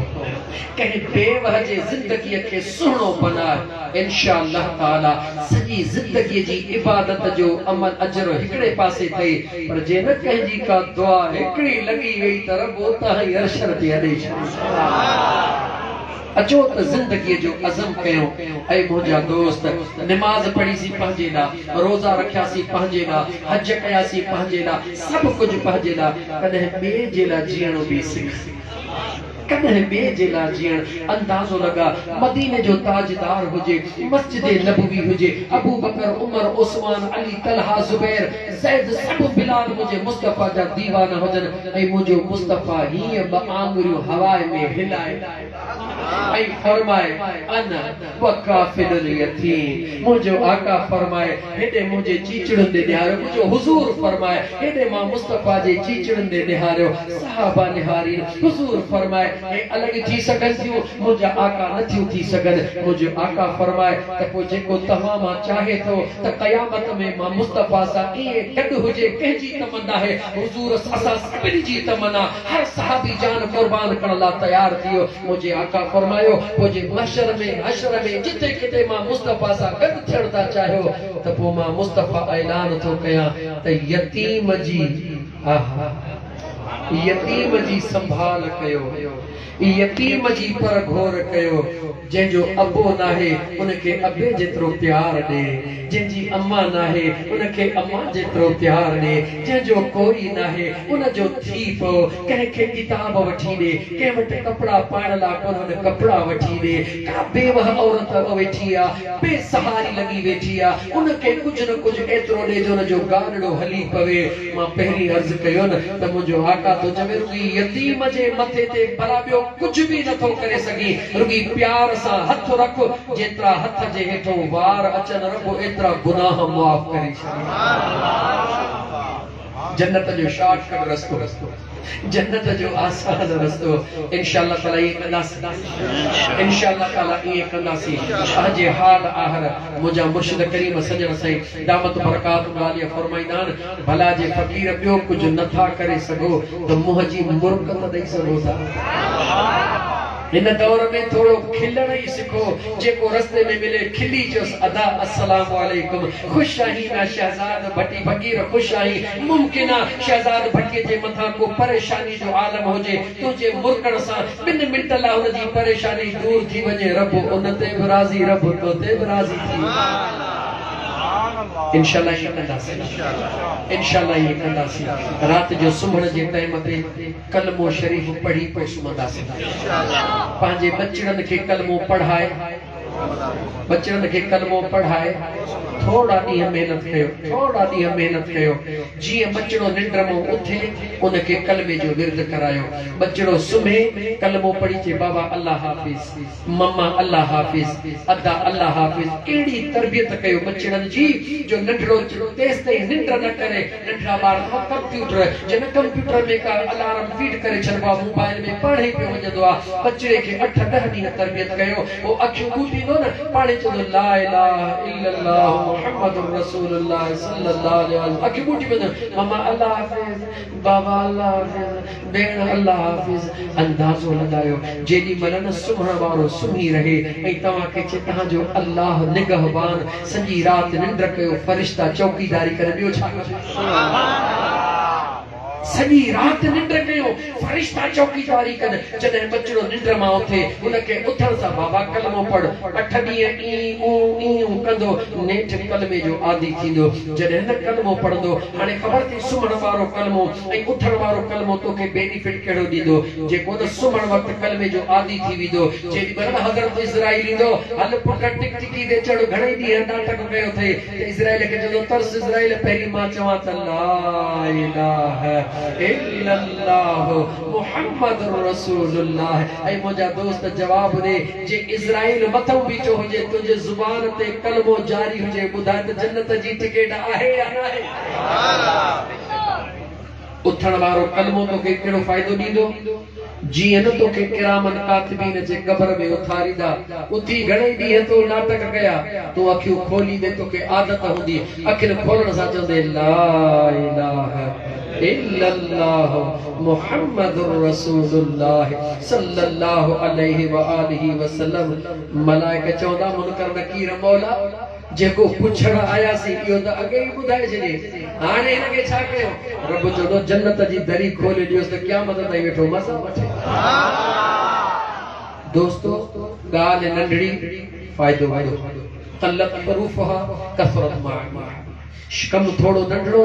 कंहिं बेवह जे ज़िंदगीअ खे सुहिणो बनाए इंशाअल्लाह ताला सॼी ज़िंदगीअ जी इबादत जो अमल अजर हिकिड़े पासे अथई पर जे न कंहिंजी का दुआ हिकिड़ी लॻी वई त रब उतां ई अर्शर ते अॾे छॾे अचो त ज़िंदगीअ जो अज़म कयो ऐं मुंहिंजा दोस्त नमाज़ पढ़ीसीं पंहिंजे लाइ रोज़ा रखियासीं पंहिंजे लाइ हज कयासीं पंहिंजे लाइ सभु कुझु पंहिंजे लाइ कॾहिं ॿिए जे लाइ जीअणो बि सिख कॾहिं ॿिए जे लाइ जीअण अंदाज़ो लॻा मदीने जो ताजदार हुजे मस्जिद नबवी हुजे अबू बकर उमर उस्मान अली तलहा ज़ुबैर ज़ैद सभु बिलाल मुंहिंजे मुस्तफ़ा जा दीवाना हुजनि ऐं मुंहिंजो मुस्तफ़ा हीअं ॿ आङुरियूं हवाए में हिलाए ऐं फरमाए अन वकाफिल यतीम मुंहिंजो आका फरमाए हेॾे मुंहिंजे चीचड़नि ॾे निहारियो मुंहिंजो हुज़ूर फरमाए हेॾे मां मुस्तफ़ा जे चीचड़नि ॾे निहारियो सहाबा निहारीन हुज़ूर फरमाए हे अलॻि थी सघनि थियूं मुंहिंजा आका नथियूं थी सघनि मुंहिंजो आका फरमाए त पोइ जेको तव्हां मां चाहे थो त क़यामत में मां मुस्तफ़ा सां ईअं गॾु हुजे कंहिंजी तमन्ना आहे हुज़ूर असां सभिनी जी तमन्ना हर सहाबी जान क़ुर्बान करण लाइ तयार थी वियो मुंहिंजे आका फरमायो पोइ जे महशर में हशर में जिते किथे मां मुस्तफ़ा सां गॾु थियण था चाहियो त पोइ मां मुस्तफ़ा ऐलान थो कयां त यतीम जी आहा यतीम जी संभाल कयो यतीम जी पर घोर कयो जंहिंजो अबो नाहे उनखे अबे जेतिरो प्यार ॾे जंहिंजी अम्मा नाहे उनखे अम्मा जेतिरो प्यार ॾे जंहिंजो कोई नाहे उनजो थी पओ कंहिंखे किताब वठी ॾे कंहिं वटि कपिड़ा पाइण लाइ कोन कपिड़ा वठी ॾे का बेवह औरत वेठी आहे बेसहारी लॻी वेठी आहे उनखे कुझु न कुझु एतिरो ॾे जो उनजो गानड़ो हली पवे मां पहिरीं अर्ज़ु कयो न त मुंहिंजो आका तो चवे रुगी यतीम जे मथे ते भला ॿियो कुझु बि नथो करे सघी रुगी प्यार सां हथ रख जेतिरा हथ जे हेठो वार अचनि रब एतिरा गुनाह माफ़ करे छॾे जन्नत जो शॉर्टकट रस्तो जन्नत जो आसान रस्तो इंशाअल्लाह ताला ये कंदासीं इंशाअल्लाह ताला ये कंदासीं अजे हाल आहर मुंहिंजा मुर्शिद करीम सजण साईं दामत बरकात वाली फरमाईंदा आहिनि भला जे फ़कीर ॿियो कुझु नथा करे सघो त मुंह जी मुरकत ॾेई सघो था इन दौर में थोड़ो खिलण ही सिखो जेको रस्ते में मिले खिली जोस अदा अस्सलाम वालेकुम खुश आही ना शहजाद भट्टी फकीर खुश आही मुमकिन आहे शहजाद भट्टी जे मथा को परेशानी जो आलम हुजे तुझे मुरकण सां 2 मिंट लाइ हुन जी परेशानी दूर थी वञे रब उन ते बि राज़ी रब तो ते बि राज़ी थी इंशाअल्लाह ये कंदासीं इंशाअल्लाह ये कंदासीं रात जो सुम्हण जे टाइम ते कलमो शरीफ पढ़ी पोइ सुम्हंदासीं पंहिंजे बचड़नि खे कलमो पढ़ाए बचड़नि खे कलमो पढ़ाए थोड़ा ॾींहं मेहनत कयो जीअं बचड़ो निंड मां उथे उनखे कलमे जो विर्द करायो बचड़ो सुम्हे कलमो पढ़ी चे बाबा अल्लाह हाफिज मम्मा अल्लाह हाफिज अदा अल्लाह हाफिज कहिड़ी तरबियत कयो बचड़नि जी जो नंढड़ो तेस ताईं निंड न करे नंढड़ा ॿार कंप्यूटर जन कंप्यूटर में का अलार्म फीड करे छॾबो आहे मोबाइल में पढ़े पियो वञंदो आहे बचड़े खे 8-10 ॾींहं तरबियत कयो वो अखियूं ॿूटींदो न पाणे चवंदो ला इलाहा इल्लल्लाह मुहम्मदुर रसूलुल्लाह सल्लल्लाहु अलैहि वसल्लम अखियूं ॿूटी वेंदो मम्मा अल्लाह हाफिज बाबा अल्लाह हाफिज भेण अल्लाह हाफिज अंदाज़ो लगायो जेॾी महिल न सुम्हण वारो सुम्ही रहे ऐं तव्हांखे चए तव्हांजो अल्लाह निगहबान सॼी राति निंड कयो फरिश्ता चौकीदारी करे ॿियो छा सॼी राति निंड कयो फरिश्ता चौकीदारी कनि जॾहिं बचड़ो निंड मां उथे उनखे उथण सां बाबा कलमो पढ़ 8 ॾींहं ईं कंदो नेठ कलमे जो आदी थींदो जॾहिं न कलमो पढ़ंदो हाणे ख़बर थी सुम्हण वारो कलमो ऐं उथण वारो कलमो तोखे बेनिफिट कहिड़ो ॾींदो जेको न सुम्हण वक़्तु कलमे जो आदी थी वेंदो जेॾी महिल हज़रत इज़राइल ईंदो हल पुट टिकटिकी ते चढ़ घणेई ॾींहं नाटक कयो अथई त इज़राइल खे चवंदो तरस इज़राइल पहिरीं मां चवां त ला इलाहा इल्लल्लाह मुहम्मदुर रसूलुल्लाह। ऐ मुंहिंजा दोस्त जवाब दे, जे इज़राइल मथो बीचो हुजे तुंहिंजे ज़ुबान ते कलमो जारी हुजे, ॿुधाए त जन्नत जी टिकट आहे या न आहे? उथण वारो कलमो तोखे कहिड़ो फ़ाइदो ॾींदो? जीअं न तोखे किरामन कातिबीन जे क़ब्र में उथारींदा, उथी घणेई ॾींहं तो नाटक कया, तूं अखियूं खोली दे, तोखे आदत हूंदी अखियुनि खोलण सां चवंदे ला इलाहा इल्लल्लाह मुहम्मदुर रसूलुल्लाह सल्लल्लाहु अलैहि व आलिहि वसल्लम। मलाइका चवंदा मुनकर नकीर मौला जेको पुछण आयासीं इहो त अॻे ई ॿुधाए छॾे, हाणे हिनखे छा कयो? रब चवंदो जन्नत जी दरी खोले ॾियोसि त क़यामत ताईं वेठो मज़ो वठे। दोस्तो ॻाल्हि नंढड़ी फ़ाइदो वॾो, क़ल्लत हरूफ़हा कसरत माअ। कम थोड़ो नंढड़ो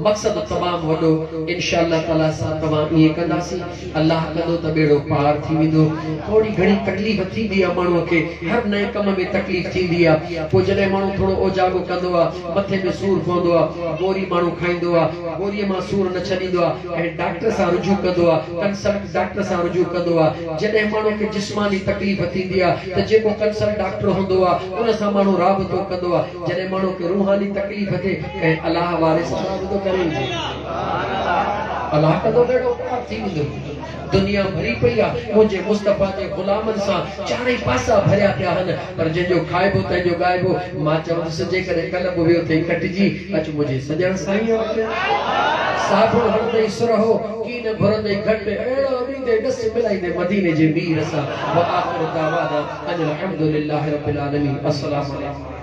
मक़सद तमाम वॾो। इंशाअल्लाह ताला सां तमाम इहे कंदासीं, अल्लाह कंदो त बेड़ो पार थी वेंदो। थोड़ी घणी तकलीफ़ थींदी आहे माण्हूअ खे, हर नए कम में तकलीफ़ थींदी आहे। पोइ जॾहिं माण्हू थोड़ो ओजागो कंदो आहे, मथे में सूर पवंदो आहे, गोरी माण्हू खाईंदो आहे, गोरीअ मां सूर न छॾींदो आहे ऐं डॉक्टर सां रुजू कंदो आहे, कंसल्ट डॉक्टर सां रुजू कंदो आहे। जॾहिं माण्हू खे जिस्मानी तकलीफ़ थींदी आहे त जेको कंसल्ट डॉक्टर हूंदो आहे उन सां माण्हू राबितो कंदो आहे। जॾहिं माण्हू खे रूहानी तकलीफ़ थिए ऐं अलाह वारे सां राबितो करे, अलाह कंदो बेड़ो पार थी वेंदो। दुनिया भरी पई आहे मुंहिंजे मुस्तफ़ा जे ग़ुलामनि सां, चारई पासा भरिया पिया आहिनि, पर जंहिंजो खाइबो तंहिंजो ॻाइबो। मां चवंदुसि जेकॾहिं कल्ह वियो अथई कटिजी अचु मुंहिंजे सॼण साईं वटि। साबुण हणंदे सुरहो कीन घुरंदे घटि, अहिड़ो ॾींदे ॾस मिलाईंदे मदीने जे वीर सां। व आख़िर दावाना अनिल हम्दुलिल्लाहि रब्बिल आलमीन। अस्सलामु अलैकुम।